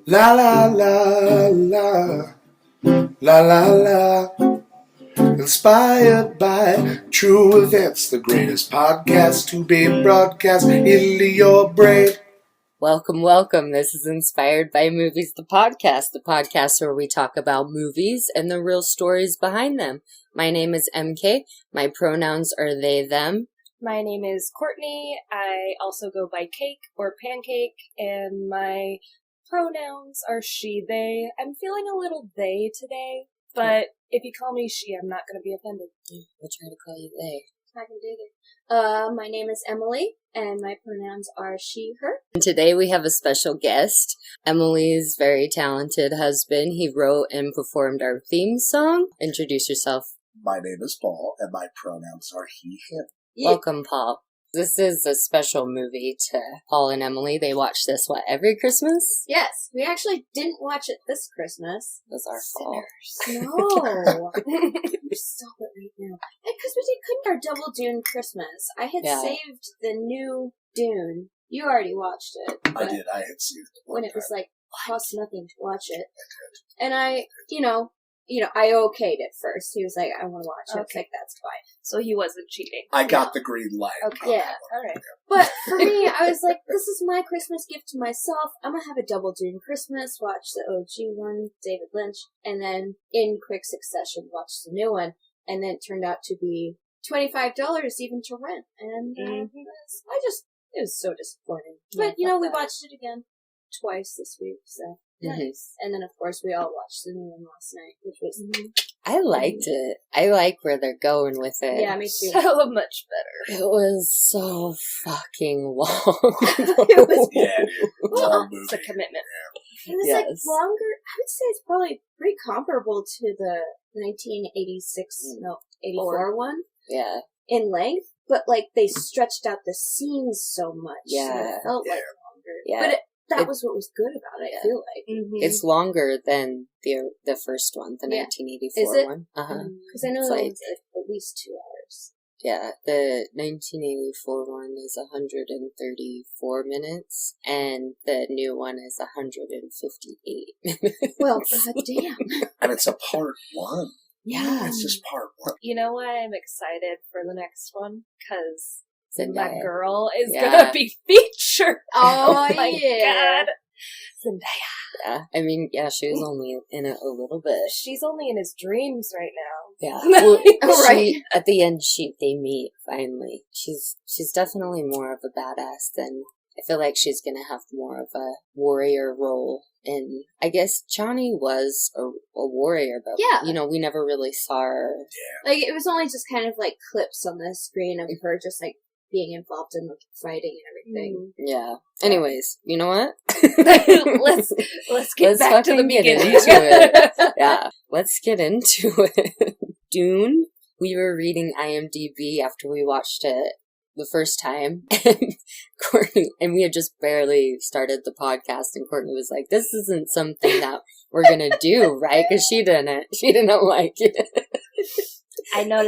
La la la la, la la la. Inspired by true events, the greatest podcast to be broadcast into your brain. Welcome. This is Inspired by Movies, the podcast where we talk about movies and the real stories behind them. My name is MK. My pronouns are they, them. My name is Courtney. I also go by Cake or Pancake, and my pronouns are she, they. I'm feeling a little they today, but if you call me she, I'm not going to be offended. We'll try to call you they. I can do that. My name is Emily, and my pronouns are she, her. And today we have a special guest, Emily's very talented husband. He wrote and performed our theme song. Introduce yourself. My name is Paul, and my pronouns are he, him. Yeah. Welcome, Paul. This is a special movie to Paul and Emily. They watch this, every Christmas? Yes, we actually didn't watch it this Christmas. That's our fault. No. Stop it right now. Because we couldn't our Double Dune Christmas. I had saved the new Dune. You already watched it. I did. I had seen it. When it was cost nothing to watch it. And I okayed it first. He was like, I want to watch it. I was like, that's fine. So he wasn't cheating. I got the green light. Okay. Yeah. Alright. But for me, I was like, this is my Christmas gift to myself. I'm gonna have a Double Dune Christmas, watch the OG one, David Lynch, and then in quick succession watch the new one. And then it turned out to be $25 even to rent. And it was so disappointing. But, we watched it again twice this week, so. Nice. And then, of course, we all watched the new one last night, which was... I liked it. I like where they're going with it. Yeah, me too. So much better. It was so fucking long. It was long movie. It's a commitment. It was longer. I would say it's probably pretty comparable to the 1984 one. Yeah. In length, but they stretched out the scenes so much. Yeah. So it felt longer. Yeah. But that was what was good about it, I feel like. Mm-hmm. It's longer than the first one, the 1984 one. Because I know that one's at least 2 hours. Yeah, the 1984 one is 134 minutes, and the new one is 158 minutes. Well, goddamn. And it's a part one. Yeah. It's just part one. You know why I'm excited for the next one? Because Zendaya. that girl is gonna be featured. Oh, my God. Zendaya. Yeah, I mean, she was only in it a little bit. She's only in his dreams right now. Yeah. Well, right. At the end, they meet, finally. She's definitely more of a badass than... I feel like she's gonna have more of a warrior role. And I guess Chani was a warrior, but, we never really saw her. Yeah. It was only just kind of clips on the screen of her just being involved in the fighting and everything. Yeah. Anyways, you know what? let's get back to the beginning. Into it. Yeah. Let's get into it. Dune. We were reading IMDb after we watched it the first time, and Courtney, and we had just barely started the podcast, and Courtney was like, this isn't something that we're gonna do, right? Because she didn't like it. I know,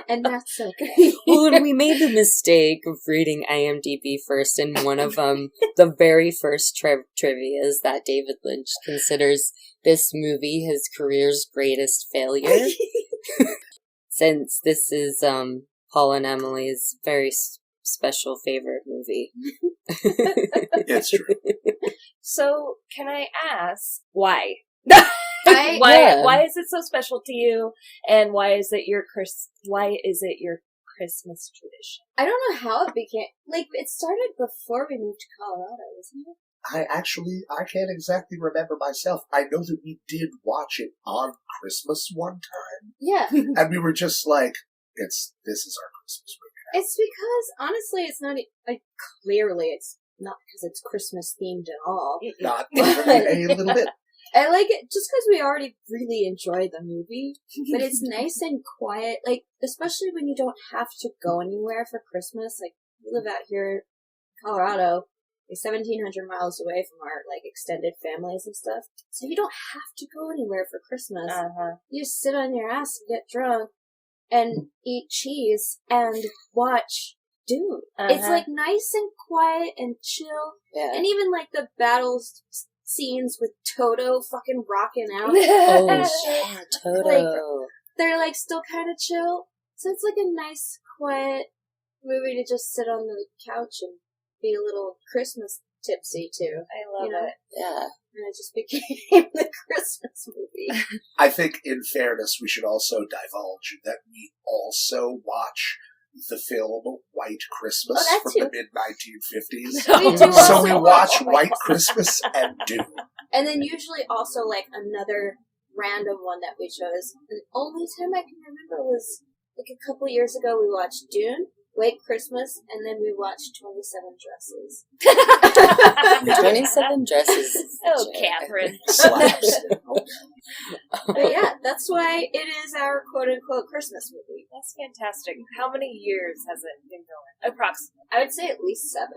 and that's okay. Well, and we made the mistake of reading IMDb first, and one of the very first trivia is that David Lynch considers this movie his career's greatest failure. Since this is Paul and Emily's very special favorite movie. It's true. So, can I ask why? Why is it so special to you, and why is it your Christmas tradition? I don't know how it became. It started before we moved to Colorado, wasn't it? I can't exactly remember myself. I know that we did watch it on Christmas one time. Yeah. And we were just like, this is our Christmas movie. It's because, honestly, it's not, clearly it's not because it's Christmas themed at all. Not even a little bit. I like it just because we already really enjoy the movie, but it's nice and quiet, especially when you don't have to go anywhere for Christmas. We live out here in Colorado, 1,700 miles away from our, extended families and stuff. So you don't have to go anywhere for Christmas. You just sit on your ass and get drunk and eat cheese and watch Dune. It's like nice and quiet and chill. Yeah. And even like the battles scenes with Toto fucking rocking out. Oh, yeah, Toto. Like, they're like still kind of chill. So it's like a nice, quiet movie to just sit on the couch and be a little Christmas tipsy too. I love it. Yeah. And it just became the Christmas movie. I think, in fairness, we should also divulge that we also watch the film White Christmas from the mid-1950s. We do So also we watch White Christmas and Dune. And then usually also like another random one that we chose. The only time I can remember was like a couple years ago we watched Dune, White Christmas, and then we watched 27 Dresses. 27 Dresses. Oh, Catherine. Slaps. But yeah, that's why it is our quote-unquote Christmas movie. That's fantastic. How many years has it been going? Approximately. I would say at least 7.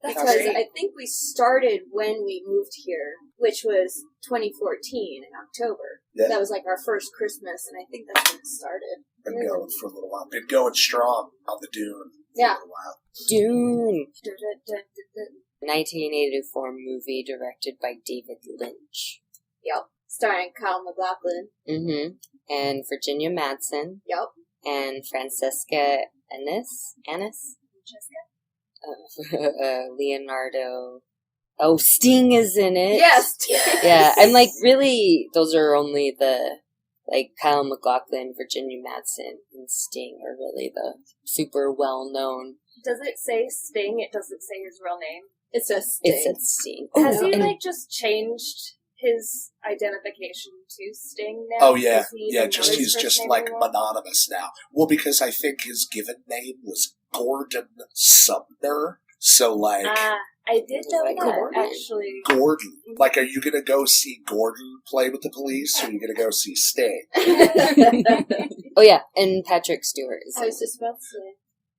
That's Because great. I think we started when we moved here, which was 2014 in October. Yeah. That was like our first Christmas, and I think that's when it started. Been going for a little while. Been going strong on the Dune for Yeah. a little while. Dune. Yep. 1984 movie directed by David Lynch. Starring Kyle MacLachlan. Mm-hmm. And Virginia Madsen. Yep. And Francesca Ennis. Leonardo. Oh, Sting is in it. Yes. Yeah, and like really, those are only the like Kyle MacLachlan, Virginia Madsen, and Sting are really the super well known. Does it say Sting? It doesn't say his real name. It says Sting. It said Sting. Has Oh, he and- like just changed his identification to Sting now? Oh yeah, Does he yeah. even Just know his he's first just name like anymore? mononymous now. Well, because I think his given name was Gordon Sumner. So like I did know Like that, Gordon. actually. Gordon. Like, are you gonna go see Gordon play with the police, or are you gonna go see Sting? Oh yeah, and Patrick Stewart is I in was just about to say.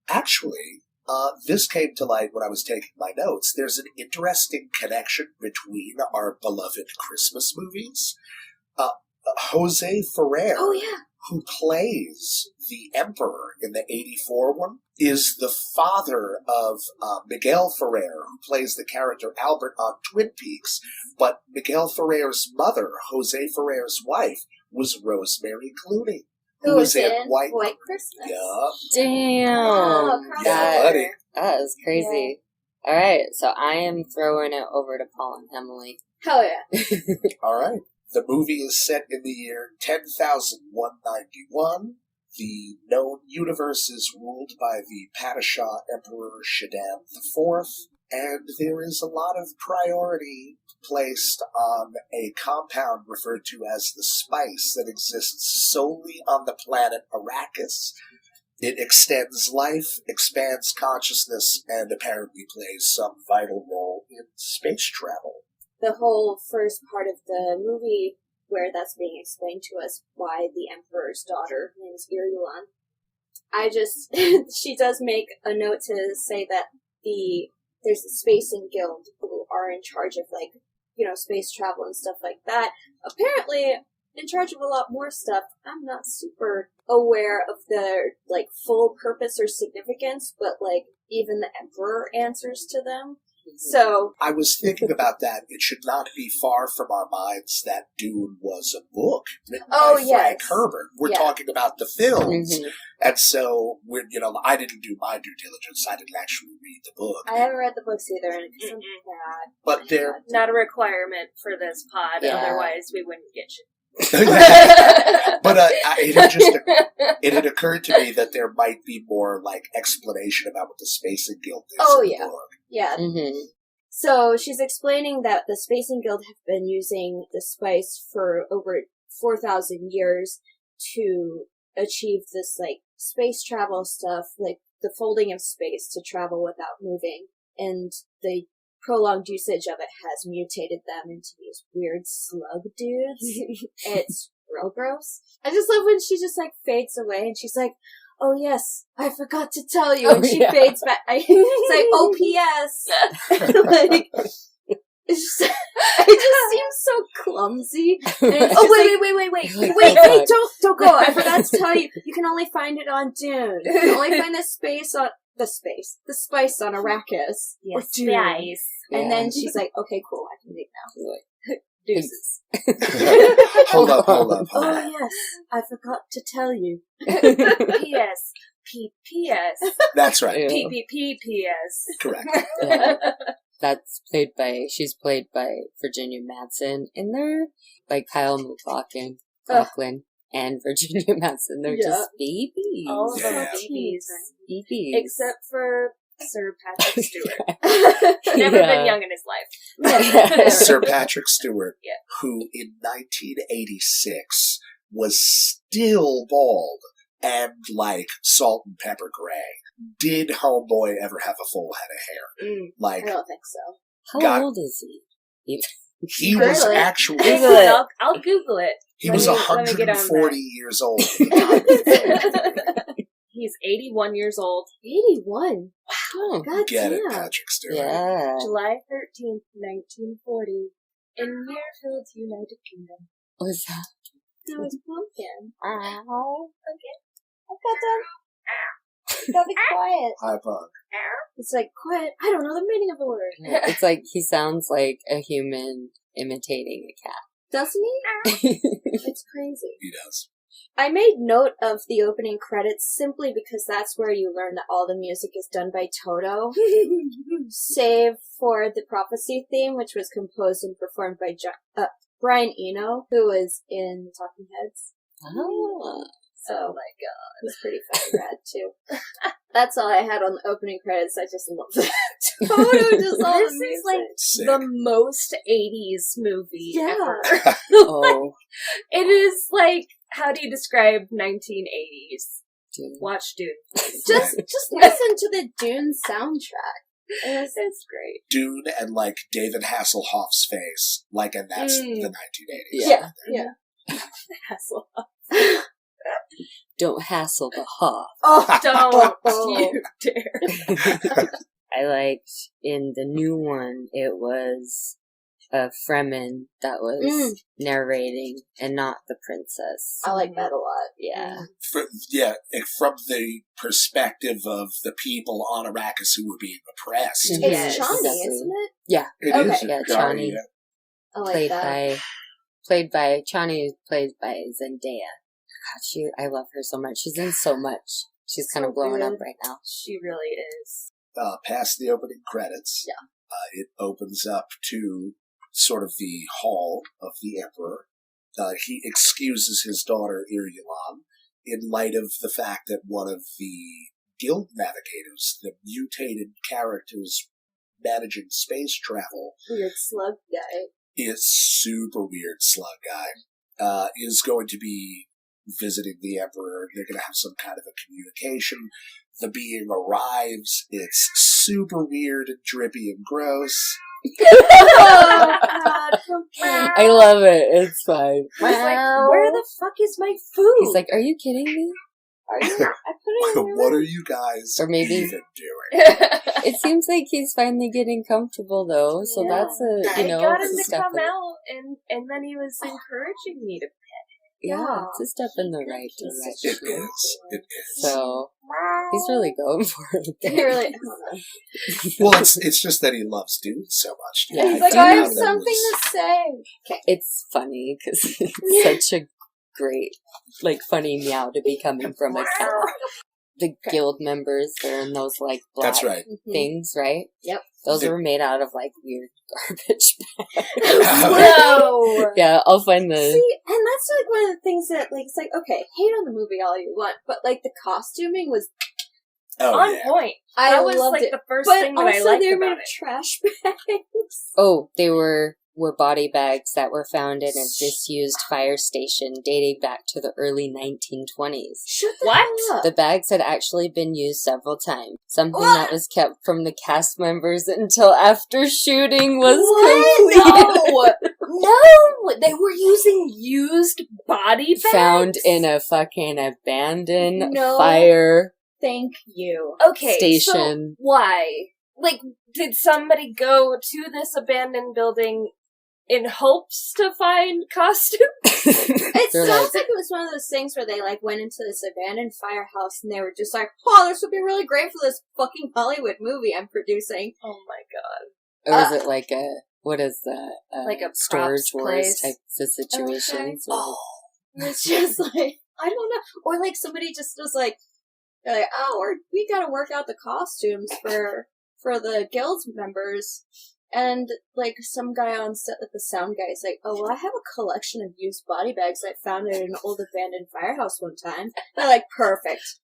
Actually, this came to light when I was taking my notes. There's an interesting connection between our beloved Christmas movies. Jose Ferrer, Oh yeah. who plays the Emperor in the 84 one, is the father of Miguel Ferrer, who plays the character Albert on Twin Peaks. But Miguel Ferrer's mother, Jose Ferrer's wife, was Rosemary Clooney, who was in White Christmas. Yeah. Damn. Oh, that, buddy. that is crazy. Alright, so I am throwing it over to Paul and Emily. Hell yeah. All right. The movie is set in the year 10,191. The known universe is ruled by the Padishah Emperor Shaddam IV, and there is a lot of priority placed on a compound referred to as the spice that exists solely on the planet Arrakis. It extends life, expands consciousness, and apparently plays some vital role in space travel. The whole first part of the movie where that's being explained to us by the Emperor's daughter, her name is Irulan. She does make a note to say that there's a spacing guild who are in charge of space travel and stuff like that. Apparently in charge of a lot more stuff. I'm not super aware of their full purpose or significance, but even the Emperor answers to them. So I was thinking about that. It should not be far from our minds that Dune was a book written by Frank Herbert. We're talking about the films. Mm-hmm. And so, I didn't do my due diligence. I didn't actually read the book. I haven't read the books either, and it's bad. But they're... Not a requirement for this pod, Yeah. otherwise we wouldn't get you. But it had occurred to me that there might be more explanation about what the Spacing Guild is in the book. Yeah. Mm-hmm. So she's explaining that the Spacing Guild have been using the spice for over 4,000 years to achieve this space travel stuff, the folding of space to travel without moving, and the prolonged usage of it has mutated them into these weird slug dudes. It's real gross. I just love when she just fades away and she's like, "Oh yes, I forgot to tell you," and she fades back. It's like, "Oh P.S." It just seems so clumsy. And it's just wait, don't go. I forgot to tell you. You can only find it on Dune. You can only find this space on the spice on Arrakis. Yes, Dune. spice. And then she's like, okay, cool, I can leave now. Deuces. Hold up. Oh, yes, I forgot to tell you. P.S. P.P.S. That's right. P.P.P.P.S. Correct. Yeah. She's played by Virginia Madsen, and they're like Kyle MacLachlan and Virginia Madsen. They're just babies. All of them Yeah. babies. Babies. Except for Sir Patrick Stewart. Never been young in his life. Sir Patrick Stewart, Yeah. who in 1986 was still bald and like salt and pepper gray. Did Homeboy ever have a full head of hair? I don't think so. How old is he? He was Really? actually... Google it. I'll Google it. He was Let me get on 140 years old at the time. He's 81 years old. 81. Oh, God Get it, damn. Patrick Stewart. yeah. July 13th, 1940. In Muirfield, United Kingdom. What's that? No, it's pumpkin. Ow. I've got to... Gotta be quiet. High punk. It's like, quiet. I don't know the meaning of the word. It's like he sounds like a human imitating a cat. Doesn't he? It's crazy. He does. I made note of the opening credits simply because that's where you learn that all the music is done by Toto. Save for the Prophecy theme, which was composed and performed by Brian Eno, who was in Talking Heads. Oh. So, oh my god, it was pretty fucking rad too. That's all I had on the opening credits. I just love that. Toto just all This the music. is like Sick. the most 80s movie ever. Oh. It is like, how do you describe 1980s? Dude. Watch Dune. just listen to the Dune soundtrack. It's great. Dune and like David Hasselhoff's face, like, and that's the 1980s. Yeah. Yeah. Hassle. Don't hassle the Hoff. Oh, Don't you dare. I liked in the new one, it was Fremen that was narrating and not the princess. I like that a lot. Yeah. From the perspective of the people on Arrakis who were being oppressed. Mhm. It's Yes, Chani, exactly. isn't it? Yeah. It Okay. is. Yeah, Johnny, Chani. I like Played that. Chani is played by Zendaya. God, I love her so much. She's in so much. She's kind So of blowing up good. right now. She really is. Past the opening credits, it opens up to sort of the hall of the Emperor. He excuses his daughter Irulan in light of the fact that one of the guild navigators, the mutated characters managing space travel, Weird slug guy. is super weird slug guy, is going to be visiting the Emperor. They're going to have some kind of a communication. The being arrives. It's super weird and drippy and gross. Oh, God. I love it. It's fine. He's like, where the fuck is my food? He's like, are you kidding me? Are you? I put it in What are you guys Or maybe- even doing? It seems like he's finally getting comfortable, though. So Yeah. that's a, I got him it's a to step come in, out, and then he was encouraging me to. yeah, it's a step in the right It direction. is. It is. So he's really going for it. He really, I don't know. Well, it's just that he loves Dune so much. Yeah, He's like, Dune I have That something was- to say. Okay. It's funny because it's such a great, like, funny meow to be coming from a cat. The guild members, they're in those, like, black That's right. things, right? Yep. Those The- were made out of, like, weird garbage bags. Whoa. Yeah, I'll find the... See, and that's like one of the things that, like, it's like, okay, hate on the movie all you want, but like the costuming was, Oh, On yeah. point. I That was loved like it. the first But thing that I also liked they were made about of it. trash bags. Oh, they were body bags that were found in a disused fire station dating back to the early 1920s. Shut the What? hell up. The bags had actually been used several times, something that was kept from the cast members until after shooting was completed. No! They were using used body bags? Found in a fucking abandoned No. fire Thank you. Okay, station. so why? Like, did somebody go to this abandoned building in hopes to find costumes. It sounds like it was one of those things where they like went into this abandoned firehouse and they were just like, "Oh, this would be really great for this fucking Hollywood movie I'm producing." Oh my god! Or is it like a what is that? Like a Storage Wars place type of situation? Oh, it's just like I don't know, or like somebody just was like, we got to work out the costumes for the guild members. And, like, some guy on set, like, the sound guy is like, "Oh, well, I have a collection of used body bags I found in an old abandoned firehouse one time." They're like, "Perfect.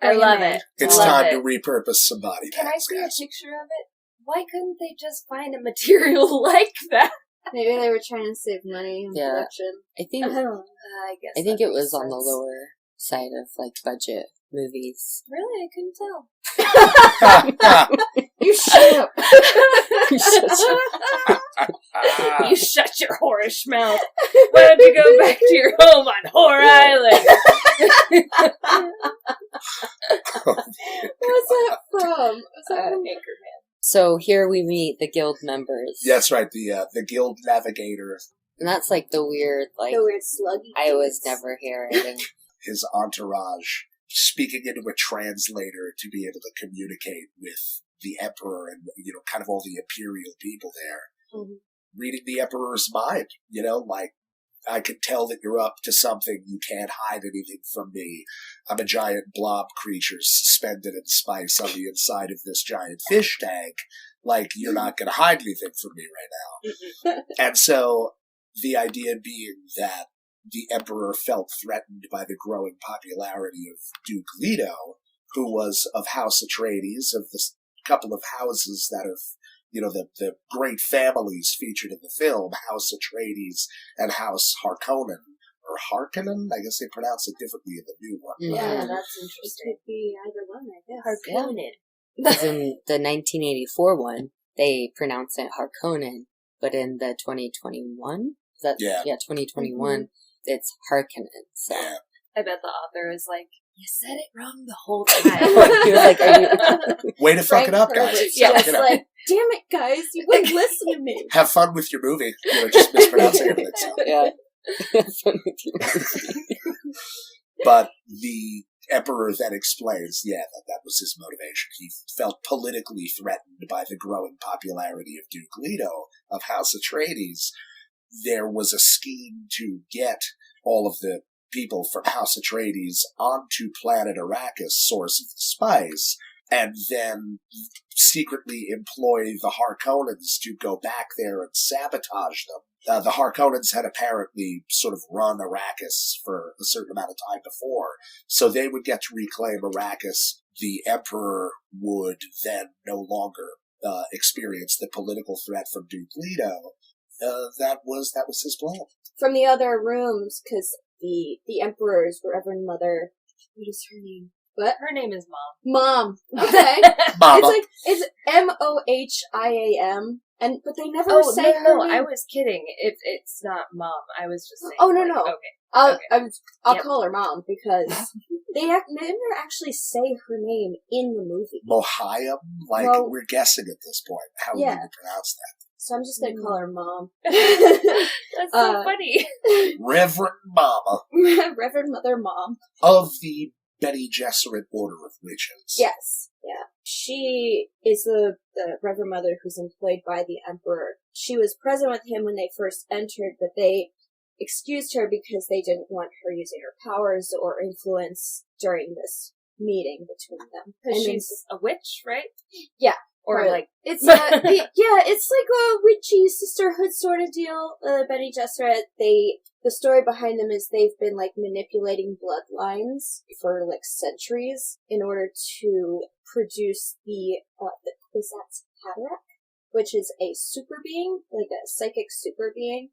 I love it. It's love time it. to repurpose some body Can I bags, see guys. a picture of it? Why couldn't they just find a material like that? Maybe they were trying to save money on Yeah. production. I think I don't know. I guess. I think that it was makes on the sense. lower side of like budget movies. Really, I couldn't tell. You shut up. You shut your whorish mouth. Why don't you go back to your home on Whore Island? What's that from? What's that from? Anchorman. So here we meet the guild members. That's right, the guild navigator, And that's like the weird, like, The weird sluggy. I was dudes. never hearing. his entourage, speaking into a translator to be able to communicate with the emperor and, kind of all the imperial people there. Mhm. Reading the emperor's mind, like, I can tell that you're up to something. You can't hide anything from me. I'm a giant blob creature suspended in spice on the inside of this giant fish tank. Like, you're not going to hide anything from me right now. And so, the idea being that the emperor felt threatened by the growing popularity of Duke Leto, who was of House Atreides, of the couple of houses that have, the great families featured in the film, House Atreides and House Harkonnen, or Harkonnen, I guess they pronounce it differently in the new one. Yeah, Mhm. that's interesting. It could be either one, I guess. Harkonnen. Because in the 1984 one, they pronounce it Harkonnen, but in the 2021, Yeah. 2021, it's Harkonnen. So Yeah. I bet the author is like, you said it wrong the whole time. he was like, "Are you?" Way to fuck Frank it up, Herbert's guys. Yeah, just like, "Damn it, guys, you wouldn't listen to me." Have fun with your movie. Just mispronouncing everything. So. Yeah. But the emperor then explains, that was his motivation. He felt politically threatened by the growing popularity of Duke Leto of House Atreides. There was a scheme to get all of the people from House Atreides onto planet Arrakis, source of the spice, and then secretly employ the Harkonnens to go back there and sabotage them. The Harkonnens had apparently sort of run Arrakis for a certain amount of time before, so they would get to reclaim Arrakis. The Emperor would then no longer experience the political threat from Duke Leto. That was his plan. From the other rooms, because the Emperor's Reverend Mother, what is her name? What? Her name is Mom. Mom. Okay. Mama. It's Mohiam, but they never Oh, say her no, name. I was kidding. It's not Mom. I was just saying. Oh, no, like, no. Okay. I'll Yep. call her Mom because they never actually say her name in the movie. Mohiam? Well, we're guessing at this point. How would yeah. you pronounce that? So I'm just gonna call her Mom. That's so funny. Reverend Mama Reverend Mother Mom. of the Bene Gesserit Order of Witches. Yes, yeah. She is the Reverend Mother who's employed by the Emperor. She was present with him when they first entered, but they excused her because they didn't want her using her powers or influence during this meeting between them. Because And she's a witch, right? Yeah. Or Right. like, It's it's like a witchy sisterhood sort of deal. Bene Gesserit, the story behind them is they've been like manipulating bloodlines for like centuries in order to produce the Kwisatz Haderach, which is a super being, like a psychic super being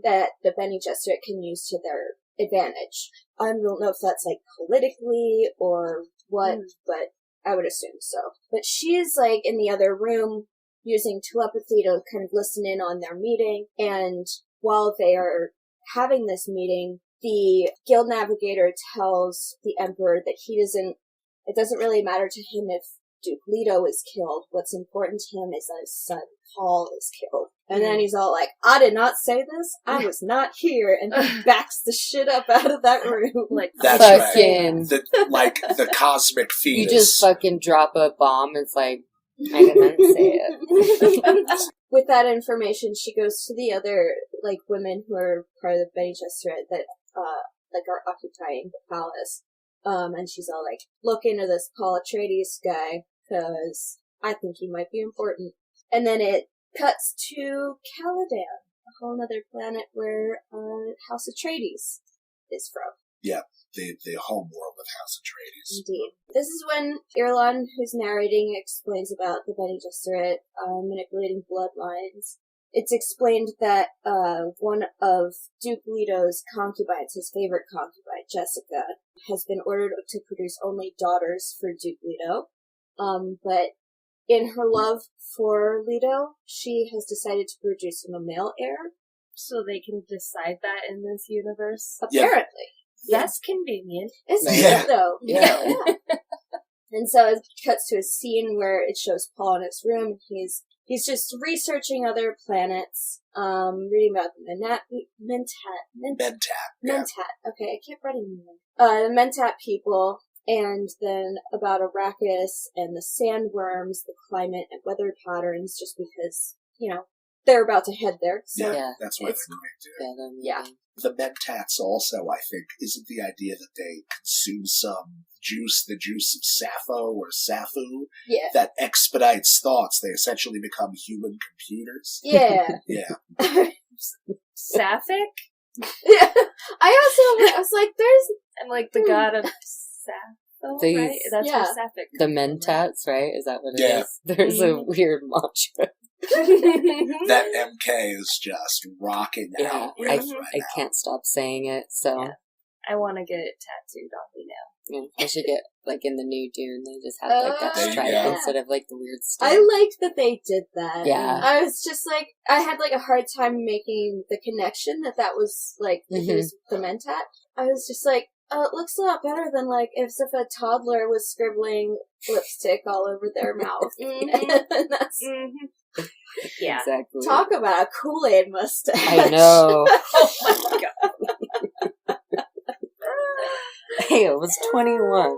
that the Bene Gesserit can use to their advantage. I don't know if that's like politically or what, but I would assume so. But she's like in the other room using telepathy to kind of listen in on their meeting. And while they are having this meeting, the guild navigator tells the emperor that it doesn't really matter to him if Duke Leto is killed. What's important to him is that his son Paul is killed. And then he's all like, I did not say this. I was not here. And he backs the shit up out of that room. Like, That's fucking... right. The cosmic fetus. You just fucking drop a bomb. It's like, I didn't say it. With that information, she goes to the other, like, women who are part of the Bene Gesserit that, like, are occupying the palace. And she's all like, look into this Paul Atreides guy, because I think he might be important. And then it cuts to Caladan, a whole other planet where House Atreides is from. Yeah, the home world of House Atreides. Indeed. This is when Irulan, who's narrating, explains about the Bene Gesserit manipulating bloodlines. It's explained that one of Duke Leto's concubines, his favorite concubine, Jessica, has been ordered to produce only daughters for Duke Leto. But in her love for Leto, she has decided to produce him a male heir. So they can decide that in this universe? Apparently. Yeah. That's convenient. It's Yeah. good, though. Yeah. And so it cuts to a scene where it shows Paul in his room, and he's just researching other planets, reading about the Mentat. Yeah. Mentat. Okay, I kept writing the Mentat people, and then about Arrakis and the sandworms, the climate and weather patterns, just because, you know, they're about to head there. So Yeah. That's why they're going to. Yeah. The Mentats also, I think, isn't the idea that they consume some juice, the juice of Sappho or Safu, Yeah. that expedites thoughts. They essentially become human computers. Yeah. Yeah. Sapphic? Yeah. I was like, there's... And like the god of Sappho, These- right? That's yeah. where Sapphic The comes from, right? Mentats, right? Is that what it Yeah. is? There's a weird mantra. That MK is just rocking Yeah, out I right now. can't stop saying it, so... Yeah. I want to get it tattooed on me now. Yeah, I should get, like, in the new Dune, they just have, like, that There you stripe go. instead of, like, the weird stuff. I liked that they did that. Yeah. I was just like, I had like a hard time making the connection that was like, that he was the Mentat. I was just like, oh, it looks a lot better than like if a toddler was scribbling lipstick all over their mouth. And that's, Yeah. Exactly. talk about a Kool-Aid mustache. I know. Oh my god. Hey, I was 21.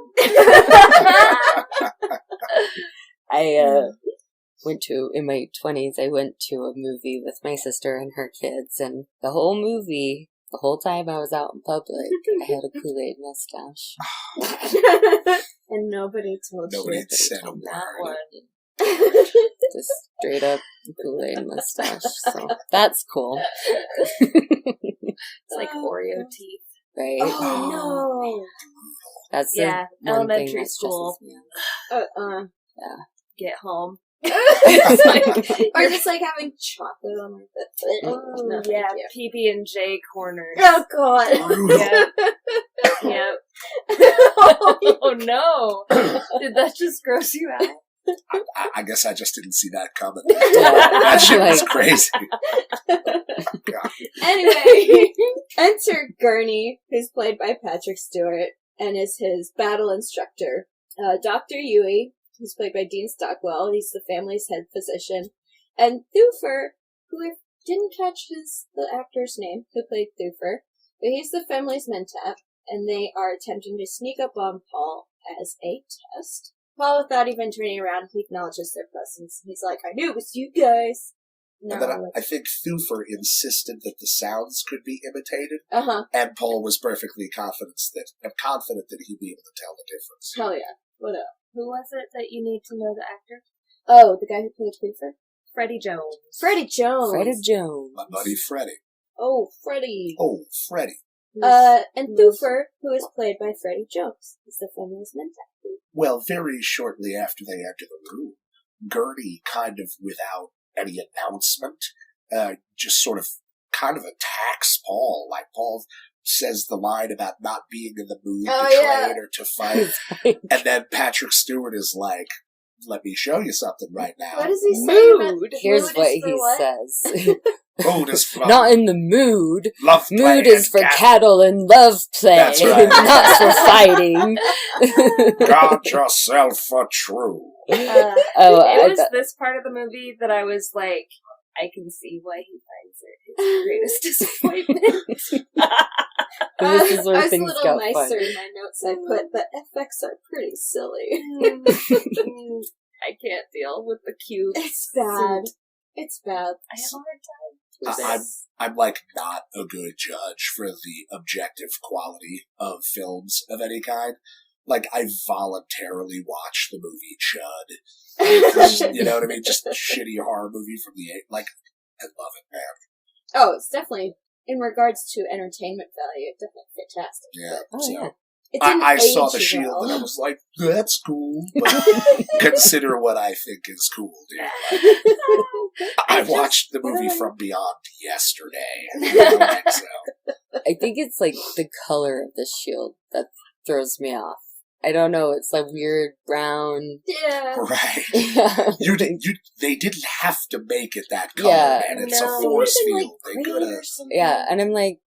In my 20s, I went to a movie with my sister and her kids, and the whole movie, the whole time I was out in public, I had a Kool-Aid mustache. And nobody told Nobody you. had said a That word. one. Just straight up Kool-Aid mustache. So that's cool. It's like Oreo teeth. Right? Oh That's the Yeah, one elementary thing that school. stresses me out. no. Get home. Or just like having chocolate on my foot. Oh, No, yeah, thank you. PB&J corners. Oh god. Brutal. Yep. Oh no! Did that just gross you out? I guess I just didn't see that coming. That shit was crazy. Anyway, enter Gurney, who's played by Patrick Stewart, and is his battle instructor. Dr. Yui, who's played by Dean Stockwell, he's the family's head physician. And Thufir, who I didn't catch the actor's name, who played Thufir, but he's the family's mentat, and they are attempting to sneak up on Paul as a test. Paul, without even turning around, he acknowledges their presence. He's like, I knew it was you guys. No. And then I think Thufir insisted that the sounds could be imitated, Uh-huh. and Paul was perfectly confident that he'd be able to tell the difference. Hell yeah. What up? Who was it that you need to know the actor? Oh, the guy who played Thufir? Freddie Jones. Freddie Jones. Freddie Jones. My buddy Freddie. Oh, Freddie. Oh, Freddie. And Thufir, who is played by Freddie Jones, is the family's mentat. Well, very shortly after they enter the room, Gurney, kind of without any announcement, just sort of kind of attacks Paul. Like, Paul says the line about not being in the mood to train or to fight. And then Patrick Stewart is like, let me show you something right now. What does he say? Mood. Here's Mood what is for he what? says. Mood is for Not in the mood. love play Mood is and for cattle and love play, That's right. not for fighting. Guard yourself for true. Oh, It was this part of the movie that I was like, I can see why he finds it his greatest disappointment. This is where I was a things little got nicer fun. in my notes. I put the effects are pretty silly. I can't deal with the cute. It's bad. It's bad. I have a hard time with this. I'm like not a good judge for the objective quality of films of any kind. Like, I voluntarily watched the movie Chud. You know what I mean? Just a shitty horror movie from the 80s. Like, I love it, man. Oh, it's definitely, in regards to entertainment value, it's definitely fantastic. Yeah. Oh, so. yeah. It didn't I saw age The Shield well. and I was like, that's cool, but consider what I think is cool, dude. Like, I watched the movie From Beyond yesterday. You know, like, so. I think it's like the color of the shield that throws me off. I don't know. It's like weird brown. Yeah. Right. Yeah. They didn't have to make it that color, Yeah. man. It's No. a force It would've been, field. like, They green could or have. something. Yeah, and I'm like,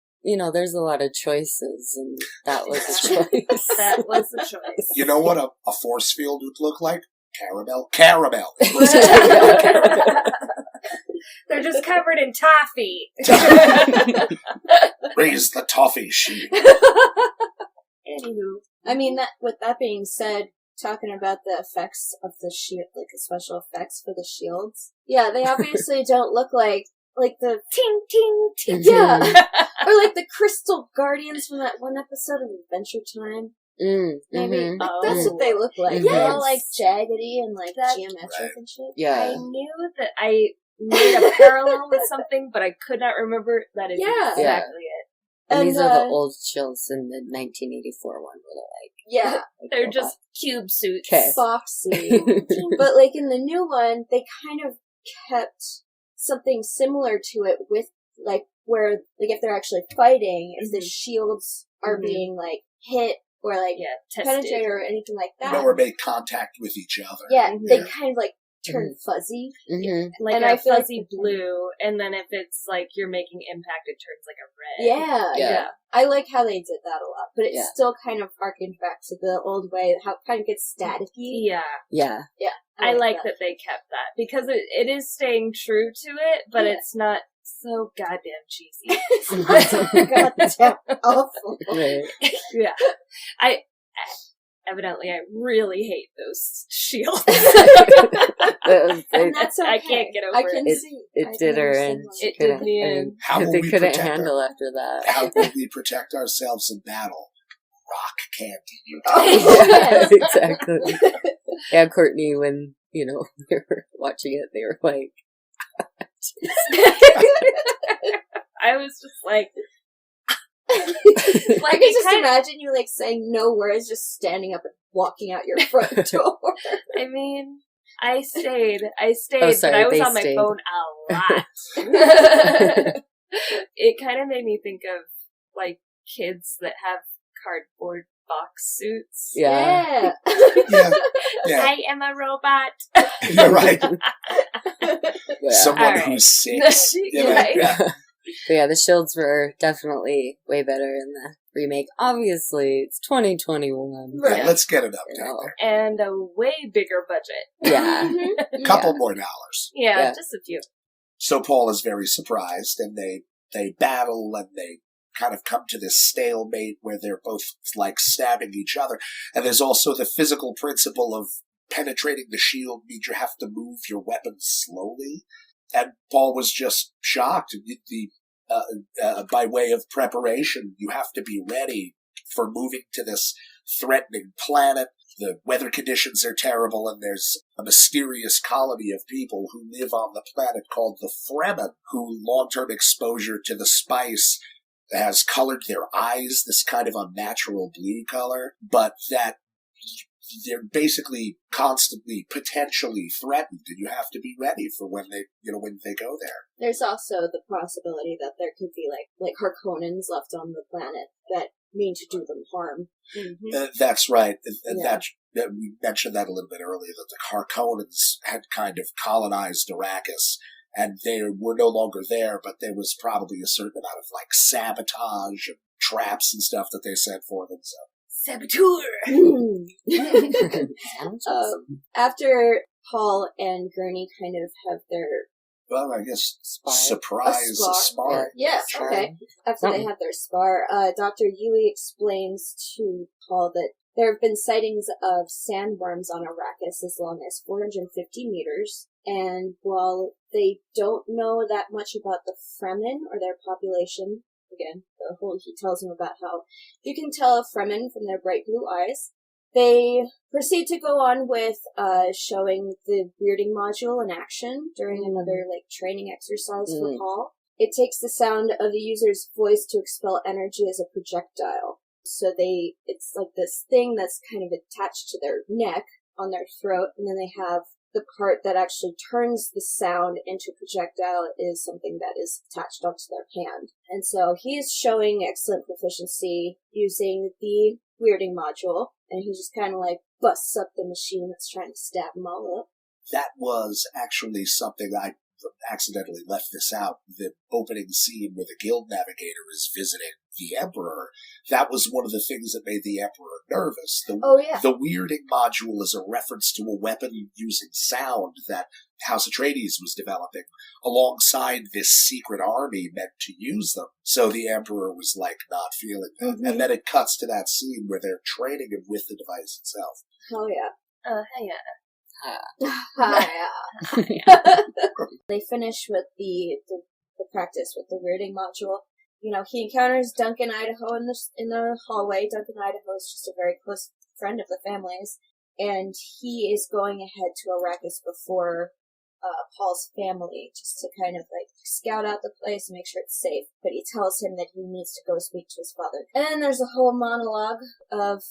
there's a lot of choices, and that was a choice. That was the choice. You know what a force field would look like? Caramel. Caramel. It was totally caramel. They're just covered in toffee. Raise the toffee sheet. Anywho. I mean, with that being said, talking about the effects of the shield, like the special effects for the shields. Yeah, they obviously don't look like the Ting, ting, ting. yeah, or like the Crystal Guardians from that one episode of Adventure Time. Maybe Mhm. like, that's what they look like. Mhm. They're all like jaggedy and like That- geometric Right. and shit. I Yeah. knew that I made a parallel with something, but I could not remember that is Yeah. exactly it. And And, these are the old shields in the 1984 one where Yeah, They're just cube suits. 'Kay. foxy. they're But like in the new one, they kind of kept something similar to it with like where like if they're actually fighting, if the shields are Mhm. being like hit or like Yeah, penetrate tested. or anything like that. Or make contact with each other. Yeah, they Yeah. kind of like turn fuzzy. Like And a I feel like fuzzy blue, and then if it's like you're making impact, it turns like a red. Yeah, Yeah. yeah. I like how they did that a lot, but it Yeah. still kind of harkened back to the old way, how it kind of gets staticky. Yeah. Yeah. I like that they kept that because it is staying true to it, but Yeah. it's not so goddamn cheesy. Goddamn awful. Right. Yeah. Evidently, I really hate those shields. And that's okay. I can't get over I can it. see. It I did can her understand in. why. She It did couldn't- me I in. mean, How will they we couldn't protect handle after that. How will we protect ourselves in battle? Rock candy. You Oh, Yeah, yes. exactly. Yeah, Courtney, when, we were watching it, they were like, I was just like, I can it just kind of- imagine you like saying no words, just standing up and walking out your front door. I mean, I stayed, Oh, sorry, but I was they on my stayed. phone a lot. It kind of made me think of, like, kids that have cardboard box suits. yeah. Yeah. Yeah. I am a robot. You're right. Yeah. Someone Alright. who's 6. You know, Right. yeah. But yeah, the shields were definitely way better in the remake. Obviously, it's 2021. Yeah, Right. let's get it up You there. know. And a way bigger budget. Yeah. Mhm. Couple more dollars. Yeah, Yeah. just a few. So Paul is very surprised, and they battle, and they kind of come to this stalemate where they're both like stabbing each other. And there's also the physical principle of penetrating the shield means you have to move your weapon slowly. And Paul was just shocked. By way of preparation, you have to be ready for moving to this threatening planet. The weather conditions are terrible, and there's a mysterious colony of people who live on the planet called the Fremen, who long-term exposure to the spice has colored their eyes this kind of unnatural blue color, but that they're basically constantly potentially threatened, and you have to be ready for when they go there. There's also the possibility that there could be like Harkonnens left on the planet that mean to do them harm. Mm-hmm. That's right. And Yeah. that we mentioned that a little bit earlier, that the Harkonnens had kind of colonized Arrakis, and they were no longer there, but there was probably a certain amount of like sabotage and traps and stuff that they sent for them. So Saboteur! Sounds After Paul and Gurney kind of have their Well, I guess Spar. surprise A spar. Yeah, Sure. okay. After they have their spar, Dr. Yui explains to Paul that there have been sightings of sandworms on Arrakis as long as 450 meters, and while they don't know that much about the Fremen or their population, again, he tells him about how you can tell a Fremen from their bright blue eyes. They proceed to go on with showing the weirding module in action during another training exercise for Paul. It takes the sound of the user's voice to expel energy as a projectile. So it's like this thing that's kind of attached to their neck on their throat, and then they have the part that actually turns the sound into a projectile is something that is attached onto their hand. And so he's showing excellent proficiency using the weirding module, and he just kind of busts up the machine that's trying to stab them all up. That was actually something I accidentally left this out. The opening scene where the guild navigator is visiting the Emperor, that was one of the things that made the Emperor nervous. The weirding module is a reference to a weapon using sound that House Atreides was developing alongside this secret army meant to use them. So the Emperor was not feeling that. And then it cuts to that scene where they're training him with the device itself. Oh yeah. They finish with the practice with the weirding module. He encounters Duncan Idaho in the hallway. Duncan Idaho is just a very close friend of the family's, and he is going ahead to Arrakis before Paul's family, just to kind of scout out the place and make sure it's safe. But he tells him that he needs to go speak to his father. And then there's a whole monologue of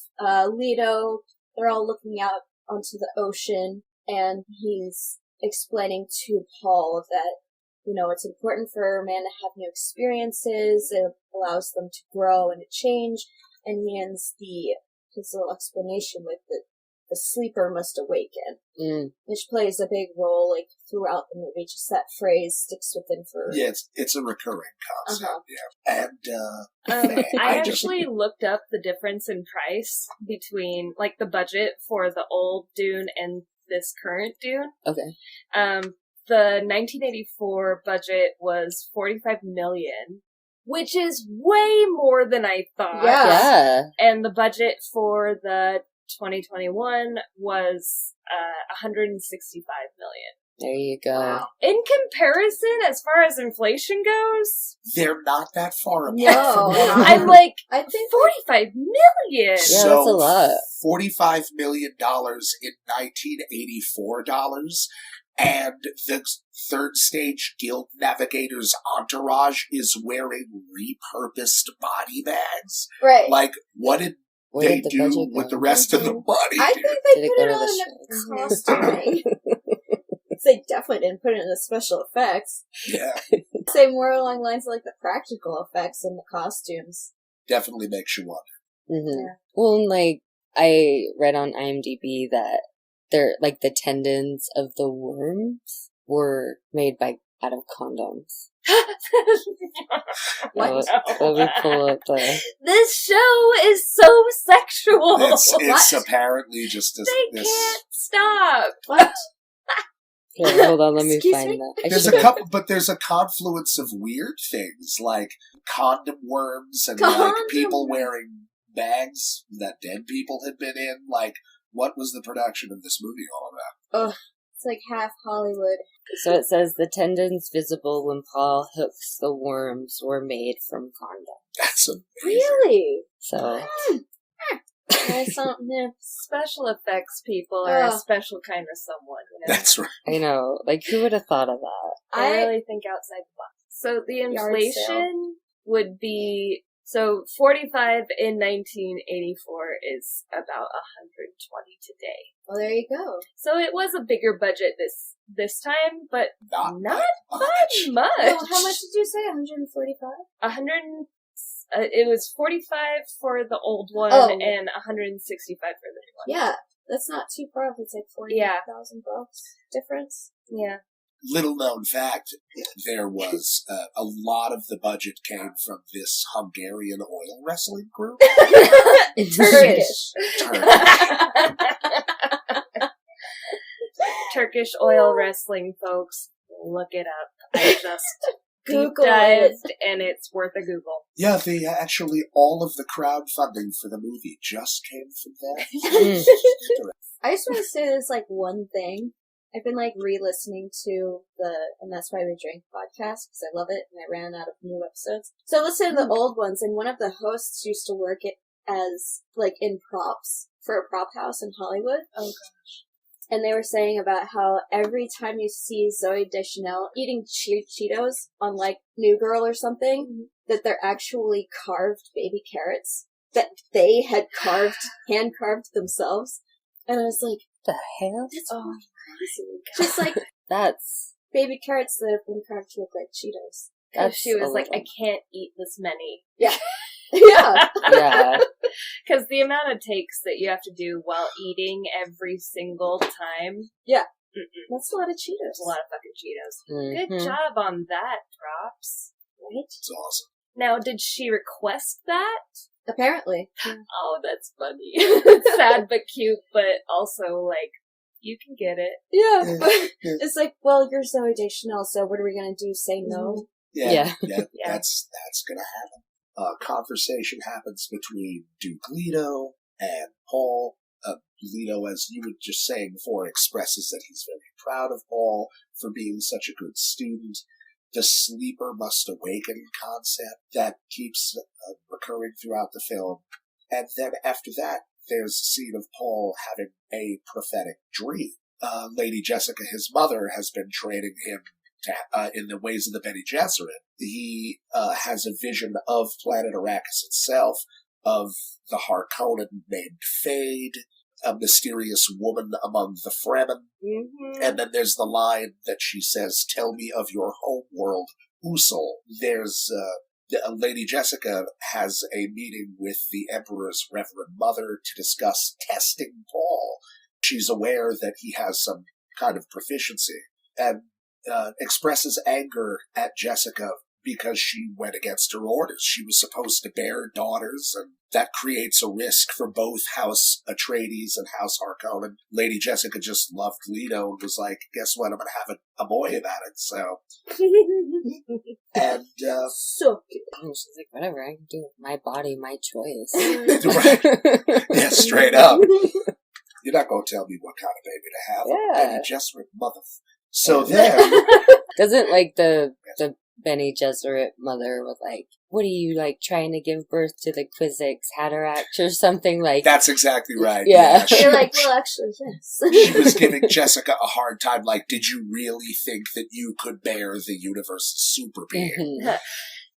Leto. They're all looking out onto the ocean, and he's explaining to Paul that it's important for a man to have new experiences. It allows them to grow and to change. And he ends his little explanation with the sleeper must awaken, which plays a big role throughout the movie. Just that phrase sticks with him for... Yeah, it's a recurring concept. Yeah. And I actually looked up the difference in price between the budget for the old Dune and this current Dune. Okay. The 1984 budget was $45 million, which is way more than I thought. Yeah. And the budget for the 2021 was $165 million. There you go. Wow. In comparison, as far as inflation goes, they're not that far apart. No, I'm I think $45 million. Yeah, So that's a lot. $45 million in 1984 dollars, and the third stage guild navigator's entourage is wearing repurposed body bags. Right. What did Where they did the do budget with go? the rest of the money? I think they Did it put go it to on the the costuming. They definitely didn't put it in the special effects. Yeah. Say more along the lines of the practical effects in the costumes. Definitely makes you wonder. Mm-hmm. Yeah. Well, I read on IMDb that the tendons of the worms were made out of condoms. What? Let me pull up the... This show is so sexual. It's apparently just They can't stop. What? Here, hold on, let me Excuse find me? that. There's a couple, but there's a confluence of weird things like condom worms and people wearing bags that dead people had been in. What was the production of this movie all about? Ugh, it's half Hollywood. So it says the tendons visible when Paul hooks the worms were made from condoms. That's amazing. Really? So There's something. Special effects people are a Ugh. special kind of someone. That's right. I know, who would have thought of that? I really think outside the box. So the Yard inflation would be 45 in 1984 is about 120 today. Well, there you go. So it was a bigger budget this time, but Not not much. much. Well, how much did you say? 145? 100. It was 45 for the old one Oh. and 165 for the new one. Yeah, that's not too far off. It's $40,000 difference. Yeah. Little known fact, there was a lot of the budget came from this Hungarian oil wrestling group. Turkish. Turkish oil wrestling, folks. Look it up. I just deep Google dived, and it's worth a Google. Yeah, they actually, all of the crowdfunding for the movie just came from that. I just want to say there's like one thing. I've been like re-listening to And That's Why We Drink podcast because I love it and I ran out of new episodes. So I listened to the old ones, and one of the hosts used to work it as like in props for a prop house in Hollywood. Oh gosh. And they were saying about how every time you see Zooey Deschanel eating Cheetos on like New Girl or something, that they're actually carved baby carrots that they had hand carved themselves. And I was like, The hell? that's crazy. Just like That's baby carrots that have been carved to look like Cheetos. And she was a like, little- I can't eat this many. Yeah. Yeah. Yeah. Because the amount of takes that you have to do while eating every single time. Yeah. Mm-mm. That's a lot of Cheetos. It's a lot of fucking Cheetos. Mhm. Good job on that, Props. Right? It's awesome. Now, did she request that? Apparently. Oh, that's funny. It's sad but cute, but also, like, you can get it. Yeah. But it's like, well, you're Zooey Deschanel, so what are we going to do? Say no? Yeah. That's gonna happen. Conversation happens between Duke Leto and Paul. Leto, as you were just saying before, expresses that he's very proud of Paul for being such a good student. The sleeper must awaken concept that keeps recurring throughout the film. And then after that, there's a scene of Paul having a prophetic dream. Lady Jessica, his mother, has been training him in the ways of the Bene Gesserit. He has a vision of planet Arrakis itself, of the Harkonnen named Fade, a mysterious woman among the Fremen. Mm-hmm. And then there's the line that she says, "Tell me of your home world, Usul." There's Lady Jessica has a meeting with the Emperor's Reverend Mother to discuss testing Paul. She's aware that he has some kind of proficiency and expresses anger at Jessica because she went against her orders. She was supposed to bear daughters, and that creates a risk for both House Atreides and House Harkonnen. Lady Jessica just loved Leto and was like, guess what, I'm going to have a boy about it, so. And, So And she's like, whatever, I can do it. My body, my choice. right. Yeah, straight up. You're not going to tell me what kind of baby to have. Yeah. Bene Gesserit mother. So then, Doesn't like the Bene Gesserit mother with like, what are you like trying to give birth to the Quizzix Hatteract or something like? that's exactly right. Yeah. she, you're like, well, actually, yes. she was giving Jessica a hard time, like, did you really think that you could bear the universe's super being? Mhm.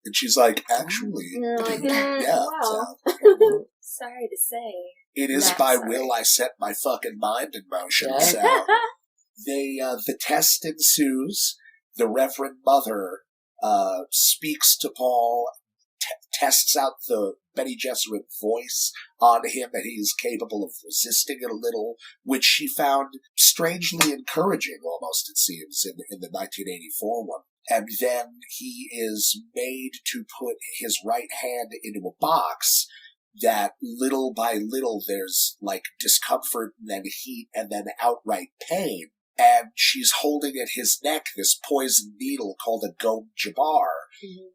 And she's like, actually, And you're like, yeah. wow. So, Sorry to say. it is Not by sorry. will I set my fucking mind in motion. Yeah. So the test ensues. The Reverend Mother speaks to Paul, tests out the Bene Gesserit voice on him, and he is capable of resisting it a little, which she found strangely encouraging, almost, it seems, in the 1984 one. And then he is made to put his right hand into a box that little by little there's like discomfort and then heat and then outright pain. And she's holding at his neck this poisoned needle called a Gom Jabbar,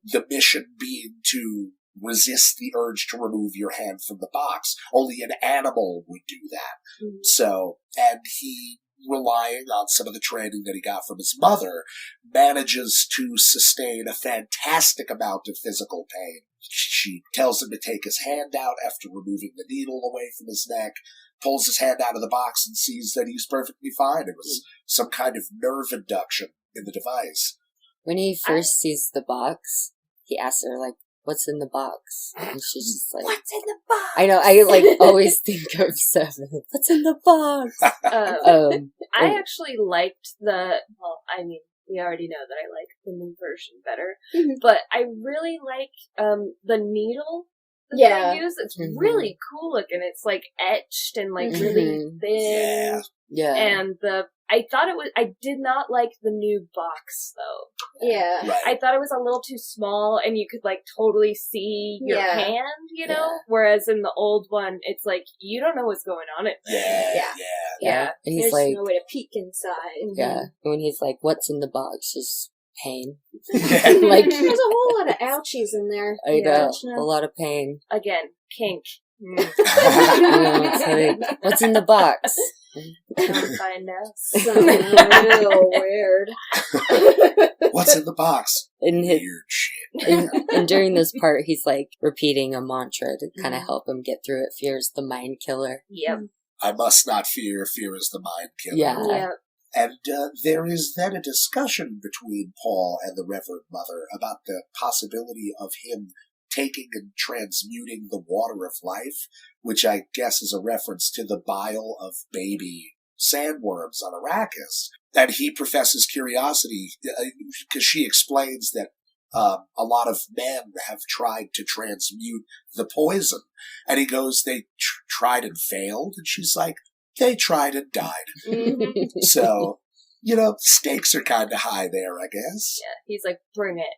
the mission being to resist the urge to remove your hand from the box. Only an animal would do that. So, and he, relying on some of the training that he got from his mother, manages to sustain a fantastic amount of physical pain. She tells him to take his hand out after removing the needle away from his neck, pulls his hand out of the box and sees that he's perfectly fine. It was some kind of nerve induction in the device. When he first sees the box, he asks her like, "What's in the box?" And she's just like, What's in the box? I know, I like always think of Seven. What's in the box? I actually liked I mean, we already know that I like the new version better, but I really like the needle that Yeah. they use. It's Mhm. really cool looking. It's like etched and like really Mhm. thin. Yeah. And I did not like the new box though. Yeah. Right. I thought it was a little too small and you could like totally see your Yeah. hand, you know? Yeah. Whereas in the old one, it's like, you don't know what's going on in there. Yeah. Yeah. And he's There's like, no way to peek inside. yeah. And when he's like, "What's in the box?" Just pain. Like, there's a whole lot of ouchies in there. I know, a lot of pain. Again, kink. It's like, what's in the box? Come find out. Something real weird. What's in the box? Weird shit. And during this part, he's like repeating a mantra to kind of help him get through it. Fear is the mind killer. Yep. I must not fear. Fear is the mind killer. Yeah. And there is then a discussion between Paul and the Reverend Mother about the possibility of him taking and transmuting the water of life, which I guess is a reference to the bile of baby sandworms on Arrakis. And he professes curiosity because she explains that a lot of men have tried to transmute the poison. And he goes, they tried and failed. And she's like, they tried and died. So, stakes are kind of high there, I guess. Yeah, he's like, bring it.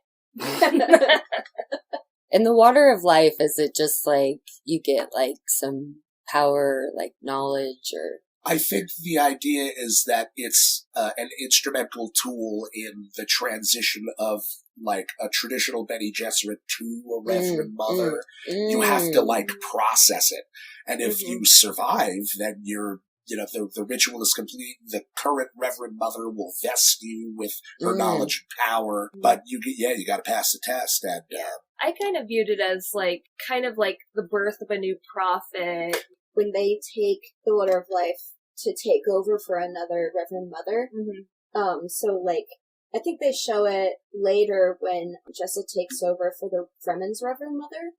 In the water of life, is it just like you get like some power, like knowledge, or? I think the idea is that it's an instrumental tool in the transition of like a traditional Bene Gesserit to a Reverend Mother. You have to like process it, and if you survive, then you're. The ritual is complete. The current Reverend Mother will vest you with her knowledge and power, but you got to pass the test. And I kind of viewed it as kind of like the birth of a new prophet. When they take the water of life to take over for another Reverend Mother. So I think they show it later when Jessa takes over for the Fremen's Reverend Mother.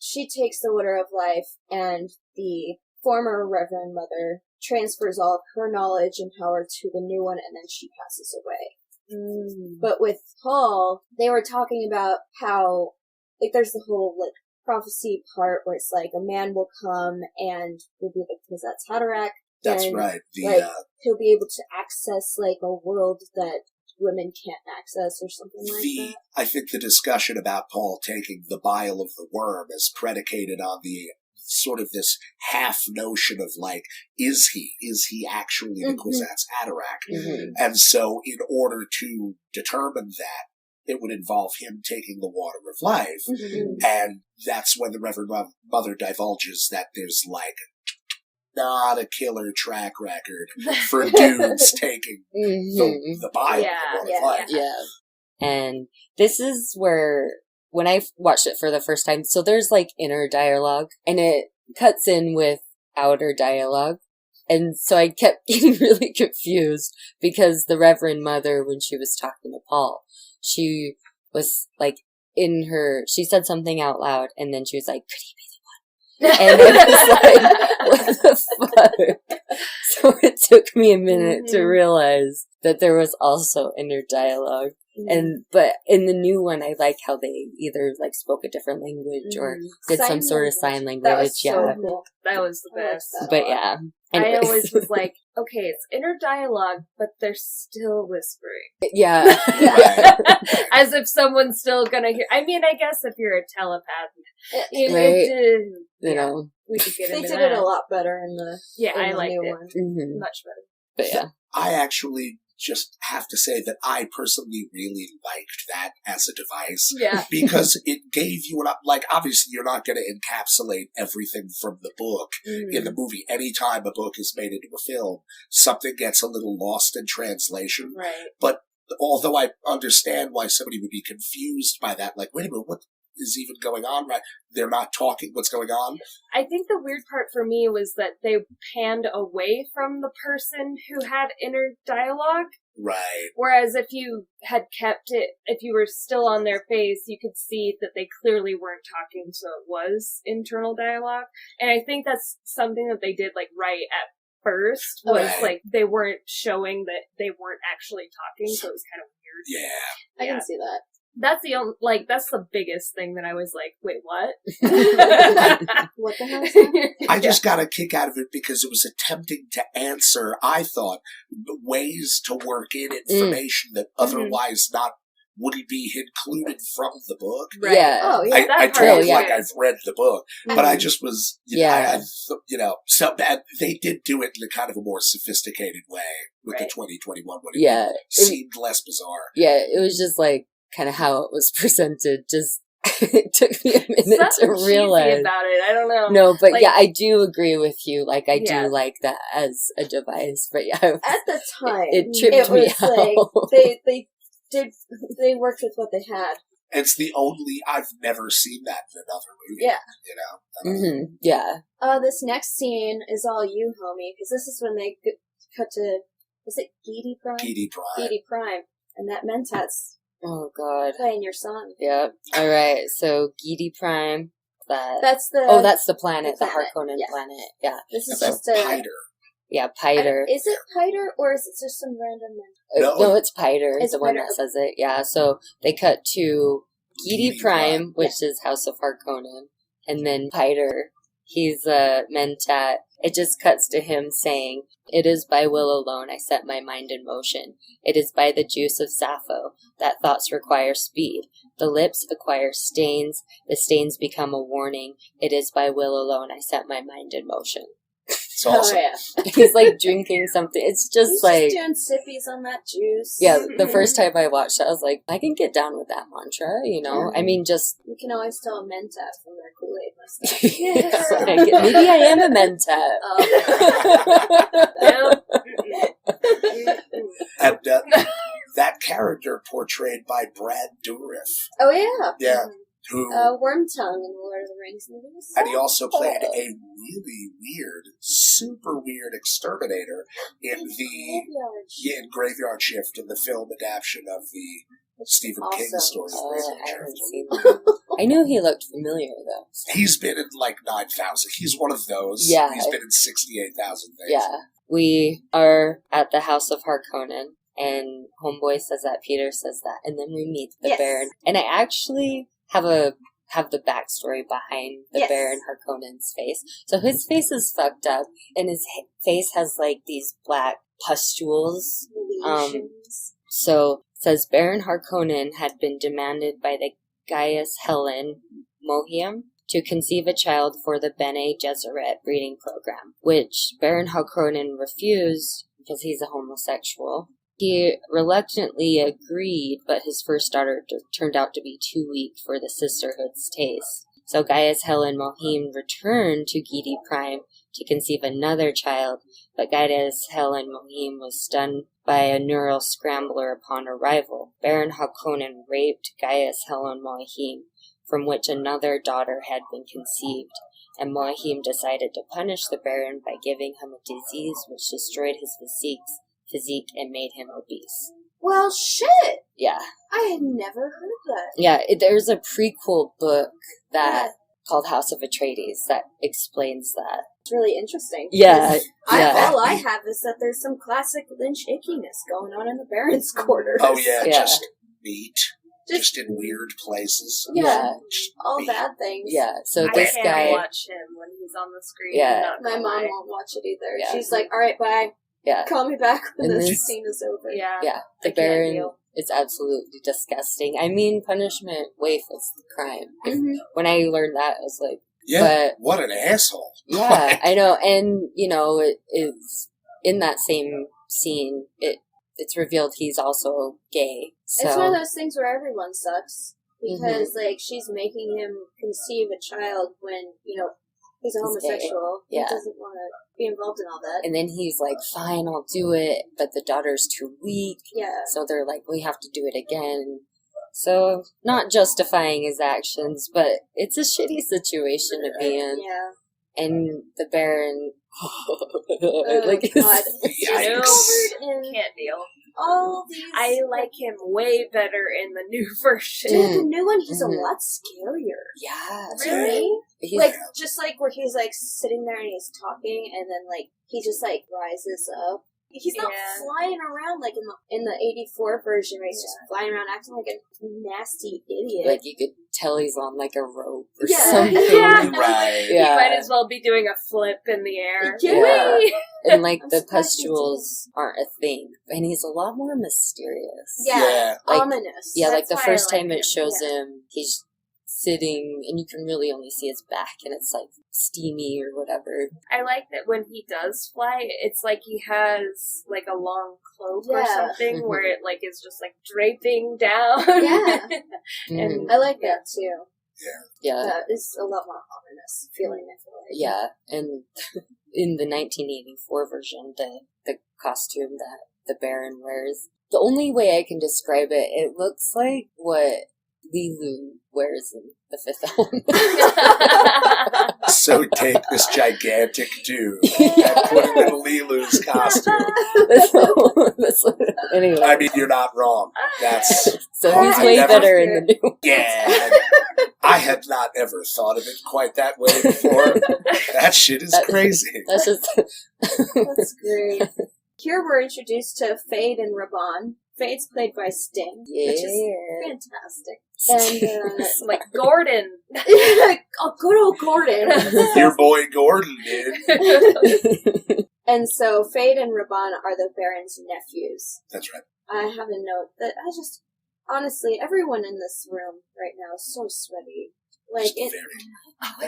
She takes the water of life, and the former Reverend Mother transfers all of her knowledge and power to the new one, and then she passes away. But with Paul, they were talking about how, there's the whole, prophecy part where it's like a man will come and will be because that's Haderach. That's right. He'll be able to access, a world that women can't access or something like that. I think the discussion about Paul taking the bile of the worm is predicated on the sort of this half notion of is he actually the Kwisatz Haderach? And so in order to determine that, it would involve him taking the water of life. And that's when the Reverend Mother divulges that there's not a killer track record for dudes taking the bile of the water of life. Yeah. And this is where, when I watched it for the first time, so there's inner dialogue, and it cuts in with outer dialogue. And so I kept getting really confused because the Reverend Mother, when she was talking to Paul, she was she said something out loud, and then she was like, could he be the one? And it was what the fuck? So it took me a minute to realize that there was also inner dialogue. But in the new one, I like how they either spoke a different language or did some sort of sign language. That was so cool. That was the best. But yeah. I always was like, okay, it's inner dialogue, but they're still whispering. Yeah. As if someone's still gonna hear. I mean, I guess if you're a telepath, we could get into that. They did it a lot better in the I liked it. One. Much better. But yeah. I actually just have to say that I personally really liked that as a device. Yeah. Because it gave you obviously you're not going to encapsulate everything from the book in the movie. Anytime a book is made into a film, something gets a little lost in translation. Right. But although I understand why somebody would be confused by that, wait a minute, what is even going on? Right? They're not talking. What's going on? I think the weird part for me was that they panned away from the person who had inner dialogue. Right. Whereas if you had kept it, if you were still on their face, you could see that they clearly weren't talking, so it was internal dialogue. And I think that's something that they did right at first, was they weren't showing that they weren't actually talking, so it was kind of weird. Yeah. I can see that. That's the only, that's the biggest thing that I was like, wait, what? What the hell is that? I just got a kick out of it because it was attempting to answer, I thought, ways to work in information that otherwise wouldn't be included from the book. Right. Yeah. Oh, yeah. I told I've read the book, but I just was, so bad. They did do it in a kind of a more sophisticated way with the 2021 one. Yeah. It seemed less bizarre. Yeah, it was just like kind of how it was presented. Just it took me a minute to realize about it. I don't know. No, but like, yeah, I do agree with you. Like, I Yeah. do like that as a device. But yeah, At the time, it tripped me was like out. they worked with what they had. It's the only, I've never seen that in another movie. Yeah. You know? Mm-hmm. Yeah. This next scene is all you, homie, because this is when they cut to, is it Geedy Prime? Geedy Prime. Geedy Prime. And that Mentat's Oh God. playing your song. Yep. All right. So Geedy Prime. That's the... Oh, that's the planet. The planet, Harkonnen yeah. planet. Yeah. This is So just a... Piter. Yeah, Piter. Is it Piter, or is it just some random... No. No, it's Piter. It's the one Piter. that says it. Yeah. So they cut to Geedy Geedy Prime, Prime. which is House of Harkonnen, and then Piter. He's a Mentat. It just cuts to him saying, "It is by will alone I set my mind in motion. It is by the juice of Sappho that thoughts require speed. The lips acquire stains. The stains become a warning. It is by will alone I set my mind in motion." It's awesome. Oh, yeah. He's like drinking something. It's just He's like... just doing sippies on that juice. Yeah, the first time I watched it, I was like, I can get down with that mantra, you know? Yeah. I mean, just... You can always tell a Mentat from their Kool-Aid mustache. Yeah. Maybe I am a Mentat. And that character portrayed by Brad Dourif. Oh, yeah. Yeah. Who... Wormtongue in the Lord of the Rings movies. And he also played a really weird, super weird exterminator in in Graveyard Shift, in the film adaptation of the Stephen King story. I haven't seen that. I knew he looked familiar, though. He's been in like 9,000. He's one of those. Yeah. He's been in 68,000 things. Yeah. We are at the House of Harkonnen, and Homeboy says that, Peter says that, and then we meet the Baron. And I actually have the backstory behind the Baron Harkonnen's face. So his face is fucked up, and his face has like these black pustules. So it says Baron Harkonnen had been demanded by the Gaius Helen Mohiam to conceive a child for the Bene Gesserit breeding program, which Baron Harkonnen refused because he's a homosexual. He reluctantly agreed, but his first daughter turned out to be too weak for the sisterhood's taste. So Gaius Helen Mohim returned to Geedy Prime to conceive another child, but Gaius Helen Mohim was stunned by a neural scrambler upon arrival. Baron Harkonnen raped Gaius Helen Mohim, from which another daughter had been conceived, and Mohim decided to punish the Baron by giving him a disease which destroyed his physique and made him obese. Well, shit! Yeah. I had never heard that. Yeah, there's a prequel book called House of Atreides that explains that. It's really interesting. Yeah. All I have is that there's some classic Lynch ickiness going on in the Baron's quarters. Oh, yeah, just meat. Just in weird places. Yeah. All bad things. Yeah, so I this can't guy... watch him when he's on the screen. Yeah. My mom won't watch it either. Yeah. She's like, alright, bye. Yeah. Call me back when And this scene is over. Yeah. Yeah, the Baron is absolutely disgusting. I mean, punishment waiveth the crime. When I learned that, I was like... Yeah, what an asshole. Yeah, I know, and, you know, it is in that same scene, it's revealed he's also gay. So. It's one of those things where everyone sucks. Because, like, she's making him conceive a child when, you know, he's a homosexual. Yeah. He doesn't want to be involved in all that. And then he's like, fine, I'll do it, but the daughter's too weak. Yeah. So they're like, we have to do it again. So, not justifying his actions, but it's a shitty situation to be in. Yeah. And the Baron... God. He's Yikes. covered in Can't deal. all these... I like him way better in the new version. Dude, the new one, he's a lot scarier. Yeah. Really? He's, Like, just like where he's like sitting there and he's talking and then like he just like rises up. He's not flying around like in the 84 version where he's just flying around acting like a nasty idiot. like, you could tell he's on, like, a rope or Yeah. something. Yeah. Right. Yeah. He might as well be doing a flip in the air. Yeah. And, like, I'm the surprised he pustules aren't a thing. And he's a lot more mysterious. Yeah. Yeah. Like, Ominous. Yeah, like, That's the why I first like time him. it shows him, he's sitting, and you can really only see his back, and it's like steamy or whatever. I like that when he does fly, it's like he has like a long cloak or something where it like is just like draping down. Yeah. And I like that too. Yeah. It's a lot more ominous feeling, I feel like. Yeah, and in the 1984 version, the costume that the Baron wears, the only way I can describe it, it looks like what Lilu wears in the fifth element. So take this gigantic dude and put him in Lilu's costume. Anyway. I mean, you're not wrong. That's so he's way better in the new. Yeah. I had not ever thought of it quite that way before. That shit is crazy. That's just... That's great. Here we're introduced to Fade and Raban. Fade's played by Sting, which is fantastic. And, like Gordon. Oh, good old Gordon. Your boy Gordon did. And so Fade and Raban are the Baron's nephews. That's right. I have a note that honestly, everyone in this room right now is so sweaty. Like,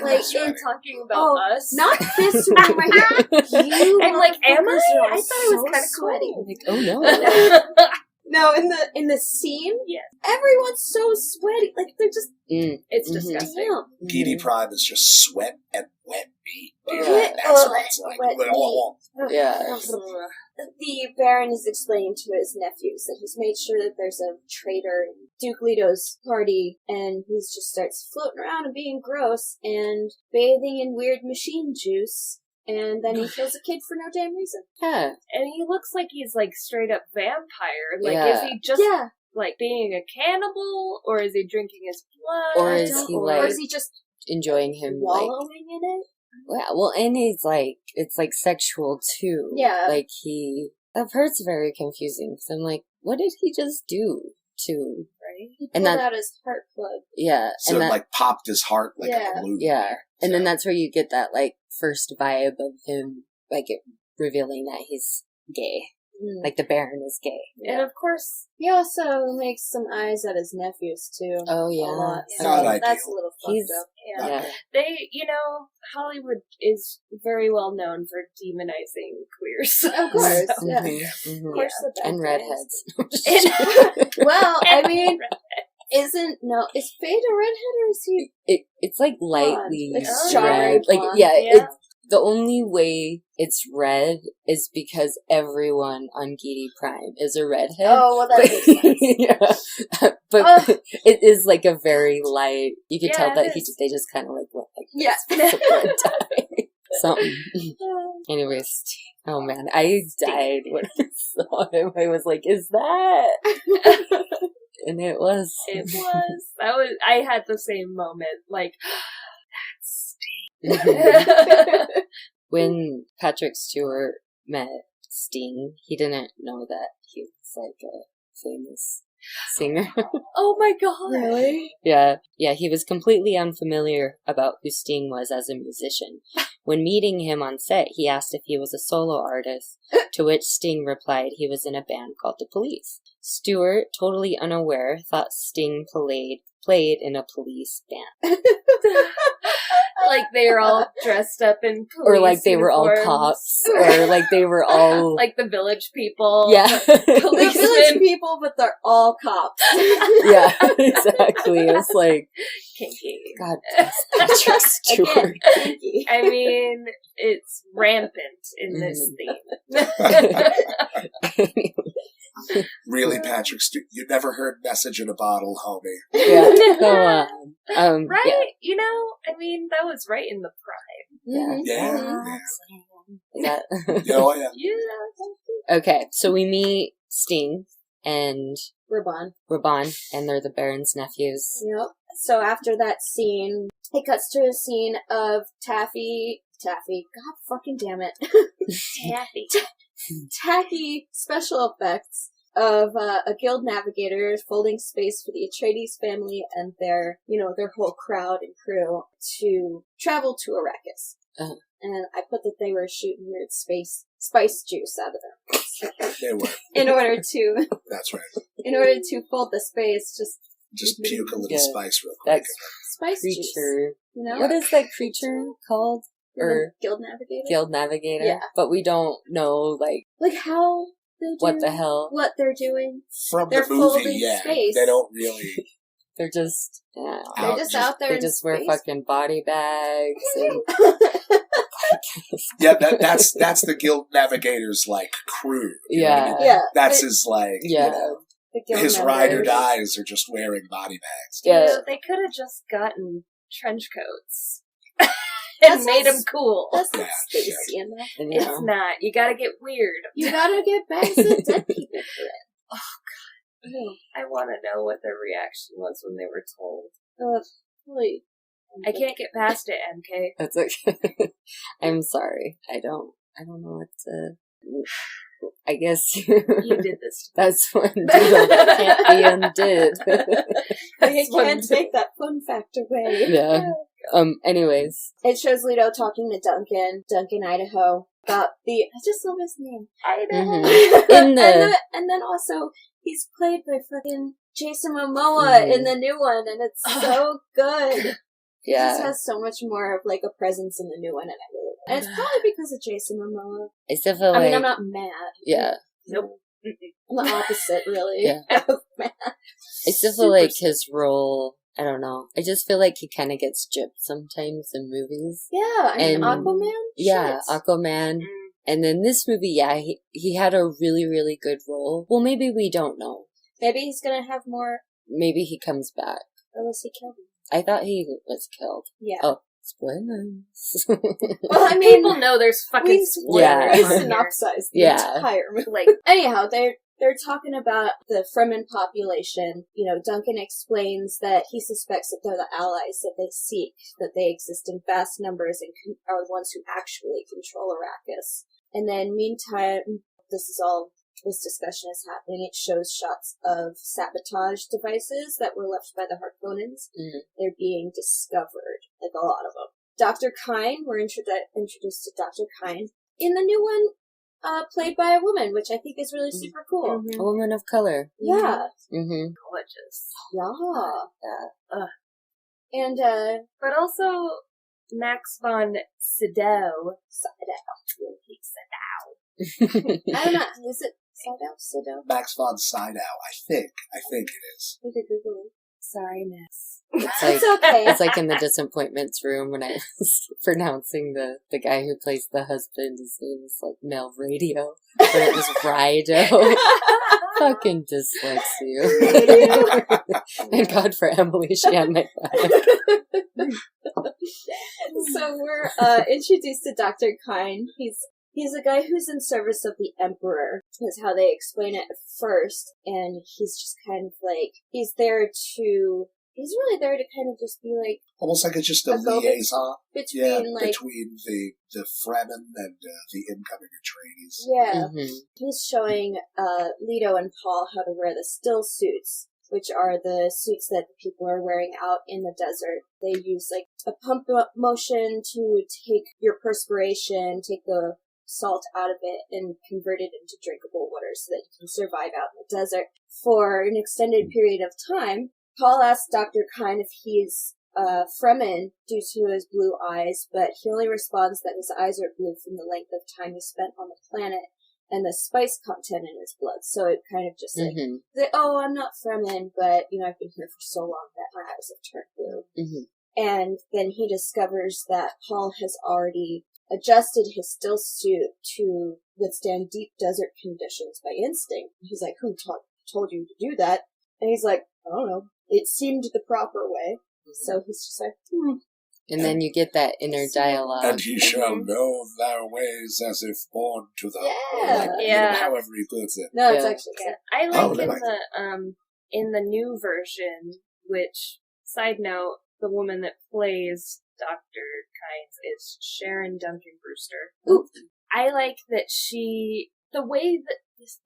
Like, in talking about us. Not this room right here. You I'm like, am I? I I thought it was kind of sweaty. cool. Like, oh no. No, in the scene, everyone's so sweaty. Like, they're just... It's disgusting. Damn. Giddy Prime is just sweat and wet meat. Wet- That's what it's like. wet meat. Yeah. The Baron is explaining to his nephews that he's made sure that there's a traitor in Duke Leto's party, and he just starts floating around and being gross and bathing in weird machine juice, and then he kills a kid for no damn reason. Yeah. And he looks like he's like straight up vampire. Like, is he just like being a cannibal, or is he drinking his blood? Or is he just enjoying him wallowing in it? Well, and he's like, it's like sexual too. Yeah. Like that part's very confusing, because I'm like, what did he just do to? Right? He pulled out his heart plug. Yeah. So and it like popped his heart like a balloon. Yeah. And then that's where you get that like first vibe of him, like revealing that he's gay. Like the Baron is gay. And of course, he also makes some eyes at his nephews too. Oh yeah. A lot. Not So ideal. that's a little fucked up. yeah. They, Hollywood is very well known for demonizing queers. Of course, So- yeah. Mm-hmm. Of course, the bad And guys. redheads. Well, I mean, is Fade a redhead, or is he? It's like lightly Like red. strawberry Like blonde. it's the only way it's red is because everyone on Giddy Prime is a redhead. Oh, well, that makes sense. But it is like a very light. You can tell that they just kind of like went like this. Something. Anyways, oh man, I died when I saw him. I was like, "Is that?" And it was. I had the same moment. Like, that's Sting. When Patrick Stewart met Sting, he didn't know that he was like a famous singer. Oh my god. Really? Yeah, he was completely unfamiliar about who Sting was as a musician. When meeting him on set, he asked if he was a solo artist, to which Sting replied he was in a band called The Police. Stewart, totally unaware, thought Sting played in a police band. Like they were all dressed up in police Or like they were all uniforms. cops. Or like they were all... like the village people. Yeah. The village people, but they're all cops. Yeah, exactly. It's like... Kinky. God bless Patrick Stewart. Kinky. I mean, it's rampant in this theme. Really, Patrick Stewart? You never heard "Message in a Bottle," homie? Yeah, come on. Right? Yeah. I mean, that was right in the prime. Yeah. Yeah. Yeah. Okay, so we meet Sting and Raban. and they're the Baron's nephews. Yep. So after that scene, it cuts to a scene of Taffy. God fucking damn it. Tacky special effects of a guild navigator holding space for the Atreides family and their whole crowd and crew to travel to Arrakis. And I put that they were shooting weird spice juice out of them. They were. In order to... That's right. In order to hold the space, Just puke a little spice real quick. spice juice. creature. You know? What is that creature called? Or Guild Navigator? Guild Navigator? Yeah. But we don't know, like how they do what the hell. what they're doing. From They're the movie, folding yeah, space. they don't really. They're just, yeah. They're just out there They in just wear space. fucking body bags and Yeah, that's the Guild Navigator's like crew. You know what I mean? Yeah. That's his like. Yeah. You know, The Guild his ride or Navigators. dies are just wearing body bags. Yeah. They could have just gotten trench coats That's and made not- them cool. That's not Yeah, spacey enough. and, It's not. You gotta get weird. You gotta get bags of dead people for it. I want to know what their reaction was when they were told. Really. I can't get past it, MK. That's okay. I'm sorry. I don't know what to. I guess You did this. that's one deal that can't be undid. You can't take that fun fact away. Yeah. Anyways. It shows Leto talking to Duncan, Idaho, about I just love his name. Idaho. Mhm. And then also, he's played by fucking Jason Momoa in the new one, and it's so good. He just Yeah. has so much more of like a presence in the new one, and I really love it. And it's probably because of Jason Momoa. I still feel I mean, like. I'm not mad. Yeah. Nope. I'm the opposite, really. Yeah. of mad. I still feel like his role. I don't know. I just feel like he kind of gets gypped sometimes in movies. Yeah, I mean, And- Aquaman? Yeah, Shit. Aquaman. And then this movie, yeah, he had a really, really good role. Well, maybe we don't know. Maybe he's gonna have more, Maybe he comes back. or was he killed? I thought he was killed. Yeah. Oh, spoilers. Well, I mean, People know there's fucking we spoilers. Yeah. we on here. synopsized the Yeah. entire movie. Like, Anyhow, they're talking about the Fremen population. You know, Duncan explains that he suspects that they're the allies that they seek, that they exist in vast numbers and are the ones who actually control Arrakis. And then, meantime, this discussion is happening. It shows shots of sabotage devices that were left by the Harkonnens. Mm. They're being discovered, like a lot of them. Dr. Kyne, we're introduced to Dr. Kyne in the new one, played by a woman, which I think is really super cool. A woman of color. Yeah. Mm-hmm. gorgeous. Yeah. And, But also, Max von Sydow. I don't know, is it Sydow? Max von Sydow, I think it is. We could Google it. Sorry, Max. It's okay. It's like in the disappointments room when I was pronouncing the guy who plays the husband. His name is like Mel Radio, but it was Rido. Fucking dyslexia. Thank God for Emily. She had my back. So we're introduced to Dr. Kyne. He's a guy who's in service of the Emperor, is how they explain it at first, and he's just kind of like, he's really there to kind of just be like, Almost like it's just a A go-between liaison. between like, between the Fremen and the incoming trainees. yeah. Mm-hmm. He's showing Leto and Paul how to wear the still suits, which are the suits that the people are wearing out in the desert. They use like a pump motion to take your perspiration, take the salt out of it, and convert it into drinkable water so that you can survive out in the desert for an extended period of time. Paul asks Dr. Kyne if he's Fremen due to his blue eyes, but he only responds that his eyes are blue from the length of time he spent on the planet and the spice content in his blood. So it kind of just like, oh, I'm not Fremen, but, you know, I've been here for so long that my eyes have turned blue. Mm-hmm. And then he discovers that Paul has already adjusted his still suit to withstand deep desert conditions by instinct. He's like, who told you to do that? And he's like, I don't know. It seemed the proper way. So he's just like, And then you get that inner dialogue. And he shall know their ways as if born to them. Yeah. Yeah. However he puts it. No, it's Yeah. actually Yeah. I like Oh, they like in the new version, which, side note, the woman that plays Dr. Kynes is Sharon Duncan Brewster. Ooh. I like that the way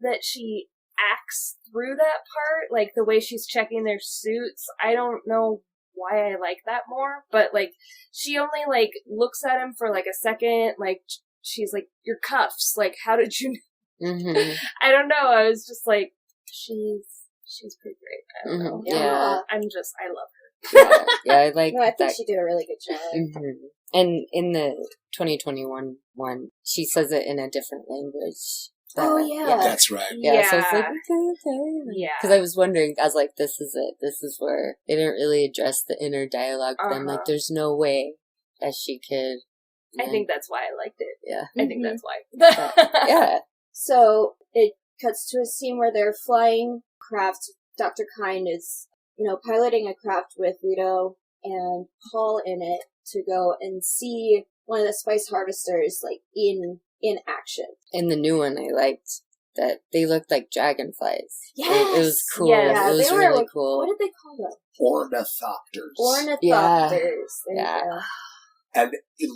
that she acts through that part, like the way she's checking their suits, I don't know why I like that more, but like she only like looks at him for like a second, like she's like, your cuffs, like how did you Mm-hmm. I don't know, I was just like, she's pretty great. I don't know. Yeah. I love her. Yeah, I like No, I think that. she did a really good job. Mm-hmm. And in the 2021 one, she says it in a different language. Oh, yeah. That's right. Yeah, so it's like, okay. Yeah. Because I was wondering, I was like, this is it. This is where they didn't really address the inner dialogue. But I'm like, there's no way that she could. I think that's why I liked it. Yeah. I think that's why. Yeah. So it cuts to a scene where they're flying craft. Dr. Kind is, piloting a craft with Leto and Paul in it to go and see one of the spice harvesters, like, in action. In the new one, I liked that they looked like dragonflies. Yes! It was cool. Yes. It was they were, really like, cool. What did they call them? Ornithopters. Ornithopters. Yeah. There Yeah. you go. And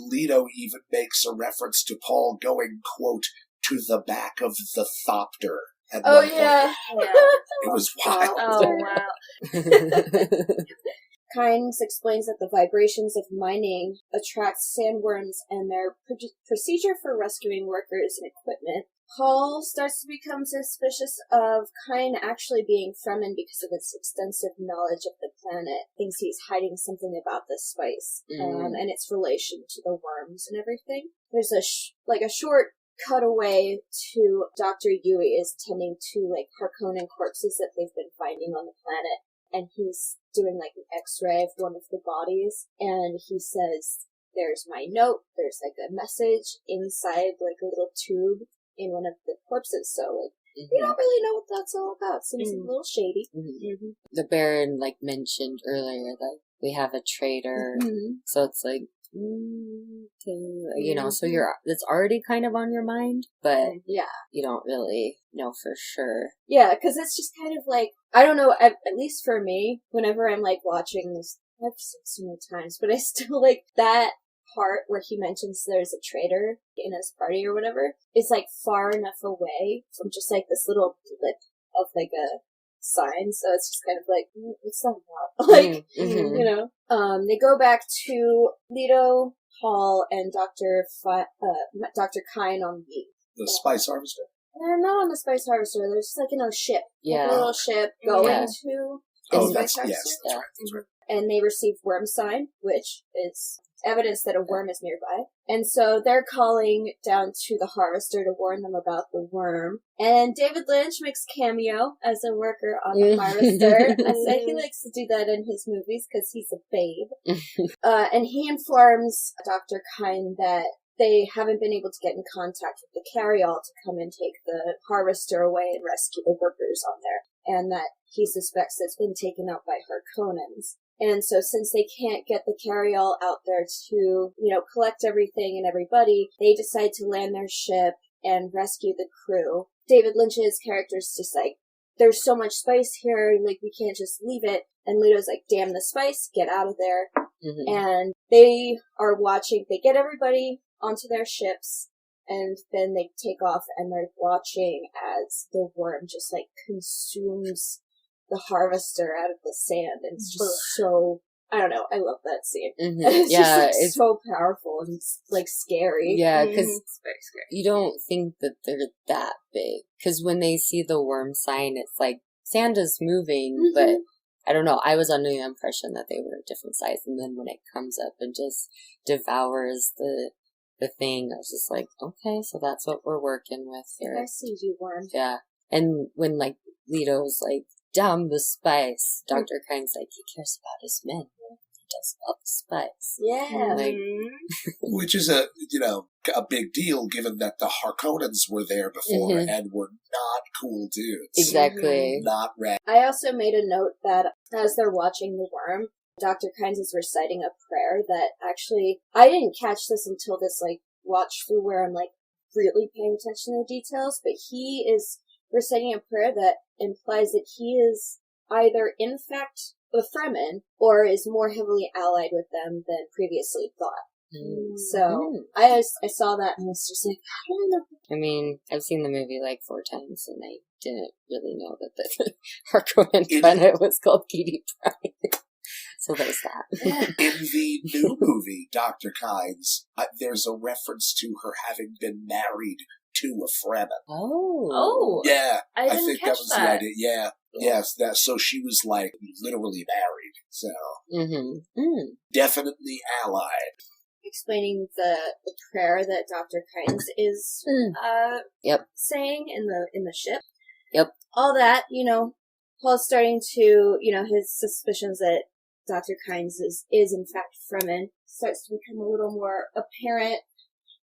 Leto even makes a reference to Paul going, quote, to the back of the thopter. At Oh, one point. yeah. It was wild. Oh, wow. Kynes explains that the vibrations of mining attract sandworms and their procedure for rescuing workers and equipment. Paul starts to become suspicious of Kyne actually being Fremen because of its extensive knowledge of the planet. Thinks he's hiding something about this spice and its relation to the worms and everything. There's a short cutaway to Dr. Yui is tending to like Harkonnen corpses that they've been finding on the planet, and he's doing like an x-ray of one of the bodies, and he says, there's my note, there's like a message inside like a little tube in one of the corpses, so like we don't really know what that's all about. Seems a little shady. The Baron like mentioned earlier that we have a traitor, so it's like okay, so it's already kind of on your mind, but you don't really know for sure. Yeah, because it's just kind of like, I don't know, at least for me, whenever I'm like watching this, I've seen so many times, but I still like that part where he mentions there's a traitor in his party or whatever is like far enough away from just like this little blip of like a sign, so it's just kind of like, what's that about? Like, they go back to Leto, Paul, and Dr. Kyne on The spice harvester? They're not on the spice harvester, they're just like in a ship. Yeah. Like a little ship going to the spice harvester. That's right. And they receive worm sign, which is evidence that a worm is nearby. And so they're calling down to the harvester to warn them about the worm. And David Lynch makes cameo as a worker on the harvester. I say he likes to do that in his movies because he's a babe. And he informs Dr. Kyne that they haven't been able to get in contact with the carryall to come and take the harvester away and rescue the workers on there. And that he suspects it's been taken out by Harkonnens. And so since they can't get the carryall out there to, collect everything and everybody, they decide to land their ship and rescue the crew. David Lynch's character's just like, there's so much spice here, like, we can't just leave it. And Leto's like, damn the spice, get out of there. And they are watching, they get everybody onto their ships, and then they take off and they're watching as the worm just like consumes the harvester out of the sand, and it's just so, I don't know, I love that scene. It's just like it's so powerful and like scary. Yeah, because it's very scary. you don't think that they're that big, because when they see the worm sign, it's like sand is moving, but I don't know, I was under the impression that they were a different size, and then when it comes up and just devours the thing, I was just like, okay, so that's what we're working with here. I see you, worm. Yeah. And when like Leto's like, damn the spice, Dr. Kyne's like, he cares about his men. He does love the spice. Yeah. Like, which is a big deal given that the Harkonnens were there before and were not cool dudes. Exactly. Not rad. I also made a note that as they're watching the worm, Dr. Kynes is reciting a prayer that actually, I didn't catch this until this like watch through where I'm like really paying attention to the details, but he is reciting a prayer that implies that he is either in fact a Fremen or is more heavily allied with them than previously thought. So I saw that and was just like, I don't know. I mean, I've seen the movie like 4 times, and I didn't really know that the Harkonnen planet was called Kitty Pryde. So there's that. In the new movie, Dr. Kynes, there's a reference to her having been married to a Fremen. Oh. Yeah, I I didn't think catch that was the idea. Yeah, yes, that. So she was like literally married. So definitely allied. Explaining the prayer that Dr. Kynes is saying in the ship. Yep. All that, Paul's starting to, his suspicions that Dr. Kynes is in fact Fremen starts to become a little more apparent,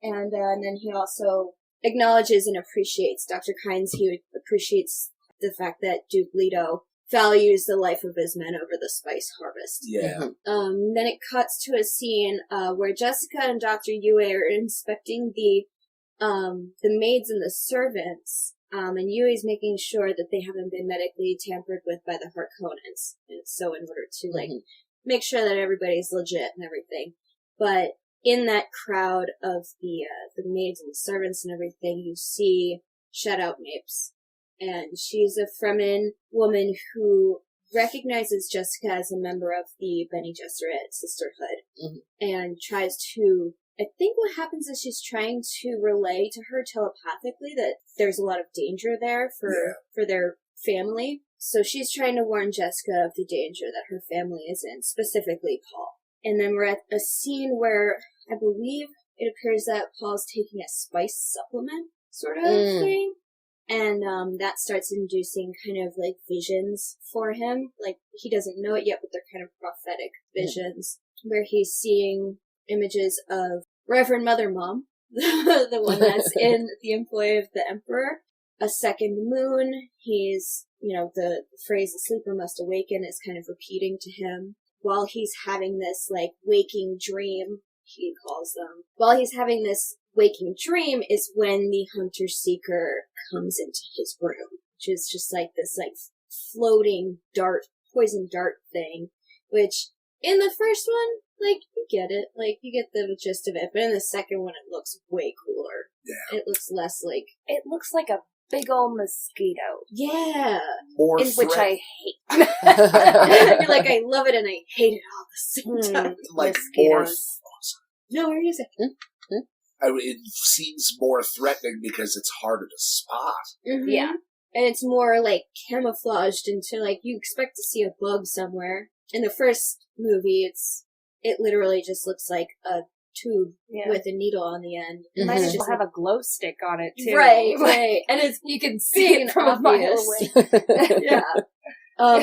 and then he also acknowledges and appreciates Dr. Kynes. He appreciates the fact that Duke Leto values the life of his men over the spice harvest. Yeah. Then it cuts to a scene where Jessica and Dr. Yue are inspecting the maids and the servants, and Yue's making sure that they haven't been medically tampered with by the Harkonnens. And so in order to make sure that everybody's legit and everything. But in that crowd of the maids and the servants and everything, you see Shadow Mapes. And she's a Fremen woman who recognizes Jessica as a member of the Bene Gesserit Sisterhood and tries to, I think what happens is she's trying to relay to her telepathically that there's a lot of danger there for their family. So she's trying to warn Jessica of the danger that her family is in, specifically Paul. And then we're at a scene where I believe it appears that Paul's taking a spice supplement sort of thing. And that starts inducing kind of like visions for him. Like he doesn't know it yet, but they're kind of prophetic visions where he's seeing images of Reverend Mother Mom, the one that's in the employ of the Emperor. A second moon. He's, the phrase "the sleeper must awaken" is kind of repeating to him while he's having this like waking dream. He calls them. While he's having this waking dream is when the hunter seeker comes into his room, which is just like this like floating poison dart thing, which in the first one, like, you get it, like, you get the gist of it, but in the second one it looks way cooler. Yeah. It looks less like... It looks like a big old mosquito. Yeah. More which I hate. You're like, I love it and I hate it all at the same time. Like more... Mosquitoes. No, what are you saying? It seems more threatening because it's harder to spot. Mm-hmm. Yeah. And it's more, like, camouflaged into, like, you expect to see a bug somewhere. In the first movie, it literally just looks like a tube with a needle on the end. It might as well have a glow stick on it, too. Right. And you can see it from a mile away. Yeah.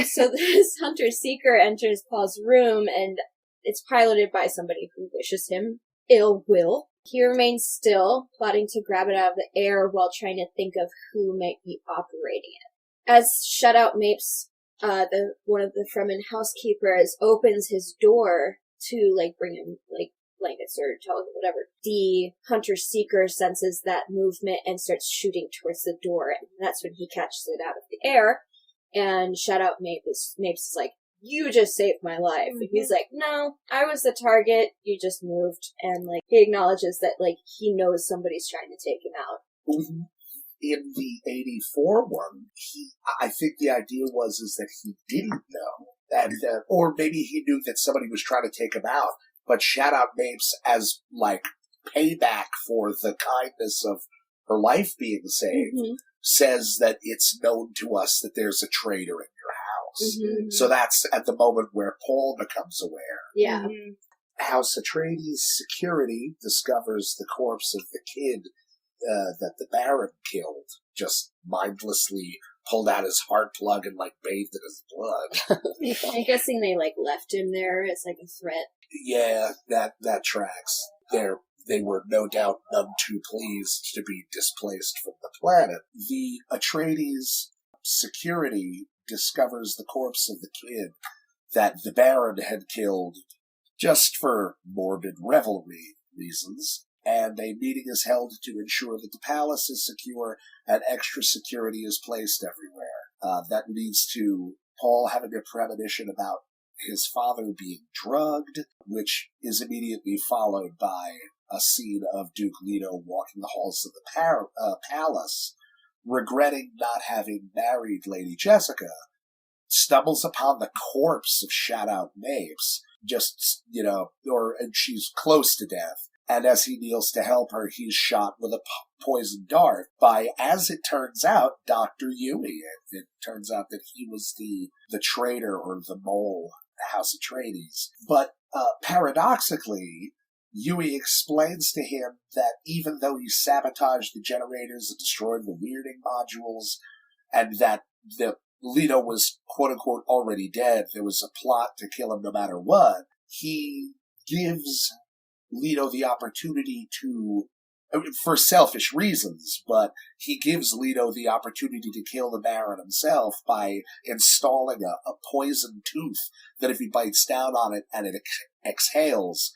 So this hunter-seeker enters Paul's room, and it's piloted by somebody who wishes him ill will. He remains still, plotting to grab it out of the air while trying to think of who might be operating it. As Shutout Mapes, one of the Fremen housekeepers, opens his door to, like, bring him, like, blankets or towels or whatever, the hunter-seeker senses that movement and starts shooting towards the door, and that's when he catches it out of the air, and Shutout Mapes is like, "You just saved my life." Mm-hmm. And he's like, "No, I was the target, you just moved," and, like, he acknowledges that, like, he knows somebody's trying to take him out. Mm-hmm. In the 84 one, I think the idea is that he didn't know, and or maybe he knew that somebody was trying to take him out, but shout out Mapes as, like, payback for the kindness of her life being saved, says that it's known to us that there's a traitor in your house. Mm-hmm. So that's at the moment where Paul becomes aware. Yeah. House Atreides security discovers the corpse of the kid that the Baron killed, just mindlessly pulled out his heart plug and, like, bathed in his blood. I'm guessing they, like, left him there as, like, a threat. Yeah, that tracks. They were no doubt none too pleased to be displaced from the planet. The Atreides security discovers the corpse of the kid that the Baron had killed just for morbid revelry reasons, and a meeting is held to ensure that the palace is secure and extra security is placed everywhere. That leads to Paul having a premonition about his father being drugged, which is immediately followed by a scene of Duke Leto walking the halls of the palace, regretting not having married Lady Jessica, stumbles upon the corpse of Shout-Out Mapes, and she's close to death, And as he kneels to help her, he's shot with a poisoned dart by, as it turns out, Dr. Yui. It turns out that he was the traitor or the mole, the House Atreides. But paradoxically, Yui explains to him that even though he sabotaged the generators and destroyed the weirding modules, and that Leto was quote-unquote already dead, there was a plot to kill him no matter what, he gives Leto the opportunity to, for selfish reasons, but he gives Leto the opportunity to kill the Baron himself by installing a poison tooth that if he bites down on it and it exhales,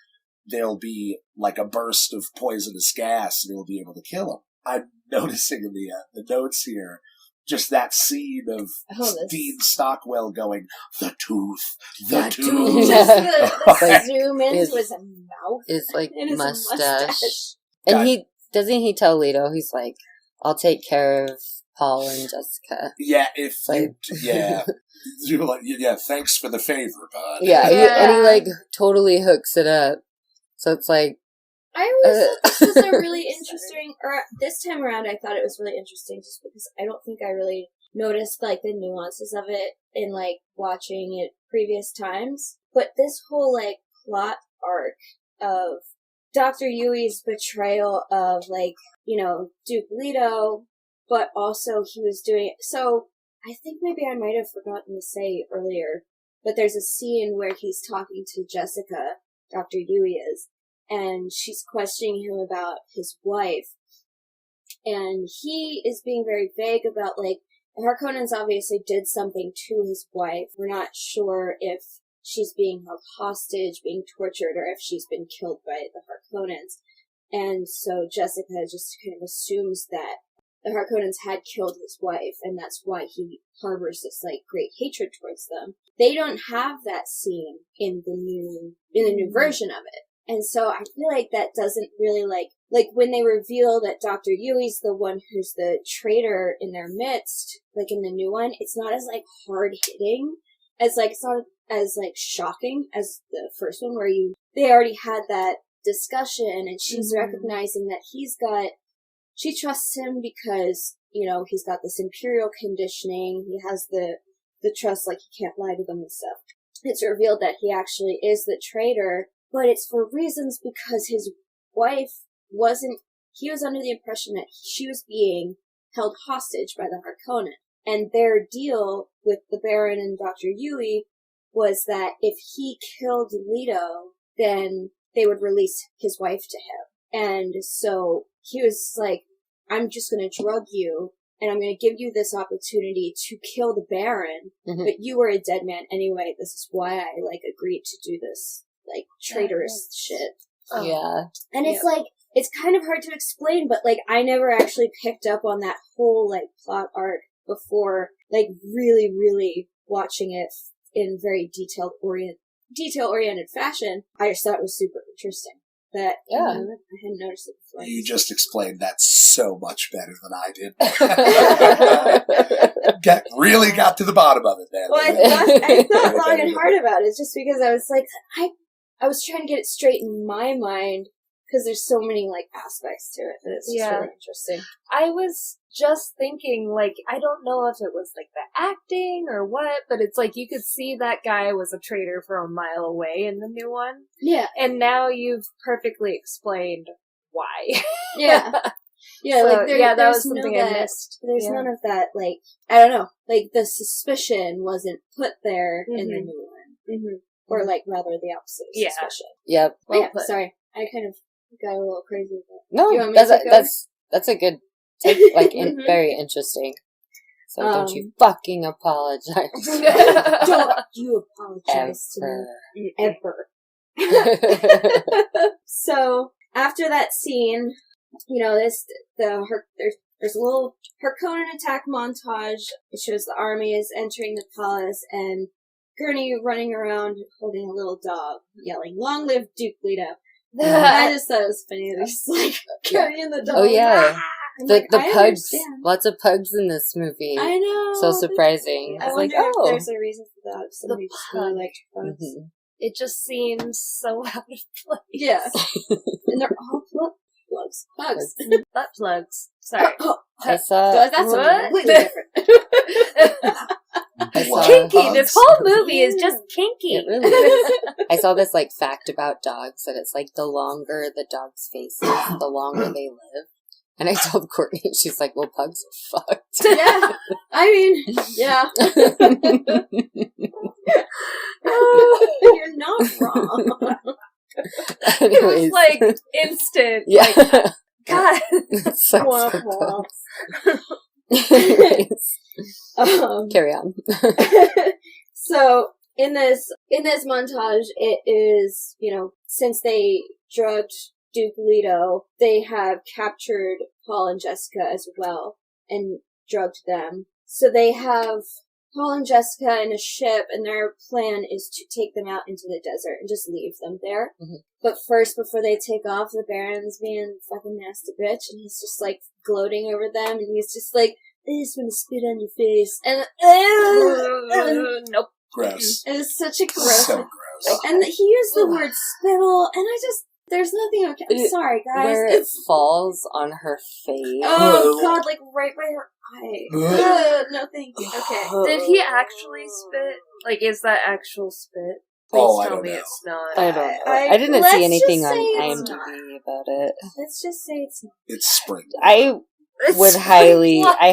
there'll be like a burst of poisonous gas and he'll be able to kill him. I'm noticing in the notes here just that scene of Dean Stockwell going, the tooth. Just the zoom into his mouth. His like and mustache. And he doesn't he tell Leto, he's like, I'll take care of Paul and Jessica. Yeah, you're like, thanks for the favor, bud. Yeah, and he like totally hooks it up. So it's like, I always thought this was a really interesting, or this time around I thought it was really interesting just because I don't think I really noticed like the nuances of it in like watching it previous times. But this whole like plot arc of Dr. Yui's betrayal of like, Duke Leto, but also he was doing it. So I think maybe I might have forgotten to say earlier, but there's a scene where he's talking to Jessica, Dr. Yui is, and she's questioning him about his wife. And he is being very vague about, like, the Harkonnens obviously did something to his wife. We're not sure if she's being held hostage, being tortured, or if she's been killed by the Harkonnens. And so Jessica just kind of assumes that the Harkonnens had killed his wife, and that's why he harbors this, like, great hatred towards them. They don't have that scene in the new version of it. And so I feel like that doesn't really, like when they reveal that Dr. Yui's the one who's the traitor in their midst, like in the new one, it's not as, like, hard-hitting as, like, it's not as, like, shocking as the first one where they already had that discussion and she's recognizing that she trusts him because, he's got this imperial conditioning, he has the trust, like, he can't lie to them and stuff. It's revealed that he actually is the traitor, but it's for reasons because his wife he was under the impression that she was being held hostage by the Harkonnen. And their deal with the Baron and Dr. Yui was that if he killed Leto, then they would release his wife to him. And so he was like, I'm just going to drug you, and I'm going to give you this opportunity to kill the Baron, but you were a dead man anyway. This is why I, like, agreed to do this, like, traitorous shit. Yeah. And it's like, it's kind of hard to explain, but, like, I never actually picked up on that whole, like, plot arc before, like, really, really watching it in very detail-oriented fashion. I just thought it was super interesting. That, I hadn't noticed it before. You just explained that so much better than I did. Really got to the bottom of it, man. Well, I thought long and hard about it, just because I was like, I was trying to get it straight in my mind, because there's so many, like, aspects to it, that it's just really interesting. I was just thinking, like, I don't know if it was, like, the acting or what, but it's like you could see that guy was a traitor from a mile away in the new one. Yeah. And now you've perfectly explained why. Yeah. Yeah, so, like, that was something I missed. There's none of that, like, I don't know, like, the suspicion wasn't put there in the new one. Mm-hmm. Or, like, rather the opposite of suspicion. Yep. Well, sorry, I kind of got a little crazy with that. No, that's a good take, like, very interesting. So don't you fucking apologize. Don't you apologize to me. Ever. So, after that scene, there's a little Harkonnen attack montage. It shows the army is entering the palace, and Gurney running around holding a little dog, yelling, "Long live Duke Leto." I just thought it was funny. They're just like carrying the dog. Oh yeah, the pugs. Understand. Lots of pugs in this movie. I know. So surprising. I wonder if there's a reason for that. If somebody just really liked pugs. It just seems so out of place. Yeah. And they're all plugs. Plugs. Butt plugs. Sorry. I saw... That's something What? completely different. I saw Kinky. This whole movie is just kinky. It really is. I saw this like fact about dogs that it's like the longer the dog's face is, the longer they live. And I told Courtney, she's like, "Well, pugs are fucked." Yeah. I mean, yeah. You're not wrong. It was like instant. Yeah. Like, God. So Womp fucked womp. up. Anyways, carry on. So in this montage, it is, since they drugged Duke Leto, they have captured Paul and Jessica as well and drugged them. So they have Paul and Jessica in a ship, and their plan is to take them out into the desert and just leave them there. Mm-hmm. But first, before they take off, the Baron's being a fucking nasty bitch, and he's just like gloating over them, and he's just like, "I just want to spit on your face," and Nope. Gross. it was such a gross. So gross. And he used the word spittle, and I just, there's nothing okay. I'm sorry, guys. Where it falls on her face. Oh god, like right by her eye. No, thank you. Okay. Did he actually spit? Like, is that actual spit? Please Oh, I tell don't me know. it's not. I don't know. I- I didn't let's see anything just on say it's IMDb about it. Let's just say it's not. It's spring. I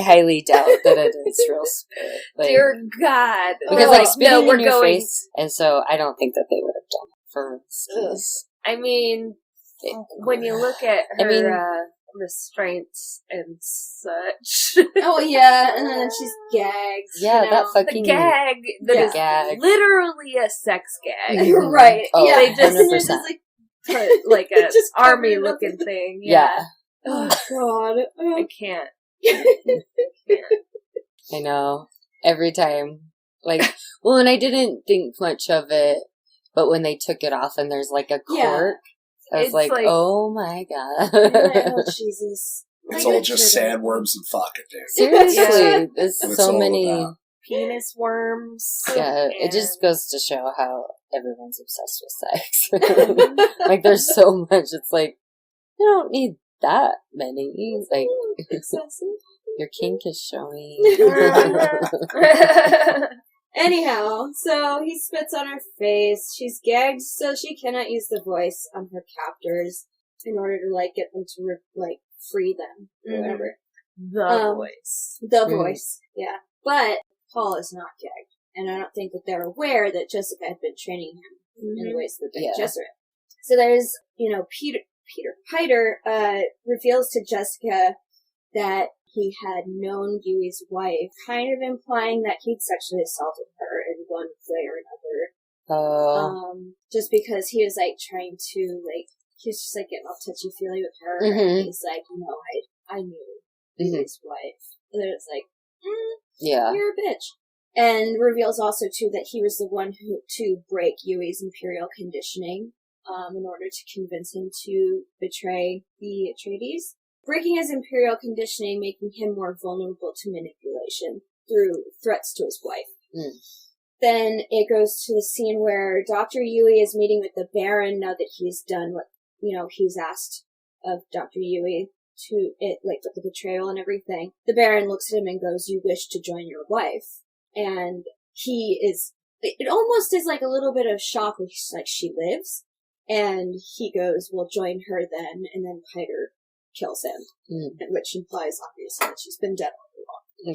highly doubt that it is real spit. Like, Dear God. because Oh, like spitting no, we're in your going. face, and so I don't think that they would have done it for skis. I mean, when you look at her I mean- restraints and such, Oh yeah, and then she's gagged. Yeah, that the fucking gag that is gag. literally a sex gag. Right. Oh, yeah. they just- And you're 100%. like, Put like a Just covered army it up looking with- thing. Yeah. oh god. I can't. I know. Every time. Like, well, and I didn't think much of it, but when they took it off and there's like a cork, Yeah. I was It's like, like- oh my You're like, god. oh Jesus. It's I all get just you. sandworms and fucking dude. Seriously, Yeah. there's What it's so all many. about. Penis worms. Yeah, it just and- goes to show how everyone's obsessed with sex. Like, there's so much. It's like, you don't need that many. It's like, Excessive. your kink is showing. Anyhow, so he spits on her face. She's gagged, so she cannot use the voice on her captors in order to like get them to free them or Mhm. whatever. The voice. The Mm. voice, yeah. But Paul is not gagged, and I don't think that they're aware that Jessica had been training him in the ways that they Yeah. Jessica. So there's, Piter reveals to Jessica that he had known Yui's wife, kind of implying that he'd sexually assaulted her in one way or another. Just because he was like trying to he was just like getting all touchy feely with her. Mhm. And he's like, I knew Yui's wife. And then it's like, Yeah. you're a bitch. And reveals also too that he was the one to break Yui's imperial conditioning, in order to convince him to betray the Atreides. Breaking his imperial conditioning, making him more vulnerable to manipulation through threats to his wife. Mm. Then it goes to the scene where Dr. Yui is meeting with the Baron now that he's done what, he's asked of Dr. Yui to with the betrayal and everything. The Baron looks at him and goes, "You wish to join your wife." And it almost is like a little bit of shock when she's like, "She lives?" And he goes, "Well, join her then." And then Piter kills him, which implies obviously that she's been dead all along.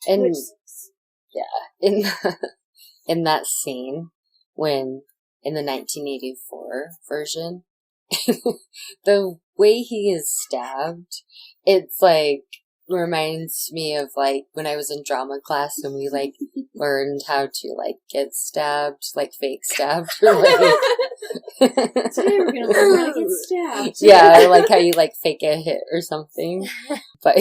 Yeah. And Which, in that scene, when in the 1984 version, the way he is stabbed, it's like reminds me of like when I was in drama class and we like learned how to like get stabbed, like fake stabbed. Or, like, today we're gonna learn how to get stabbed. yeah, or like how you like fake a hit or something. But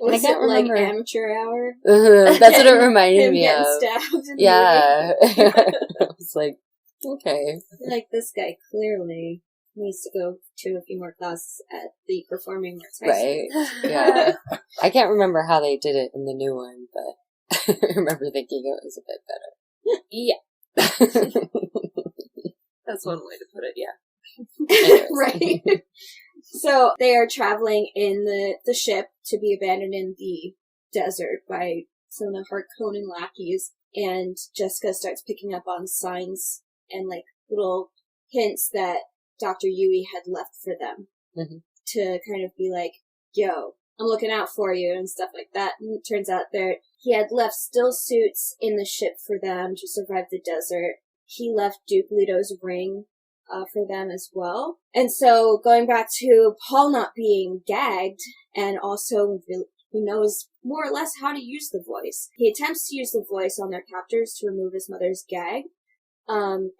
Was I can't it like remember. amateur hour? That's what it reminded Him me getting of. stabbed in the Yeah. I was like, okay. movie. Like, this guy clearly needs to go to a few more classes at the Performing Arts High School. Right. Yeah. I can't remember how they did it in the new one, but I remember thinking it was a bit better. Yeah. That's one way to put it, yeah. Right. So they are traveling in the ship to be abandoned in the desert by some of the Harkonnen lackeys, and Jessica starts picking up on signs and like little hints that Dr. Yui had left for them to kind of be like, yo, I'm looking out for you and stuff like that. And it turns out he had left still suits in the ship for them to survive the desert. He left Duke Leto's ring for them as well. And so going back to Paul not being gagged, and also who knows more or less how to use the voice. He attempts to use the voice on their captors to remove his mother's gag. And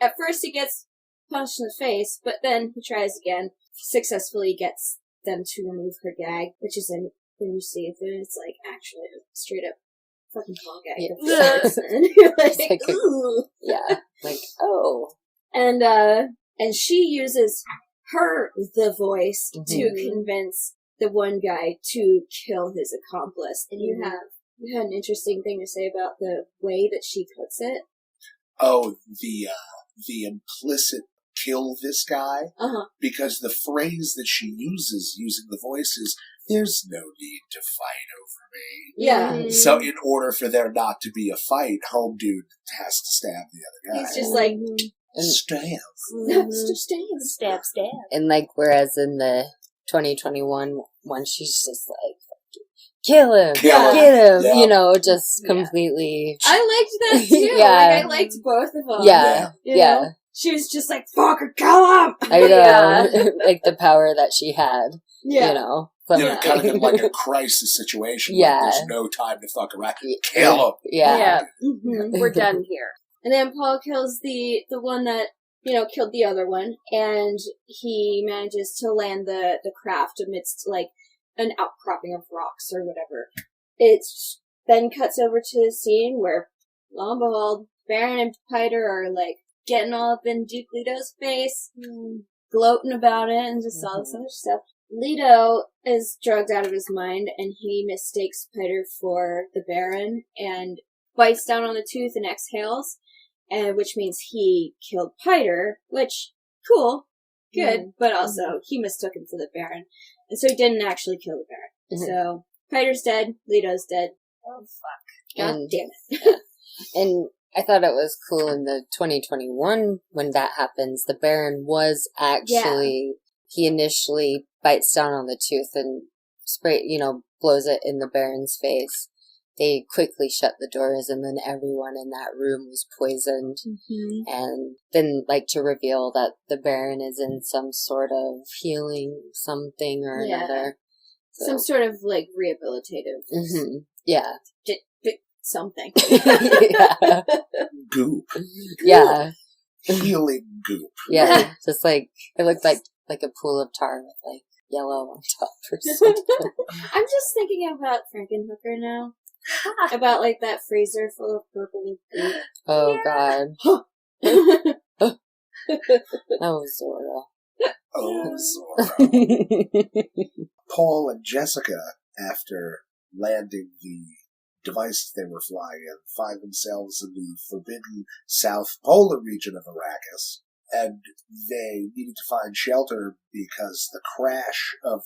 at first he gets punched in the face, but then he tries again, successfully gets them to remove her gag, which is when you see it, it's like actually a straight up fucking Paul gag. Yeah. And you're like, yeah. Like, oh. And she uses the voice to convince the one guy to kill his accomplice. And you had an interesting thing to say about the way that she puts it. Oh, the implicit kill this guy? Because the phrase that she uses using the voice is, there's no need to fight over me. Yeah. So in order for there not to be a fight, Home Dude has to stab the other guy. He's just like... Stab. Stab. And like, whereas in the 2021 one, she's just like, kill him, get him, yeah. you know, just completely. I liked that too. Yeah. Like, I liked both of them. Yeah, You yeah. know? She was just like, fucker, kill him! I know, like the power that she had, you know. But Kind of in like a crisis situation. Yeah. Like there's no time to fuck around. Kill him. Yeah. We're done here. And then Paul kills the one that, killed the other one, and he manages to land the craft amidst, like, an outcropping of rocks or whatever. It then cuts over to the scene where, lo and behold, Baron and Piter are, like, getting all up in Duke Leto's face, gloating about it, and just all this other stuff. Leto is drugged out of his mind, and he mistakes Piter for the Baron, and bites down on the tooth and exhales, which means he killed Piter, which, cool, good, but also he mistook him for the Baron. And so he didn't actually kill the Baron. So Piter's dead, Leto's dead. Oh, fuck. God damn it. And I thought it was cool in the 2021 when that happens, the Baron was actually, he initially bites down on the tooth and blows it in the Baron's face. They quickly shut the doors, and then everyone in that room was poisoned. And then, to reveal that the Baron is in some sort of healing something or another. So. Some sort of, rehabilitative. Yeah. Something. Goop. Yeah. Healing goop. Yeah. Just it looked like a pool of tar with, yellow on top or something. I'm just thinking about Frankenhooker now. About that freezer full of purple goop. Oh God. That was Zora. Oh, Zora. Paul and Jessica, after landing the devices they were flying in, find themselves in the forbidden South Polar region of Arrakis, and they needed to find shelter because the crash of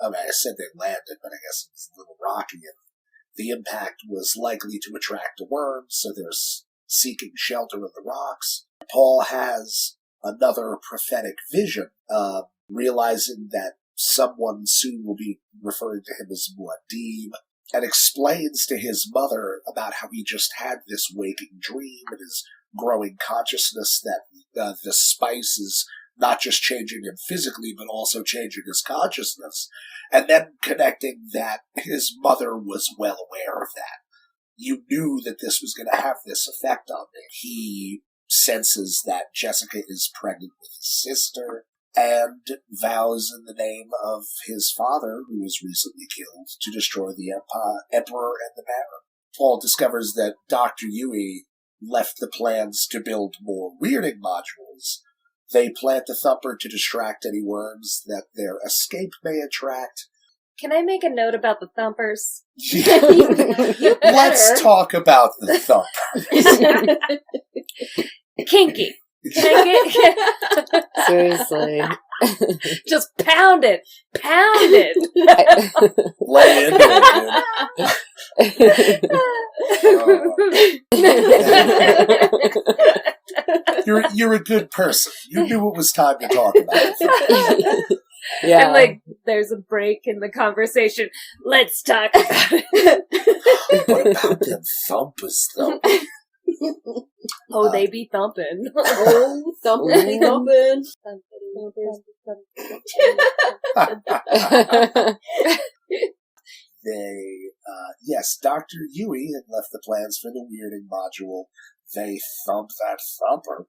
I said they landed, but I guess it was a little rocky, and the impact was likely to attract a worm, so they're seeking shelter in the rocks. Paul has another prophetic vision, realizing that someone soon will be referring to him as Muad'Dib, and explains to his mother about how he just had this waking dream and his growing consciousness that the spice is not just changing him physically, but also changing his consciousness, and then connecting that his mother was well aware of that. You knew that this was going to have this effect on me. He senses that Jessica is pregnant with his sister, and vows in the name of his father, who was recently killed, to destroy the Emperor and the Baron. Paul discovers that Dr. Yui left the plans to build more weirding modules. They plant the thumper to distract any worms that their escape may attract. Can I make a note about the thumpers? Let's talk about the thumpers. Kinky. Can I get... Seriously. Just pound it. Pound it. Lay into it, dude. You're a good person. You knew it was time to talk about it. Yeah. And like, there's a break in the conversation. Let's talk about it. What about them thumpers, though? Oh, they be thumping. Oh, thumping, thumping. Yes, Dr. Yui had left the plans for the weirding module. They thump that thumper.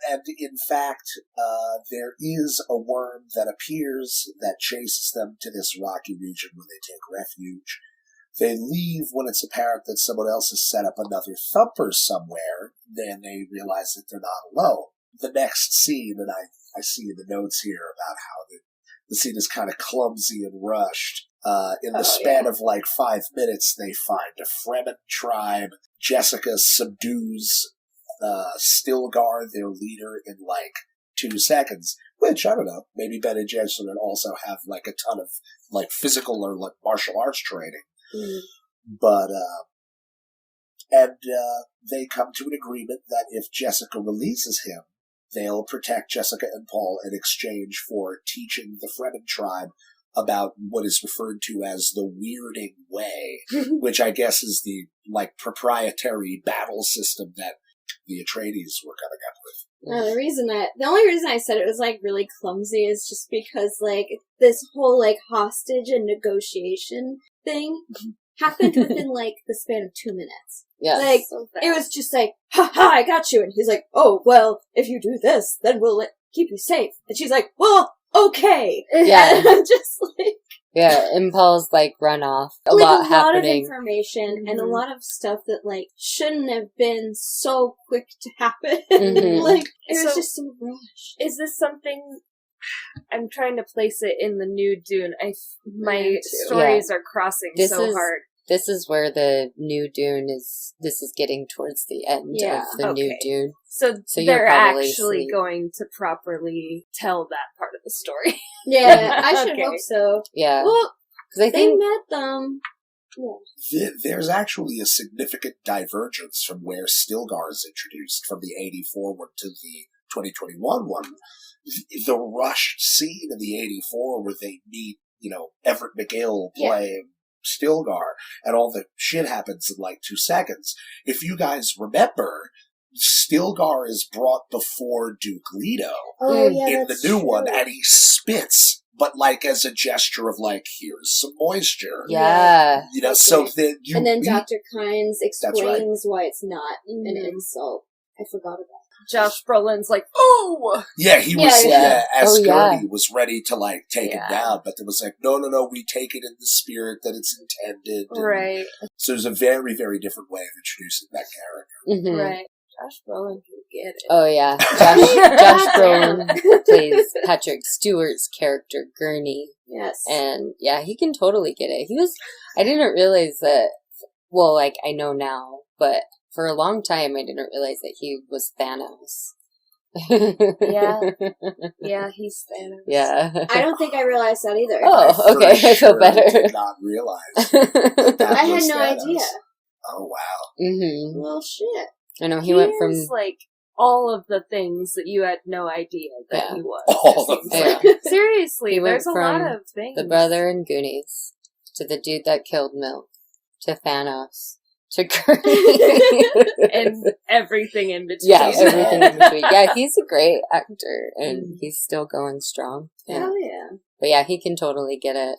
And in fact, there is a worm that appears that chases them to this rocky region where they take refuge. They leave when it's apparent that someone else has set up another thumper somewhere. Then they realize that they're not alone. The next scene, and I see in the notes here about how the scene is kind of clumsy and rushed. In the span of like 5 minutes, they find a Fremen tribe. Jessica subdues Stilgar, their leader, in like 2 seconds. Which, I don't know, maybe Ben and Jensen also have like a ton of like physical or like martial arts training. But, they come to an agreement that if Jessica releases him, they'll protect Jessica and Paul in exchange for teaching the Fremen tribe about what is referred to as the Weirding Way, which I guess is the, like, proprietary battle system that the Atreides were coming up with. The only reason I said it was, like, really clumsy is just because, like, this whole, like, hostage and negotiation thing happened within, like, the span of 2 minutes. Yeah. Like, it was just like, ha ha, I got you. And he's like, oh, well, if you do this, then we'll keep you safe. And she's like, well, okay. Yeah. And I'm just like... Yeah, and Paul's, like, run off. A lot happening. A lot of information and a lot of stuff that, like, shouldn't have been so quick to happen. Like, it was just so rushed. Is this something... I'm trying to place it in the new Dune. My stories are crossing hard. This is where the new Dune is. This is getting towards the end of the new Dune. So they're actually going to properly tell that part of the story. Yeah, I should hope so. Yeah. Well, because I think they met them. Yeah. There's actually a significant divergence from where Stilgar is introduced from the 80 forward to the 2021 one. The rushed scene in the 84 where they meet, Everett McGill playing Stilgar, and all the shit happens in like 2 seconds. If you guys remember, Stilgar is brought before Duke Leto in the new one, and he spits, but like as a gesture of like, here's some moisture. Yeah. So that you... And then Dr. Kynes explains why it's not an insult. I forgot about that. Josh Brolin's like, oh! Yeah, he was, as Gurney was ready to, like, take him down, but there was like, no, we take it in the spirit that it's intended. Right. So there's a very, very different way of introducing that character. Mm-hmm. Right. Josh Brolin can get it. Oh, yeah. Josh Brolin plays Patrick Stewart's character, Gurney. Yes. And, yeah, he can totally get it. I didn't realize that, well, like, I know now, but for a long time I didn't realize that he was Thanos. Yeah, he's Thanos. Yeah. I don't think I realized that either. Oh, okay, I feel better. I did not realize that I had was no Thanos. idea. Oh, wow. Mm-hmm. Well, shit. I know, he went from... like, all of the things that you had no idea that he was. All of them. Yeah. Seriously, He went there's a lot of things. The brother in Goonies, to the dude that killed Milk, to Thanos, to Gurney. And everything in between. Yeah, everything in between. Yeah, he's a great actor, and he's still going strong. Yeah. Hell yeah. But yeah, he can totally get it.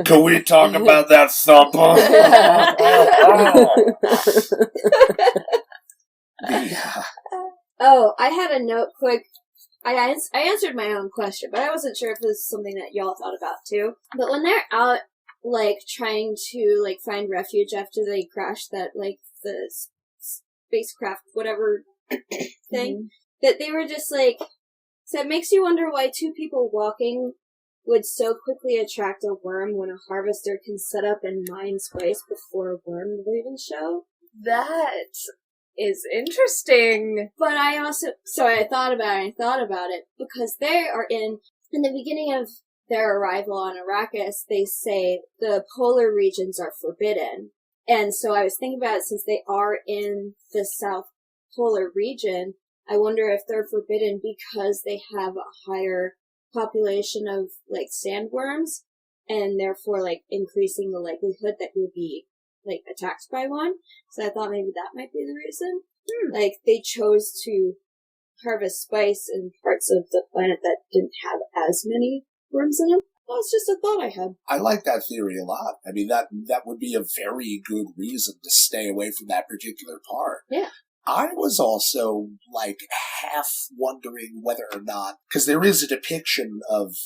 Can we talk about that thumper? Oh, I had a note quick. I answered my own question, but I wasn't sure if this is something that y'all thought about too. But when they're out, like, trying to, like, find refuge after they crash that, like, the spacecraft, whatever thing, that they were just like, So it makes you wonder why two people walking would so quickly attract a worm when a harvester can set up and mine spice before a worm would even show. That is interesting. But I thought about it, because they are in the beginning of their arrival on Arrakis, they say the polar regions are forbidden. And so I was thinking about it, since they are in the South Polar region, I wonder if they're forbidden because they have a higher population of, like, sandworms, and therefore, like, increasing the likelihood that you'll be, like, attacked by one. So I thought maybe that might be the reason. Like, they chose to harvest spice in parts of the planet that didn't have as many worms in them. Well, it's just a thought I had. I like that theory a lot. I mean, that would be a very good reason to stay away from that particular part. Yeah. I was also, like, half wondering whether or not, because there is a depiction of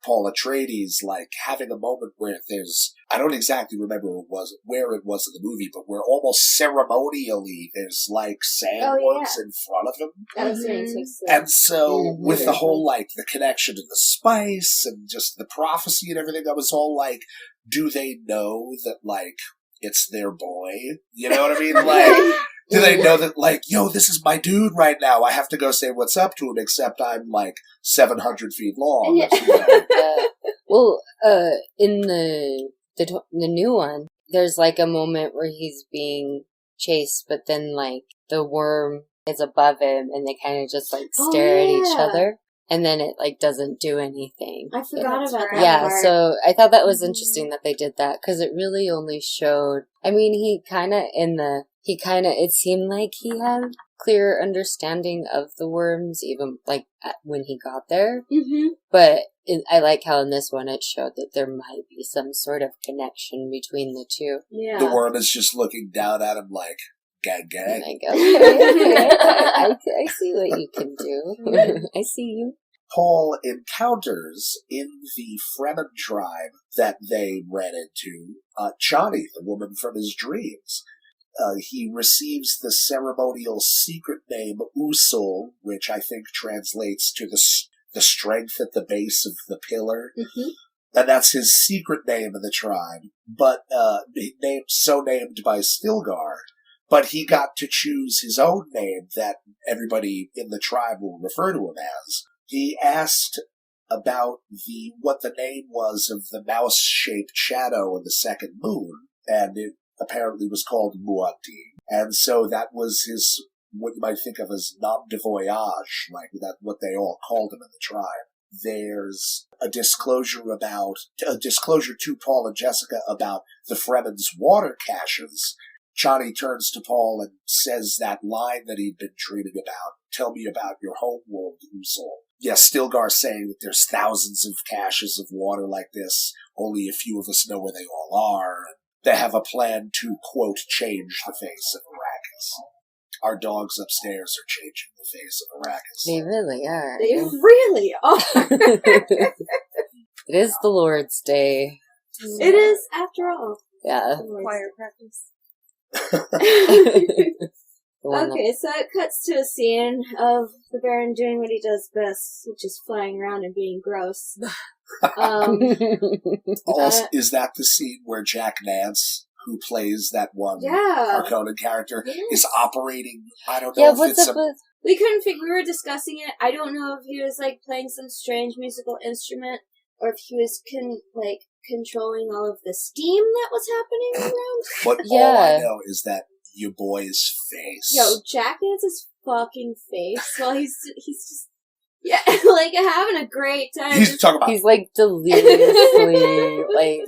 Paul Atreides, like, having a moment where there's, I don't exactly remember where it was in the movie, but where almost ceremonially there's, like, sandworms in front of him. That was mm-hmm. And so, with the whole, like, the connection to the spice and just the prophecy and everything, I was all like, do they know that, like, it's their boy? You know what I mean? Like, do they know that, like, yo, this is my dude right now, I have to go say what's up to him, except I'm, like, 700 feet long. Yeah. Well, in the new one, there's, like, a moment where he's being chased, but then, like, the worm is above him, and they kind of just, like, stare at each other. And then it, like, doesn't do anything. I forgot about that. Yeah, part. so I thought that was interesting that they did that, because it really only showed, I mean, it seemed like he had clear understanding of the worms, even, like, when he got there. Mm-hmm. But I like how in this one it showed that there might be some sort of connection between the two. Yeah. The worm is just looking down at him like, gag, gag. Like, okay, I see what you can do. I see you. Paul encounters in the Fremen tribe that they ran into Chani, the woman from his dreams. He receives the ceremonial secret name Usul, which I think translates to the strength at the base of the pillar. Mm-hmm. And that's his secret name in the tribe, but named by Stilgar. But he got to choose his own name that everybody in the tribe will refer to him as. He asked about what the name was of the mouse-shaped shadow in the second moon, and it apparently was called Muad'Dib. And so that was his, what you might think of as nom de voyage, like that, what they all called him in the tribe. There's a disclosure to Paul and Jessica about the Fremen's water caches. Chani turns to Paul and says that line that he'd been dreaming about. Tell me about your homeworld, Usul. Yes, Stilgar saying that there's thousands of caches of water like this. Only a few of us know where they all are. And they have a plan to, quote, change the face of Arrakis. Our dogs upstairs are changing the face of Arrakis. They really are. They really are. It is the Lord's Day. It is, after all. Yeah. Choir practice. Okay, so it cuts to a scene of the Baron doing what he does best, which is flying around and being gross. Is that the scene where Jack Nance, who plays that one Harkonnen character, is operating? I don't know if it's we couldn't figure. We were discussing it. I don't know if he was, like, playing some strange musical instrument, or if he was controlling all of the steam that was happening around. But all I know is that your boy's face. Yo, Jack Nance's fucking face while he's just like having a great time. He's talking about. He's like deliriously like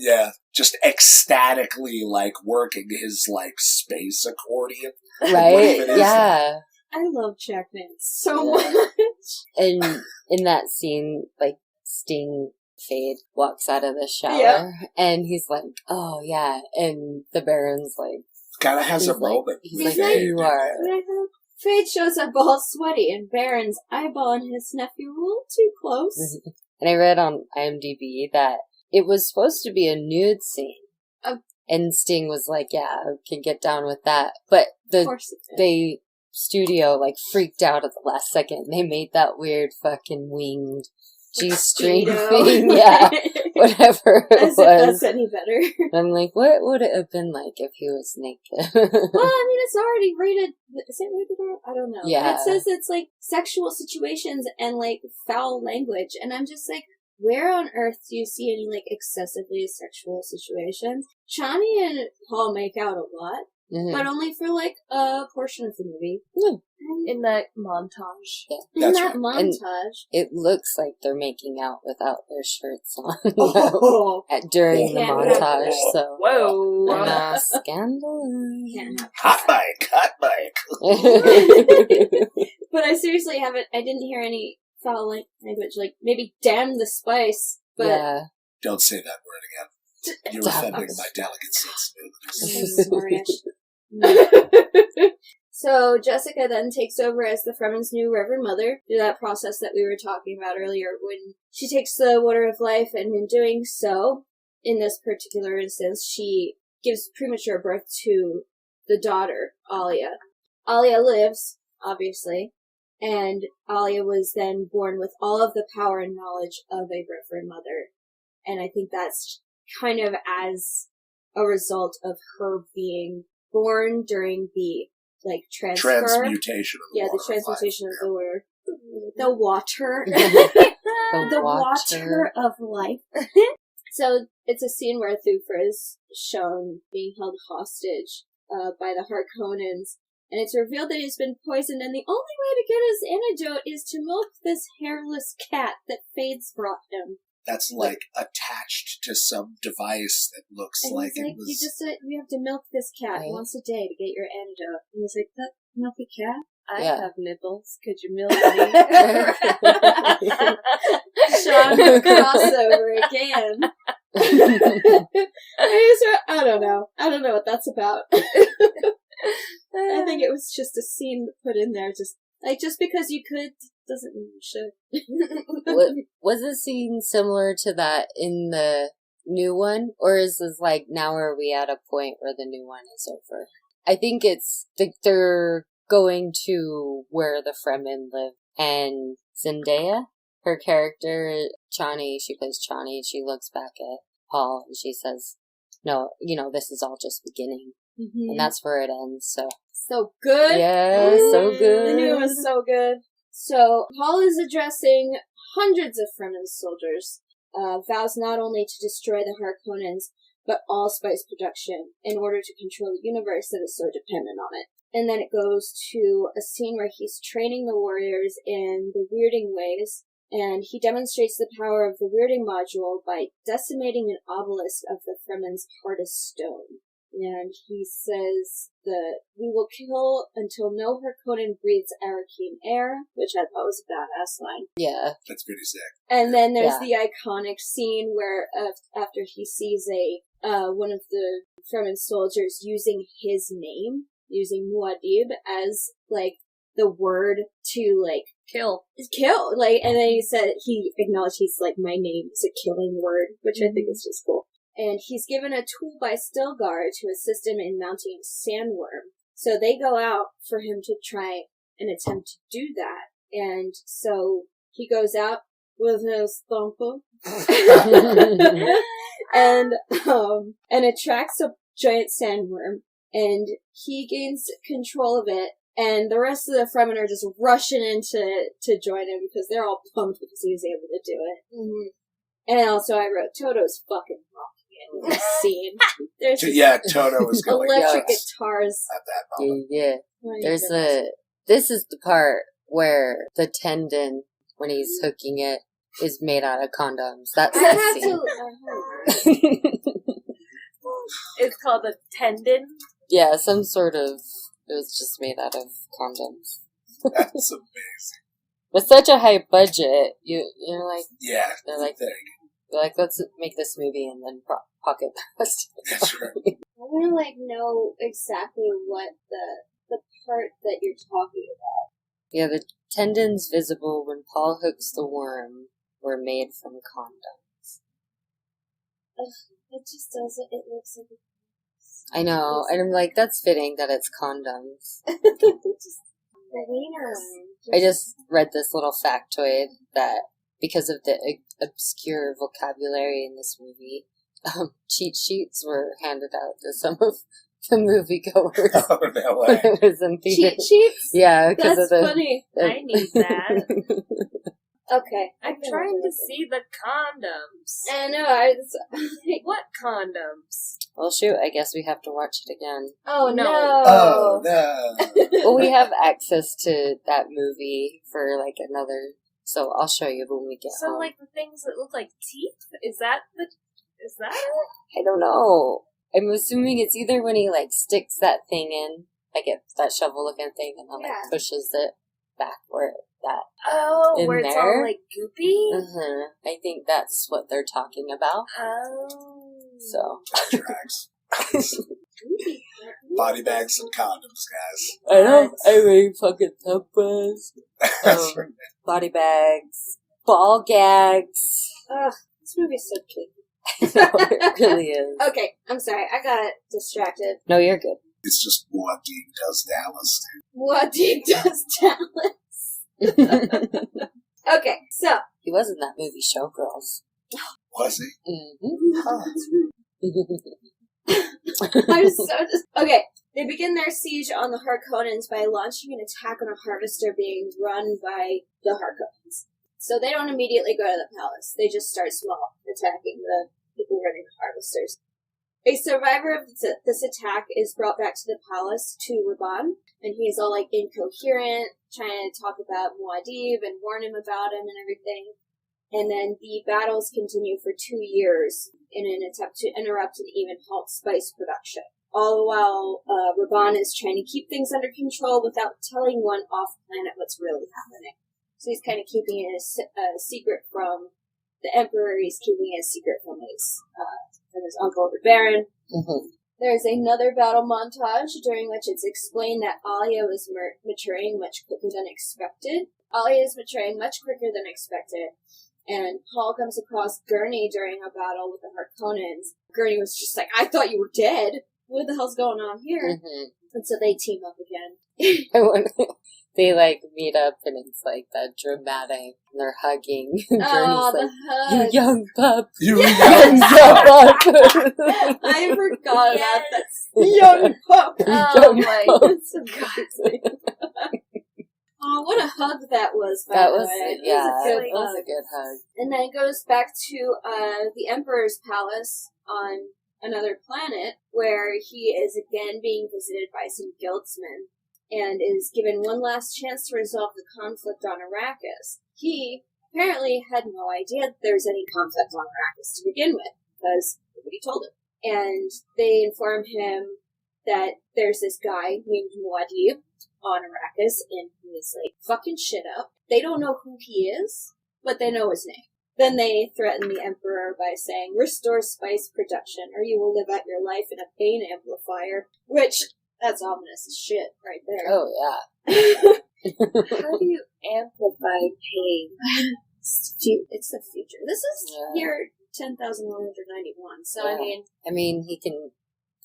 just ecstatically like working his like space accordion. Right? Yeah. I love Jack Nance so much. And in that scene, like Sting Fade walks out of the shower and he's like, "Oh yeah," and the Baron's like. Kind of has a moment. He's like, you are. Fade shows up all sweaty, and Baron's eyeballing his nephew a little too close. And I read on IMDb that it was supposed to be a nude scene. And Sting was like, yeah, I can get down with that. But they studio like freaked out at the last second. They made that weird fucking winged G-string thing. Yeah, whatever it As was. if that's any better. I'm like, what would it have been like if he was naked? Well, I mean, it's already rated. Is it rated R? I don't know. Yeah. But it says it's like sexual situations and like foul language, and I'm just like, where on earth do you see any like excessively sexual situations? Chani and Paul make out a lot, but only for like a portion of the movie. In that montage. Yeah. In That's that right. montage. It looks like they're making out without their shirts on Oh, during the Can't have montage. that. So, Whoa. Scandalous. can't have Hot that. mic. But I seriously haven't. I didn't hear any foul language. Like maybe "damn the spice," but Yeah. Don't say that word again. You're offending my delicate sensibilities. So Jessica then takes over as the Fremen's new Reverend Mother through that process that we were talking about earlier when she takes the water of life, and in doing so, in this particular instance, she gives premature birth to the daughter, Alia. Alia lives, obviously, and Alia was then born with all of the power and knowledge of a Reverend Mother. And I think that's kind of as a result of her being born during the transfer. Transmutation of the water The transmutation of of the word. The water. The water of life. So it's a scene where Thufir is shown being held hostage by the Harkonnens, and it's revealed that he's been poisoned, and the only way to get his antidote is to milk this hairless cat that Fades brought him. That's like attached to some device that looks And like he's like, it was. you have to milk this cat Right. once a day to get your antidote. And he's like, that milk a cat? I Yeah. have nipples. Could you milk me? Sean crossover again. I don't know. I don't know what that's about. I think it was just a scene put in there, just because you could doesn't mean you should. Was the scene similar to that in the new one? Or is this like, now are we at a point where the new one is over? I think it's, they're going to where the Fremen live. And Zendaya, her character, Chani, she plays Chani, she looks back at Paul and she says, no, this is all just beginning. Mm-hmm. And that's where it ends, So good. Yeah, so good. The new was so good. So, Paul is addressing hundreds of Fremen soldiers, vows not only to destroy the Harkonnens, but all spice production in order to control the universe that is so dependent on it. And then it goes to a scene where he's training the warriors in the weirding ways, and he demonstrates the power of the weirding module by decimating an obelisk of the Fremen's hardest stone. And he says that we will kill until no Harkonnen breathes Arakeen air, which I thought was a badass line. Yeah. That's pretty sick. And then there's the iconic scene where after he sees one of the Fremen soldiers using his name, using Muad'Dib as the word to Kill. and then he acknowledged he's my name is a killing word, which I think is just cool. And he's given a tool by Stilgar to assist him in mounting a sandworm. So they go out for him to try and attempt to do that. And so he goes out with his thumper and attracts a giant sandworm. And he gains control of it. And the rest of the Fremen are just rushing in to join him because they're all pumped because he was able to do it. Mm-hmm. And also I wrote, Toto's fucking rocking it in this scene. There's Toto was going electric nuts guitars. at that moment. Yeah. There's this is the part where the tendon, when he's hooking it, is made out of condoms. That's I the had scene. It's called a tendon. Yeah, some sort of, it was just made out of condoms. That's amazing. With such a high budget, you're like, Yeah, they're like, thing. let's make this movie and then pocket bust. That's right. I want to know exactly what the part that you're talking about. Yeah, the tendons visible when Paul hooks the worm were made from condoms. It just doesn't. It looks like. I know, and I'm like, that's fitting that it's condoms. It just. I just read this little factoid that because of the obscure vocabulary in this movie, cheat sheets were handed out to some of the moviegoers. Oh, no way. When it was in theater. Cheat sheets? Yeah, because That's of the. funny. I need that. Okay. I'm trying to see the condoms. I know, What condoms? Well, shoot, I guess we have to watch it again. Oh, No. no. Oh, no. Well, we have access to that movie for, like, another... So I'll show you when we get So, home. like, the things that look like teeth? Is that it? I don't know. I'm assuming it's either when he, like, sticks that thing in, like, that shovel-looking thing, and then, like, pushes it backward. That Oh, in where it's there? all, like, goopy? Uh-huh. I think that's what they're talking about. Oh. So. That tracks. Body bags and condoms, guys. I know. I mean, fucking tampons. That's right. Body bags. Ball gags. Ugh, this movie's so cute. No, it really is. Okay, I'm sorry. I got distracted. No, you're good. It's just what Dean does Dallas. What Dean does Dallas. Okay, so. He was in that movie Showgirls. Was he? Mm-hmm. I'm so okay. They begin their siege on the Harkonnens by launching an attack on a harvester being run by the Harkonnens. So they don't immediately go to the palace. They just start small, attacking the people running the harvesters. A survivor of this attack is brought back to the palace to Raban, and he's all like incoherent, trying to talk about Muad'Dib and warn him about him and everything. And then the battles continue for 2 years in an attempt to interrupt and even halt spice production. All the while, Raban is trying to keep things under control without telling one off-planet what's really happening. So he's kind of keeping it a secret from the Emperor. He's keeping it a secret from his uncle, the Baron. Mm-hmm. There's another battle montage during which it's explained that Alia was maturing much quicker than expected. Alia is maturing much quicker than expected. And Paul comes across Gurney during a battle with the Harkonnens. Gurney was just like, I thought you were dead. What the hell's going on here? Mm-hmm. And so they team up again. They, like, meet up, and it's, like, that dramatic, and they're hugging. Oh, Gurney's the like, hug. you young pup. You Young young pup. I forgot about that. Yes. Young pup. Oh Young my pup. Oh, what a hug that was, by That the was, way. yeah, It that was a good hug. And then it goes back to the Emperor's palace on another planet, where he is again being visited by some guildsmen, and is given one last chance to resolve the conflict on Arrakis. He apparently had no idea that there was any conflict on Arrakis to begin with, because nobody told him. And they inform him that there's this guy named Muad'Dib on Arrakis, and he's like fucking shit up. They don't know who he is, but they know his name. Then they threaten the Emperor by saying, restore spice production, or you will live out your life in a pain amplifier. Which, that's ominous as shit right there. Oh, yeah. How do you amplify pain? It's the future. This is year 10,191, so Yeah. I mean, he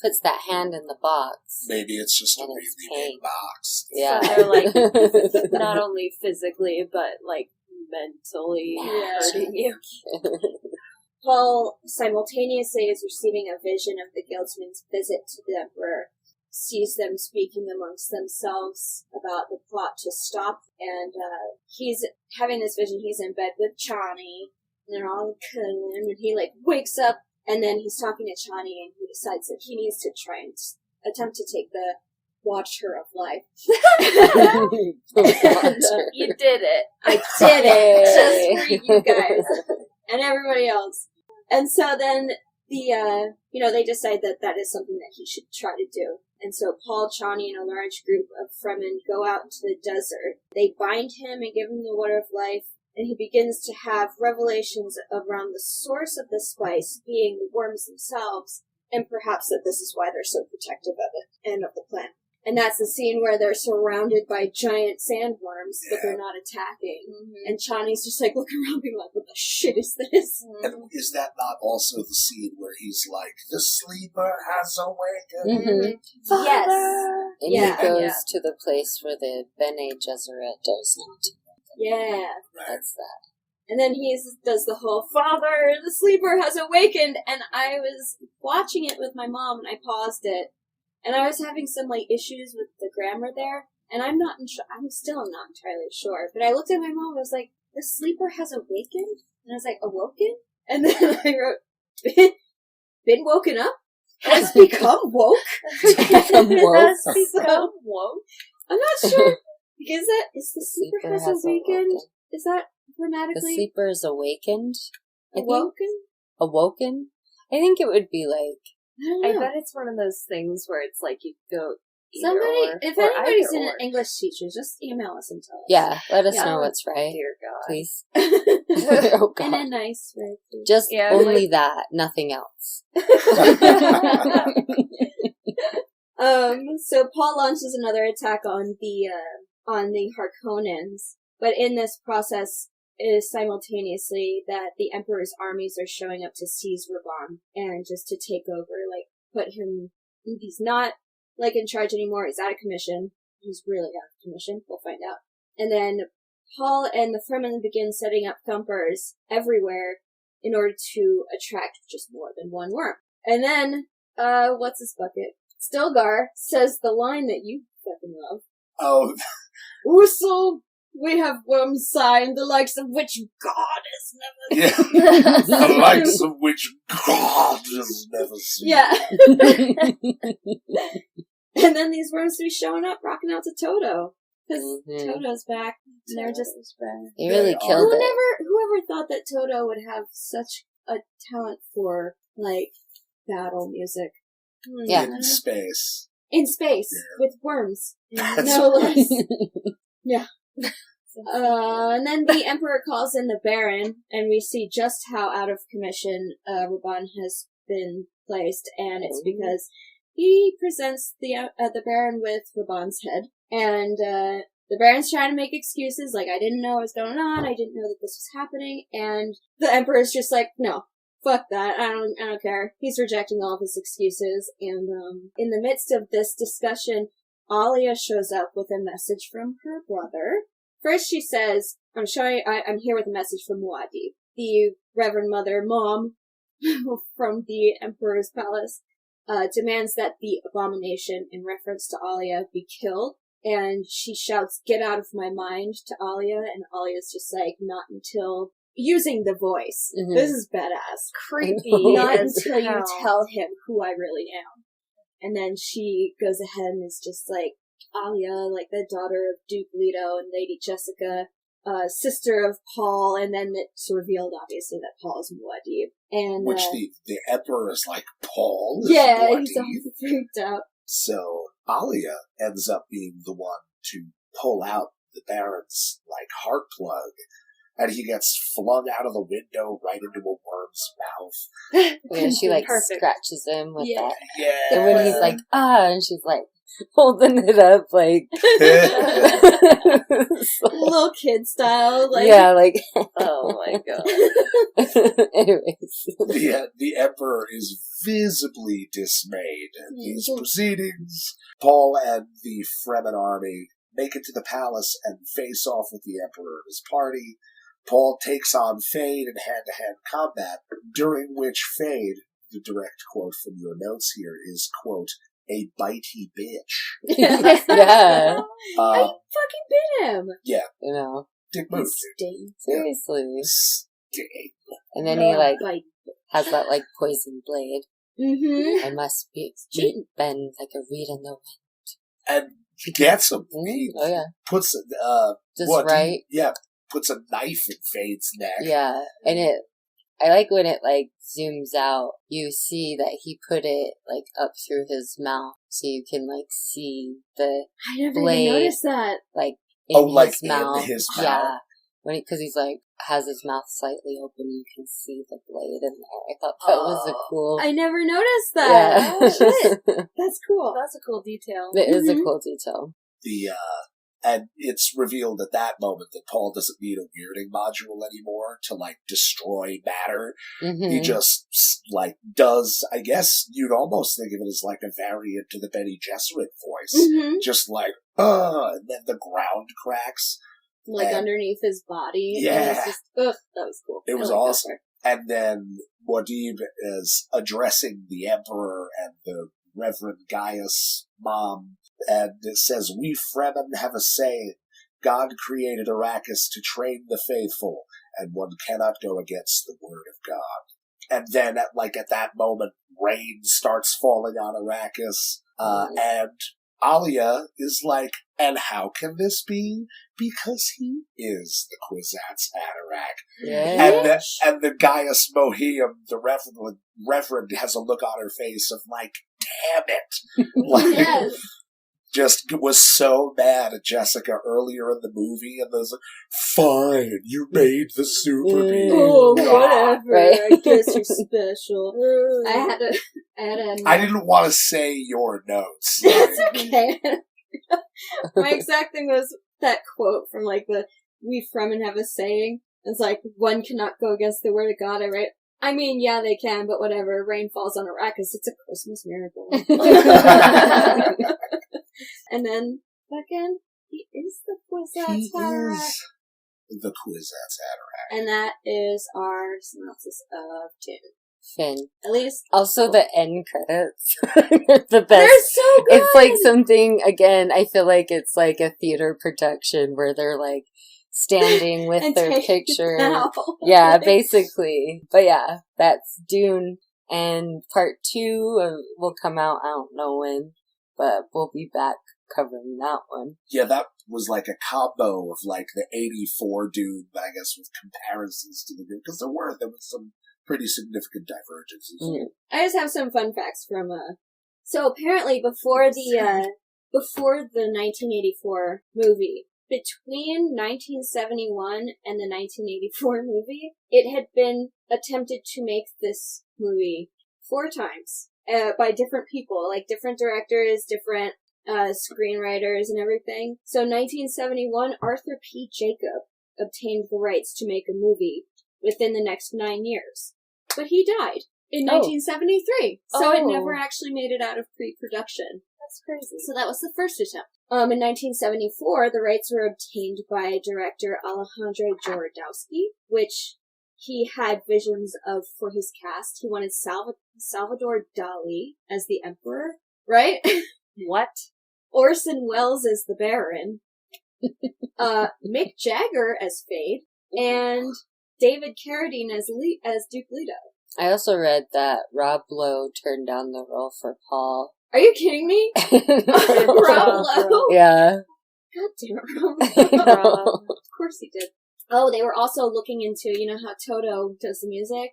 puts that hand in the box. Maybe it's just a And really it's big pain. box. Yeah. So they're like, not only physically, but like mentally hurting you. Paul simultaneously is receiving a vision of the guildsmen's visit to the Emperor, sees them speaking amongst themselves about the plot to stop, and he's having this vision. He's in bed with Chani, and they're all cuddling, and he like wakes up, and then he's talking to Chani, and he decides that he needs to try and attempt to take the Watch Her of life. And, You did it. I did it! Just for you guys. And everybody else. And so then they decide that that is something that he should try to do. And so Paul, Chani, and a large group of Fremen go out into the desert. They bind him and give him the water of life, and he begins to have revelations around the source of the spice being the worms themselves, and perhaps that this is why they're so protective of it and of the plant. And that's the scene where they're surrounded by giant sandworms, but they're not attacking. Mm-hmm. And Chani's just like looking around being like, what the shit is this? And is that not also the scene where he's like, the sleeper has awakened? Mm-hmm. Yes. And he goes to the place where the Bene Gesserit does not. Yeah. That's that. And then he does the whole, Father, the sleeper has awakened! And I was watching it with my mom, and I paused it. And I was having some, like, issues with the grammar there. And I'm still not entirely sure. But I looked at my mom and was like, the sleeper has awakened? And I was like, awoken? And then I wrote, been woken up? Has become woke? Become woke. Has become woke? I'm not sure. Is the sleeper has awakened? Is that grammatically? The sleeper is awakened? Awoken? Awoken? I think it would be like... I bet it's one of those things where it's like you go if anybody's an English teacher, just email us and tell us. Yeah, let us know what's right. Dear God. Please. Oh, God. In a nice way, please. Just only that, nothing else. So Paul launches another attack on the Harkonnens, but in this process, it is simultaneously that the Emperor's armies are showing up to seize Raban and just to take over, like, put him, he's not, like, in charge anymore, he's out of commission. He's really out of commission, we'll find out. And then Paul and the Fremen begin setting up thumpers everywhere in order to attract just more than one worm. And then, what's his bucket? Stilgar says the line that you fucking love. Oh. Usul, we have worms sign, the likes of which God has never seen. Yeah. The likes of which God has never seen. Yeah. And then these worms be showing up, rocking out to Toto. Because Toto's back. And they're just... They really killed it. Whoever thought that Toto would have such a talent for, like, battle music? Yeah. In space. In space. Yeah. With worms. No less. Yeah. And then the Emperor calls in the Baron, and we see just how out of commission Raban has been placed, and it's because he presents the Baron with Raban's head, and the Baron's trying to make excuses, like, I didn't know what was going on, I didn't know that this was happening, and the Emperor's just like, no, fuck that, I don't care. He's rejecting all of his excuses, and in the midst of this discussion, Alia shows up with a message from her brother. First she says, I'm here with a message from Muad'Dib, the Reverend Mother Mom from the Emperor's Palace, demands that the abomination in reference to Alia be killed, and she shouts, get out of my mind to Alia, and Alia's just like, not until, using the voice. Mm-hmm. This is badass. Creepy. Not until you tell him who I really am. And then she goes ahead and is just like, Alia, like the daughter of Duke Leto and Lady Jessica, sister of Paul, and then it's revealed, obviously, that Paul is Muad'Dib. And, which the Emperor is like, Paul is yeah, Muad'Dib? He's all freaked out. So, Alia ends up being the one to pull out the Baron's, like, heart plug, and he gets flung out of the window right into a worm's mouth. Yeah, she, like, scratches him with that. Yeah. And when he's like, and she's like, holding it up, like... little kid style, like... Yeah, like... Oh my god. Anyways. The Emperor is visibly dismayed at these proceedings. Paul and the Fremen army make it to the palace and face off with the Emperor and his party. Paul takes on Fade in hand-to-hand combat, during which Fade, the direct quote from your notes here, is, quote, a bitey bitch. Yeah. I fucking bit him. Yeah. You know. Dick move. Seriously. Sting. And then he, like, has that, like, poison blade. Mm-hmm. I must be bend like a reed in the wind. And he gets him. He puts puts a knife in Fade's neck. Yeah, and I like when it, like, zooms out, you see that he put it, like, up through his mouth, so you can, like, see the I never blade, even noticed that. like, in his mouth. In his mouth. Yeah. because he's like, has his mouth slightly open, you can see the blade in there. I thought that was a cool... I never noticed that. Yeah. Oh, shit. That's cool. That's a cool detail. It is a cool detail. And it's revealed at that moment that Paul doesn't need a weirding module anymore to, like, destroy matter. Mm-hmm. He just, like, does, I guess you'd almost think of it as, like, a variant to the Bene Gesserit voice. Mm-hmm. Just like, and then the ground cracks. Like, and, underneath his body. Yeah. And it's just, ugh, that was cool. It was awesome. And then Muad'Dib is addressing the Emperor and the Reverend Gaius' mom, and it says, "We Fremen have a saying, God created Arrakis to train the faithful, and one cannot go against the word of God." And then, at that moment, rain starts falling on Arrakis, and Alia is like, and how can this be? Because he is the Kwisatz Haderach. Yeah. And the Gaius Mohiam, the Reverend, has a look on her face of like, damn it. Like, Yes. Just was so mad at Jessica earlier in the movie, and was like, fine, you made the super being. Oh, whatever. Right? I guess you're special. I had a. I didn't want to say your notes. That's okay. My exact thing was that quote from like the "We Fremen have a saying." It's like, one cannot go against the word of God. I mean, yeah, they can, but whatever. Rain falls on Arrakis. It's a Christmas miracle. And then, again, he is the Kwisatz Haderach. The Kwisatz Haderach. And that is our synopsis of Dune. Finn. At least. Also, the end credits. The best. They're so good! It's like something, again, I feel like it's like a theater production where they're like standing with And their take it picture. now. Yeah, basically. But yeah, that's Dune. And part 2 will come out, I don't know when, but we'll be back covering that one. Yeah, that was like a combo of like the 84 Dune, but I guess with comparisons to the Dune, because there was some pretty significant divergences. Mm. I just have some fun facts from, so apparently before the 1984 movie, between 1971 and the 1984 movie, it had been attempted to make this movie 4 times, by different people, like different directors, different, screenwriters and everything. So 1971, Arthur P. Jacob obtained the rights to make a movie within the next 9 years. But he died in 1973, so it never actually made it out of pre-production. That's crazy. So that was the first attempt. In 1974, the rights were obtained by director Alejandro Jodorowsky, which he had visions of for his cast. He wanted Salvador Dali as the Emperor, right? What? Orson Welles as the Baron, Mick Jagger as Fade, and David Carradine as Duke Leto. I also read that Rob Lowe turned down the role for Paul. Are you kidding me? Rob Lowe? Yeah. God damn it, Rob. Of course he did. Oh, they were also looking into, you know how Toto does the music?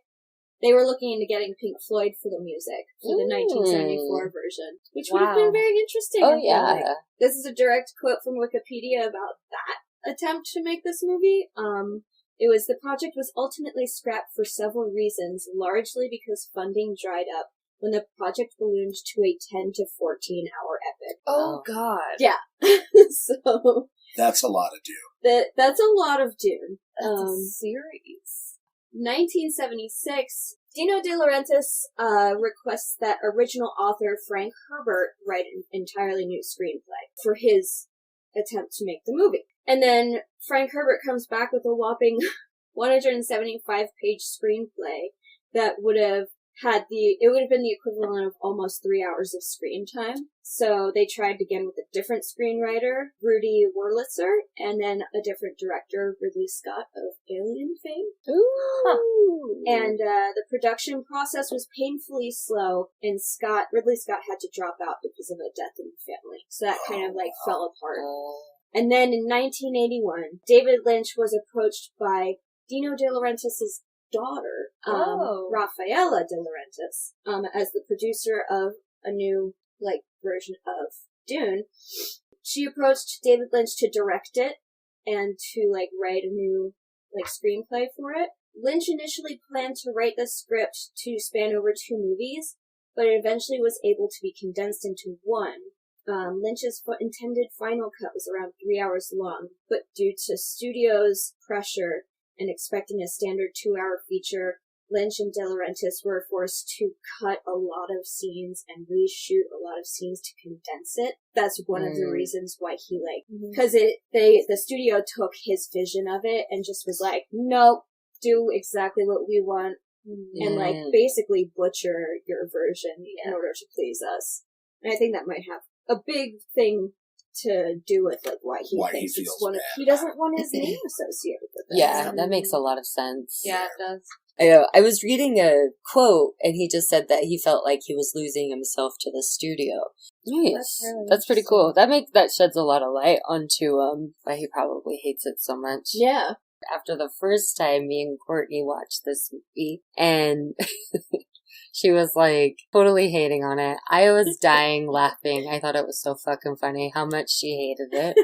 They were looking into getting Pink Floyd for the music, for the 1974 version, which would have been very interesting. Oh, yeah. This is a direct quote from Wikipedia about that attempt to make this movie. It was, the project was ultimately scrapped for several reasons, largely because funding dried up when the project ballooned to a 10 to 14 hour epic. Oh, God. Yeah. So. That's a lot of Dune. That's a lot of Dune. That's a series. 1976, Dino De Laurentiis requests that original author Frank Herbert write an entirely new screenplay for his attempt to make the movie. And then Frank Herbert comes back with a whopping 175-page screenplay that would have been the equivalent of almost 3 hours of screen time. So they tried again with a different screenwriter, Rudy Wurlitzer, and then a different director, Ridley Scott of Alien fame. Ooh. And the production process was painfully slow, and Ridley Scott had to drop out because of a death in the family. So that kind of fell apart. And then in 1981, David Lynch was approached by Dino De Laurentiis' daughter, Rafaela De Laurentiis, as the producer of a new, version of Dune. She approached David Lynch to direct it and to, write a new screenplay for it. Lynch initially planned to write the script to span over 2 movies, but it eventually was able to be condensed into one. Lynch's intended final cut was around 3 hours long, but due to studio's pressure and expecting a standard 2-hour feature, Lynch and De Laurentiis were forced to cut a lot of scenes and reshoot a lot of scenes to condense it. That's one of the reasons why he because the studio took his vision of it and just was like, nope, do exactly what we want, and basically butcher your version in order to please us. And I think that might have a big thing to do with why he thinks it's he doesn't want his name associated with it. Yeah, that makes a lot of sense. Yeah, it does. I was reading a quote, and he just said that he felt like he was losing himself to the studio. Nice. That's pretty cool. That sheds a lot of light onto why he probably hates it so much. Yeah. After the first time me and Courtney watched this movie, and she was totally hating on it. I was dying laughing. I thought it was so fucking funny how much she hated it.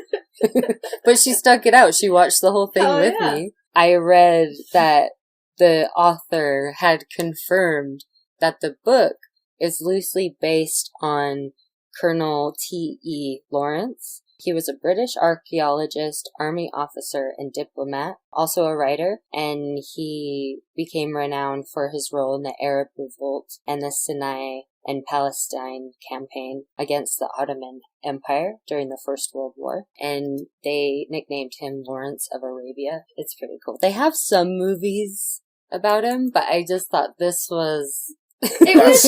But she stuck it out. She watched the whole thing with me. I read that the author had confirmed that the book is loosely based on Colonel T.E. Lawrence. He was a British archaeologist, army officer, and diplomat, also a writer, and he became renowned for his role in the Arab Revolt and the Sinai and Palestine campaign against the Ottoman Empire during the First World War, and they nicknamed him Lawrence of Arabia. It's pretty cool. They have some movies about him, but I just thought this was... it was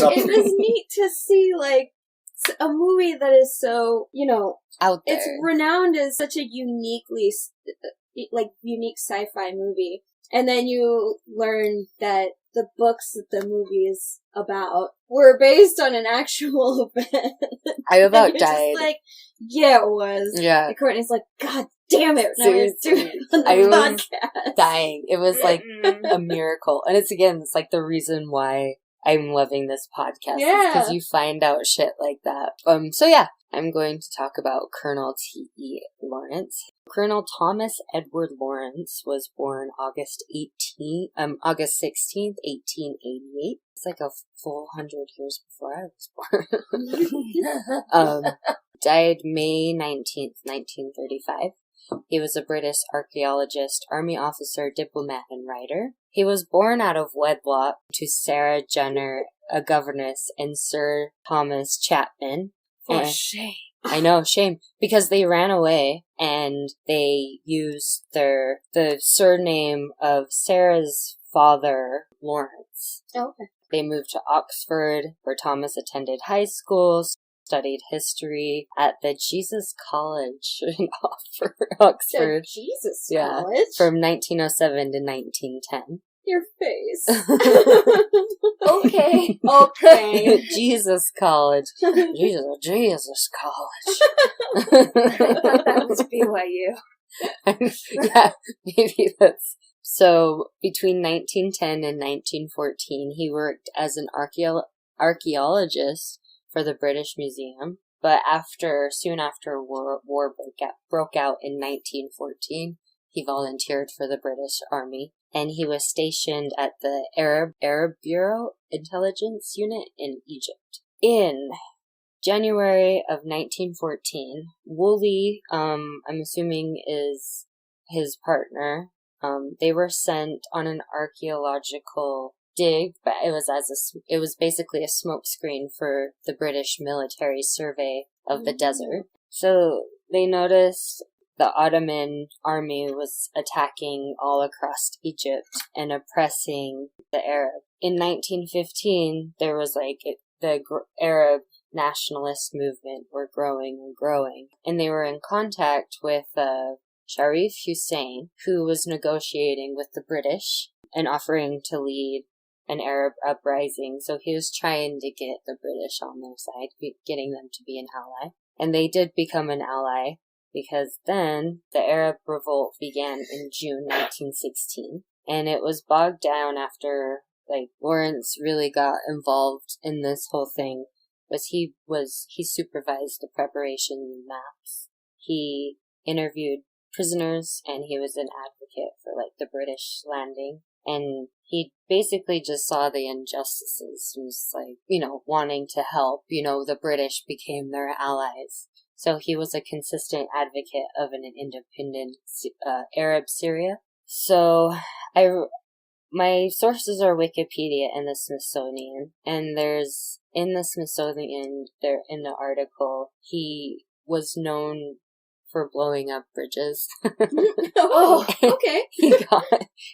neat to see, a movie that is so, out there. It's renowned as such a unique sci-fi movie. And then you learn that the books that the movie is about were based on an actual event. I about died. Just yeah, it was. Yeah. And Courtney's like, God damn it. Seriously. I was dying. It was a miracle. And it's the reason why I'm loving this podcast. Yeah. Because you find out shit like that. So yeah, I'm going to talk about Colonel T.E. Lawrence. Colonel Thomas Edward Lawrence was born August 16th, 1888. It's a full 100 years before I was born. Died May 19th, 1935. He was a British archaeologist, army officer, diplomat, and writer. He was born out of wedlock to Sarah Jenner, a governess, and Sir Thomas Chapman. For shame. I know, shame. Because they ran away, and they used the surname of Sarah's father, Lawrence. Okay. They moved to Oxford, where Thomas attended high school, studied history at the Jesus College in Oxford. The Jesus College? From 1907 to 1910. Your face. Okay. Jesus College. Jesus College. I thought that was BYU. Yeah, maybe that's... So, between 1910 and 1914, he worked as an archaeologist for the British Museum, but soon after war broke out in 1914, he volunteered for the British Army, and he was stationed at the Arab Bureau Intelligence Unit in Egypt. In January of 1914, Woolley, I'm assuming is his partner, they were sent on an archaeological dig, but it was basically a smokescreen for the British military survey of the desert. So they noticed the Ottoman army was attacking all across Egypt and oppressing the Arab. In 1915, there was the Arab nationalist movement were growing and growing, and they were in contact with Sharif Hussein, who was negotiating with the British and offering to lead an Arab uprising. So he was trying to get the British on their side, getting them to be an ally. And they did become an ally, because then the Arab Revolt began in June 1916. And it was bogged down after, Lawrence really got involved in this whole thing. He supervised the preparation of maps. He interviewed prisoners, and he was an advocate for, like, the British landing. And he basically just saw the injustices and was, like, wanting to help. The British became their allies. So he was a consistent advocate of an independent Arab Syria. So my sources are Wikipedia and the Smithsonian. And in the Smithsonian, there in the article, he was known for blowing up bridges. Oh, okay.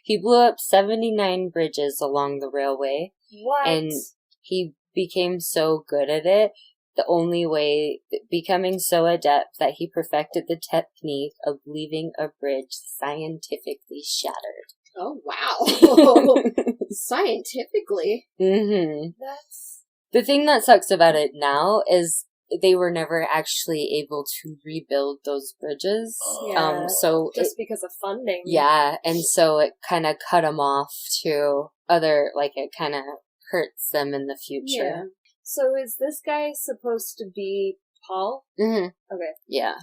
He blew up 79 bridges along the railway. What? And he became so good at it, becoming so adept that he perfected the technique of leaving a bridge scientifically shattered. Oh, wow. Scientifically. Mm-hmm. That's... The thing that sucks about it now is they were never actually able to rebuild those bridges. Yeah, just because of funding. Yeah, and so it kind of cut them off to it kind of hurts them in the future. Yeah. So is this guy supposed to be Paul? Mm-hmm. Okay. Yeah.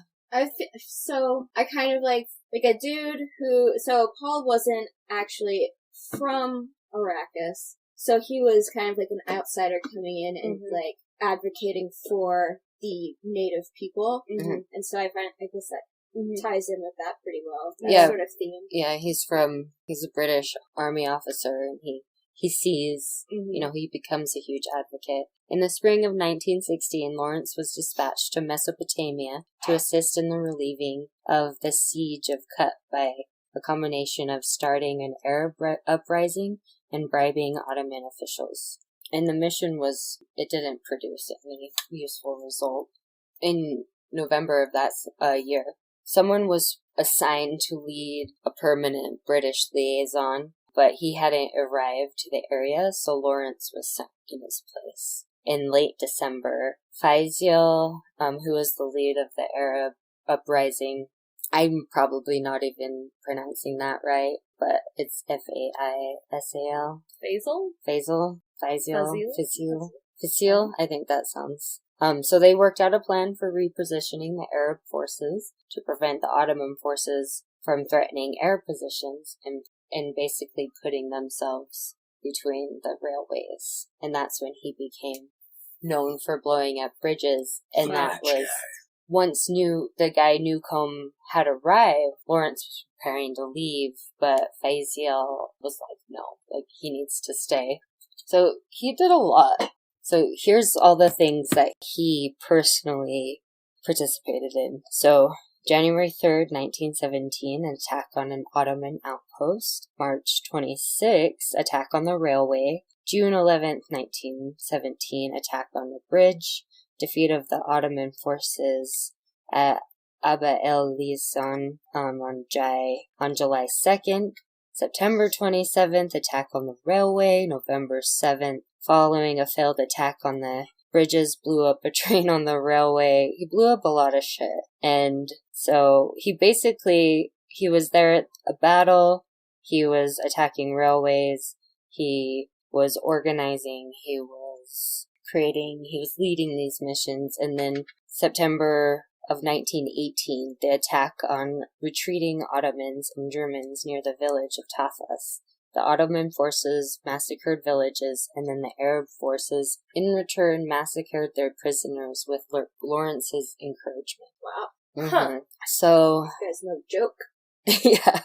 So I kind of like a dude who, so Paul wasn't actually from Arrakis, so he was kind of like an outsider coming in and like advocating for the native people, and so I guess that ties in with that pretty well. That sort of theme. Yeah, he's a British army officer, and he sees, he becomes a huge advocate. In the spring of 1916, Lawrence was dispatched to Mesopotamia to assist in the relieving of the siege of Kut by a combination of starting an Arab uprising and bribing Ottoman officials. And the mission it didn't produce any useful result. In November of that year, someone was assigned to lead a permanent British liaison, but he hadn't arrived to the area, so Lawrence was sent in his place. In late December, Faisal, who was the lead of the Arab uprising, I'm probably not even pronouncing that right, but it's Faisal. Faisal, I think that sounds. So they worked out a plan for repositioning the Arab forces to prevent the Ottoman forces from threatening Arab positions and basically putting themselves between the railways. And that's when he became known for blowing up bridges. And that was, once the guy Newcomb had arrived, Lawrence was preparing to leave, but Faisal was like, no, he needs to stay. So he did a lot. So here's all the things that he personally participated in. So January 3rd, 1917, attack on an Ottoman outpost. March 26th, attack on the railway. June 11th, 1917, attack on the bridge. Defeat of the Ottoman forces at Abba el-Lisan on July 2nd. September 27th, attack on the railway. November 7th, following a failed attack on the bridges, blew up a train on the railway. He blew up a lot of shit. And so he was there at a battle. He was attacking railways. He was organizing. He was leading these missions. And then September of 1918, the attack on retreating Ottomans and Germans near the village of Tafas. The Ottoman forces massacred villages, and then the Arab forces, in return, massacred their prisoners with Lawrence's encouragement. Wow. Mm-hmm. So... This guy's no joke. Yeah.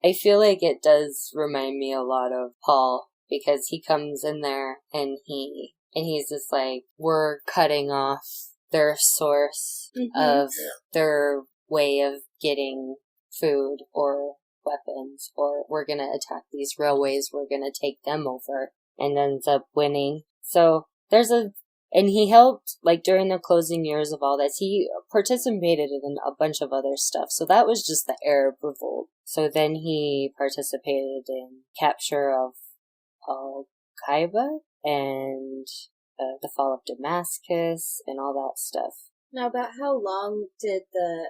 I feel like it does remind me a lot of Paul, because he comes in there, and he's just like, we're cutting off their source of their way of getting food or weapons, or we're gonna attack these railways, we're gonna take them over, and ends up winning. So and he helped, during the closing years of all this, he participated in a bunch of other stuff. So that was just the Arab Revolt. So then he participated in capture of Al-Qaeda and the fall of Damascus and all that stuff. Now, about how long did the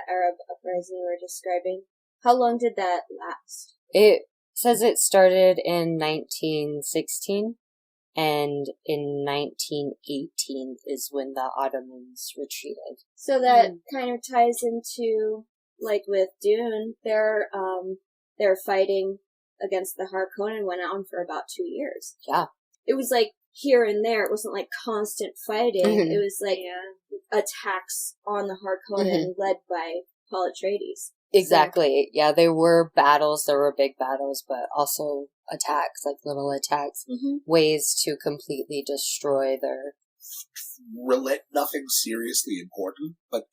Arab uprising you were describing, how long did that last? It says it started in 1916 and in 1918 is when the Ottomans retreated. So that kind of ties into, like with Dune, they're fighting against the Harkonnen went on for about 2 years. Yeah. It was like here and there. It wasn't like constant fighting. Mhm. It was like attacks on the Harkonnen led by Paul Atreides. Exactly. Yeah, there were battles, there were big battles, but also attacks, like little attacks, ways to completely destroy their... Nothing seriously important, but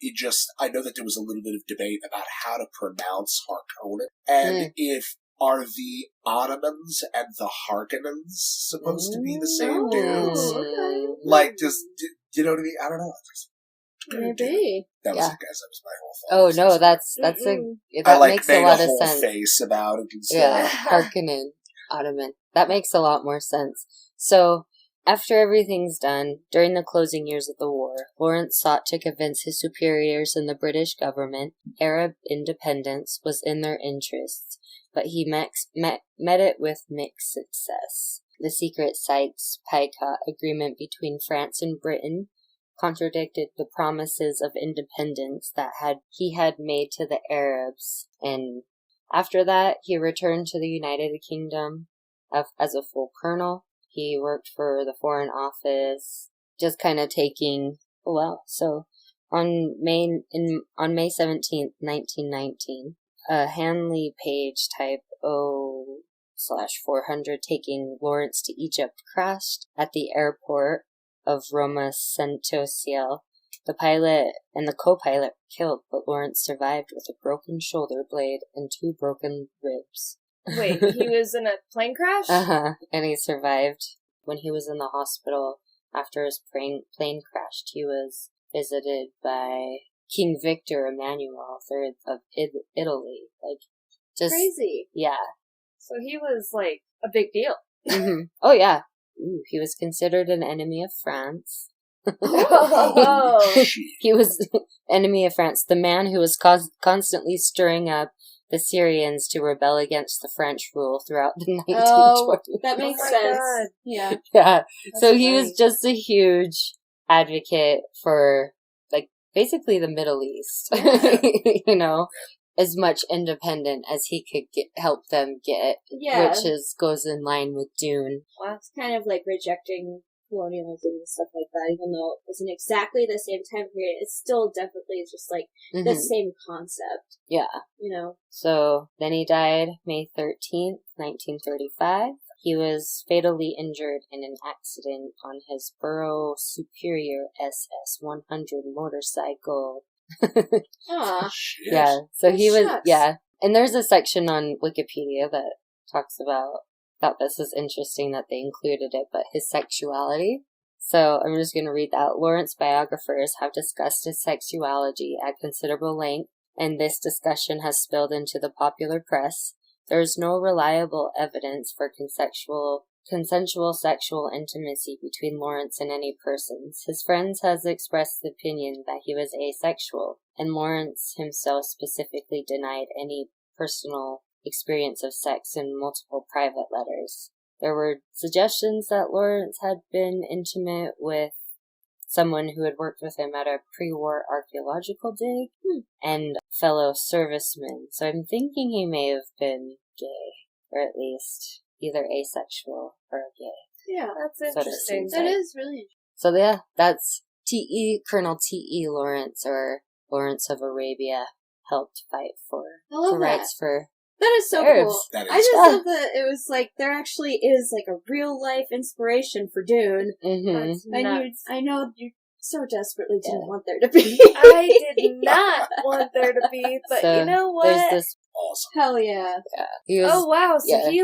I know that there was a little bit of debate about how to pronounce Harkonnen, and if are the Ottomans and the Harkonnens supposed to be the same dudes? Okay. Like, do you know what I mean? I don't know. Maybe. That was it, guys. That was my whole thought. Oh, no, that makes a lot of whole sense. Face about it and stuff. Yeah, Harkonnen, Ottoman. That makes a lot more sense. So, after everything's done, during the closing years of the war, Lawrence sought to convince his superiors in the British government Arab independence was in their interests, but he met it with mixed success. The secret Sykes-Picot agreement between France and Britain contradicted the promises of independence that he had made to the Arabs, and after that, he returned to the United Kingdom as a full colonel. He worked for the Foreign Office, just kind of taking So, on May 17th, 1919, a Hanley Page Type O/400 taking Lawrence to Egypt crashed at the airport of Roma Centosil. The pilot and the co-pilot killed, but Lawrence survived with a broken shoulder blade and 2 broken ribs. Wait, he was in a plane crash? And he survived. When he was in the hospital after his plane crashed, he was visited by King Victor Emmanuel III of Italy. Like, just crazy. Yeah. So he was like a big deal. Oh yeah. Ooh, he was considered an enemy of France. He was enemy of France. The man who was constantly stirring up the Syrians to rebel against the French rule throughout the 1920s. Oh, that makes sense. God. Yeah. Yeah. That's So he funny. was just a huge advocate for, like, basically the Middle East. You know, as much independent as he could help them get. Yeah. Which goes in line with Dune. Well, it's kind of like rejecting colonialism and stuff like that, even though it wasn't exactly the same time period. It's still definitely just like the same concept. Yeah. You know? So then he died May 13th, 1935. He was fatally injured in an accident on his Burro Superior SS-100 motorcycle. Aw. Yeah, so he was, shucks. and there's a section on Wikipedia that talks about, thought this was interesting that they included it, but his sexuality. So I'm just going to read that. Lawrence biographers have discussed his sexuality at considerable length, and this discussion has spilled into the popular press. There is no reliable evidence for consensual sexual intimacy between Lawrence and any persons. His friends has expressed the opinion that he was asexual, and Lawrence himself specifically denied any personal experience of sex in multiple private letters. There were suggestions that Lawrence had been intimate with someone who had worked with him at a pre-war archaeological dig and fellow servicemen. So I'm thinking he may have been gay, or at least either asexual or gay. Yeah, That's So it interesting. seems that like. is really interesting. So yeah, that's Colonel T.E. Lawrence, or Lawrence of Arabia, helped fight for I love that. rights for That is so Arabs. cool. That is I just cool. love that it was like there actually is like a real life inspiration for Dune. That's And nuts. I know you so desperately didn't want there to be. I did not want there to be, but So, you know what? there's this. Awesome. Hell yeah. Yeah, he was. Oh wow! So yeah. he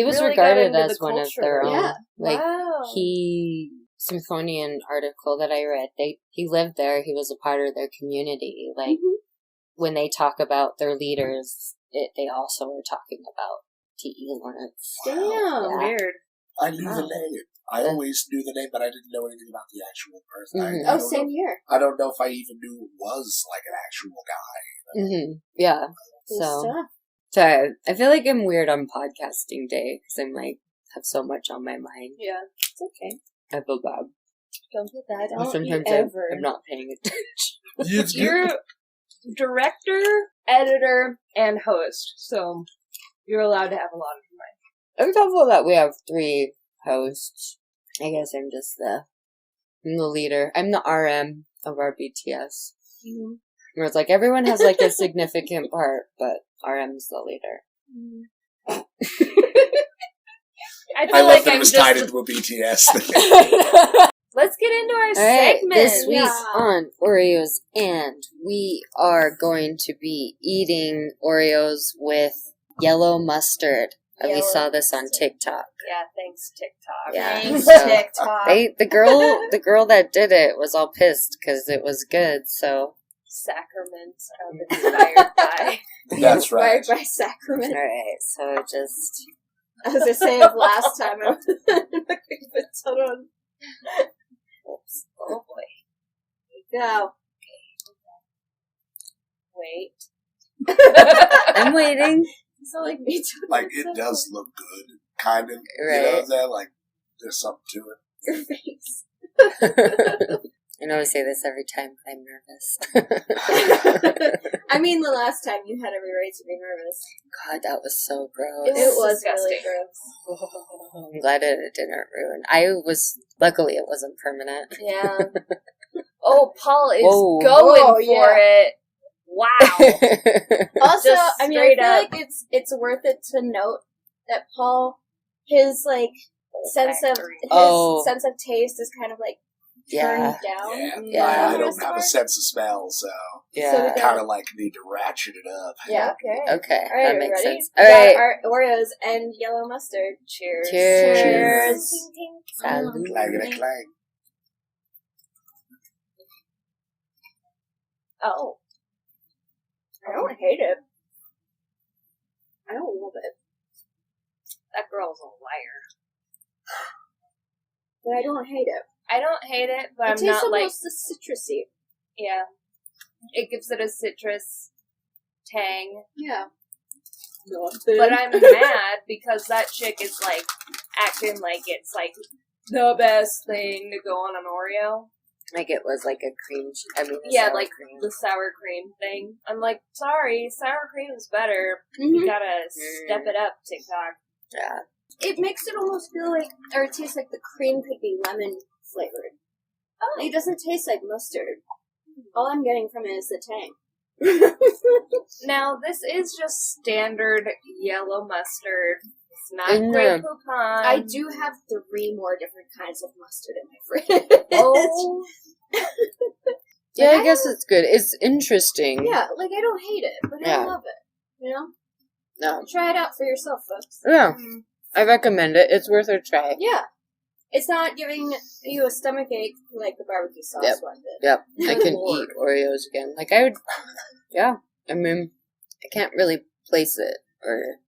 was really got regarded into as the one of culture. their own. Yeah. Like Wow. Smithsonian article that I read. He lived there. He was a part of their community. Like when they talk about their leaders, they also were talking about T.E. Lawrence. Damn. Yeah. Weird. I knew the name. I always knew the name, but I didn't know anything about the actual person. Mhm. I Oh, don't same know- here. I don't know if I even knew it was like an actual guy. Yeah. Cool So stuff. I feel like I'm weird on podcasting day because I'm like have so much on my mind. Yeah, it's okay. I feel bad. Don't feel bad. Sometimes I'm not paying attention. You're director, editor, and host, so you're allowed to have a lot of your mind. I'm thankful that we have 3 hosts. I guess I'm the leader. I'm the RM of our BTS. Mm-hmm. Where it's like everyone has like a significant part, but RM's the leader. Mm-hmm. I love that it was tied into a BTS thing. Let's get into our segment. segment. This week on Oreos, and we are going to be eating Oreos with yellow mustard. We saw this on TikTok. Yeah, thanks TikTok. Yeah, Thanks, so TikTok. the girl that did it was all pissed because it was good. So Sacraments are inspired by. That's right. By Sacrament. all right, so just As I say of last time, I was on. Oops. Oh boy. Go. Wait. I'm waiting. So like me too. Like, it does look good. Kind of. Right. You know what I'm saying? Like, there's something to it. Your face. I know I say this every time I'm nervous. I mean, the last time you had every right to be nervous. God, that was so gross. It was disgusting. really gross. I'm glad it didn't ruin. Luckily it wasn't permanent. Yeah. Oh, Paul is Whoa. going Whoa, for yeah. it. Wow. Also, Just I mean, I straight feel up. like it's worth it to note that Paul, his like sense of taste is kind of like turned down. Yeah. I don't have a sense of smell, so Yeah. I kind of like need to ratchet it up. Yeah. Okay, All right, that makes ready? sense. We All got right. our Oreos and yellow mustard. Cheers. Cheers. Salud. Clangity clang. Oh. I don't hate it. I don't love it. That girl's a liar. But I don't hate it. I don't hate it, but It I'm tastes not like... almost citrusy. Yeah. It gives it a citrus tang. Yeah. But I'm mad because that chick is like acting like it's like the best thing to go on an Oreo. Like it was like a cream. Yeah, sour like cream. the sour cream thing. I'm like, sorry, sour cream is better. Mhm. You gotta step it up, TikTok. Yeah. It makes it almost feel like, or it tastes like the cream could be lemon flavored. Oh. It doesn't taste like mustard. All I'm getting from it is the tang. Now, this is just standard yellow mustard. It's not In Grey the- Poupon. I do have 3 more different kinds of mustard in my fridge. Oh. Yeah, I guess it's good. It's interesting. Yeah, like I don't hate it, but I Yeah. don't love it. You know? No. Try it out for yourself, folks. Yeah. I recommend it. It's worth a try. Yeah. It's not giving you a stomach ache like the barbecue sauce Yep. one did. Yep. I can Lord. eat Oreos again. Like I would. Yeah. I mean, I can't really place it or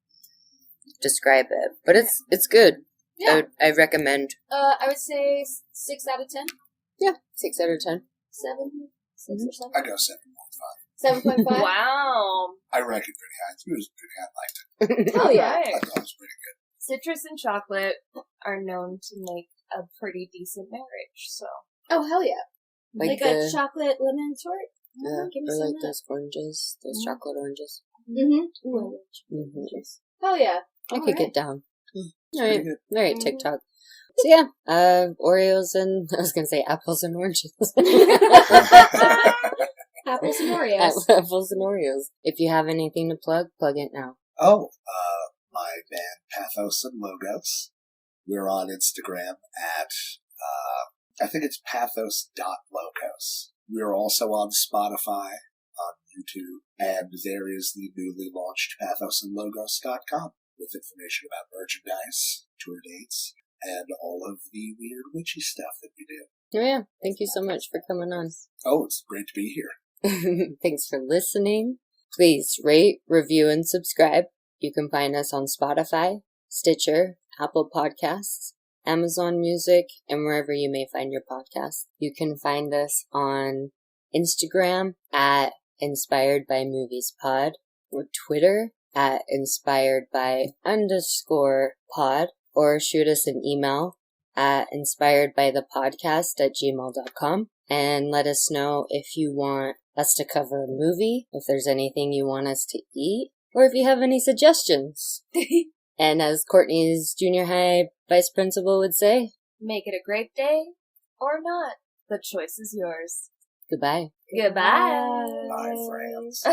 describe it, but it's good. Yeah. I recommend. I would say 6 out of 10. Yeah. 6 out of 10. 7? 6 or 7? I go 7.5. 7.5? Wow. I rank it pretty high. It was pretty high. I liked it. Oh, yeah. Right. I thought it was pretty good. Citrus and chocolate are known to make a pretty decent marriage, so. Oh, hell yeah. Like a the chocolate lemon tort? yeah, Give me or some like of that. those oranges, those chocolate oranges. Mm-hmm. Mm-hmm. Hell yeah. I could Alright. get down. All Pretty right, good. all right, Mhm. TikTok. So yeah, Oreos and I was gonna say apples and oranges. Apples and Oreos. Apples and Oreos. If you have anything to plug it now. Oh, my band Pathos and Logos. We're on Instagram at, I think it's pathos.logos. We're also on Spotify, on YouTube, and there is the newly launched pathosandlogos.com with information about merchandise, tour dates, and all of the weird witchy stuff that we do. Oh yeah, thank you so much for coming on. Oh, it's great to be here. Thanks for listening. Please rate, review, and subscribe. You can find us on Spotify, Stitcher, Apple Podcasts, Amazon Music, and wherever you may find your podcast. You can find us on Instagram at Inspired by Movies Pod, or Twitter at Inspired by _pod. or shoot us an email at inspiredbythepodcast@gmail.com and let us know if you want us to cover a movie, if there's anything you want us to eat, or if you have any suggestions. And as Courtney's junior high vice principal would say, make it a great day or not. The choice is yours. goodbye. Goodbye. Bye, friends.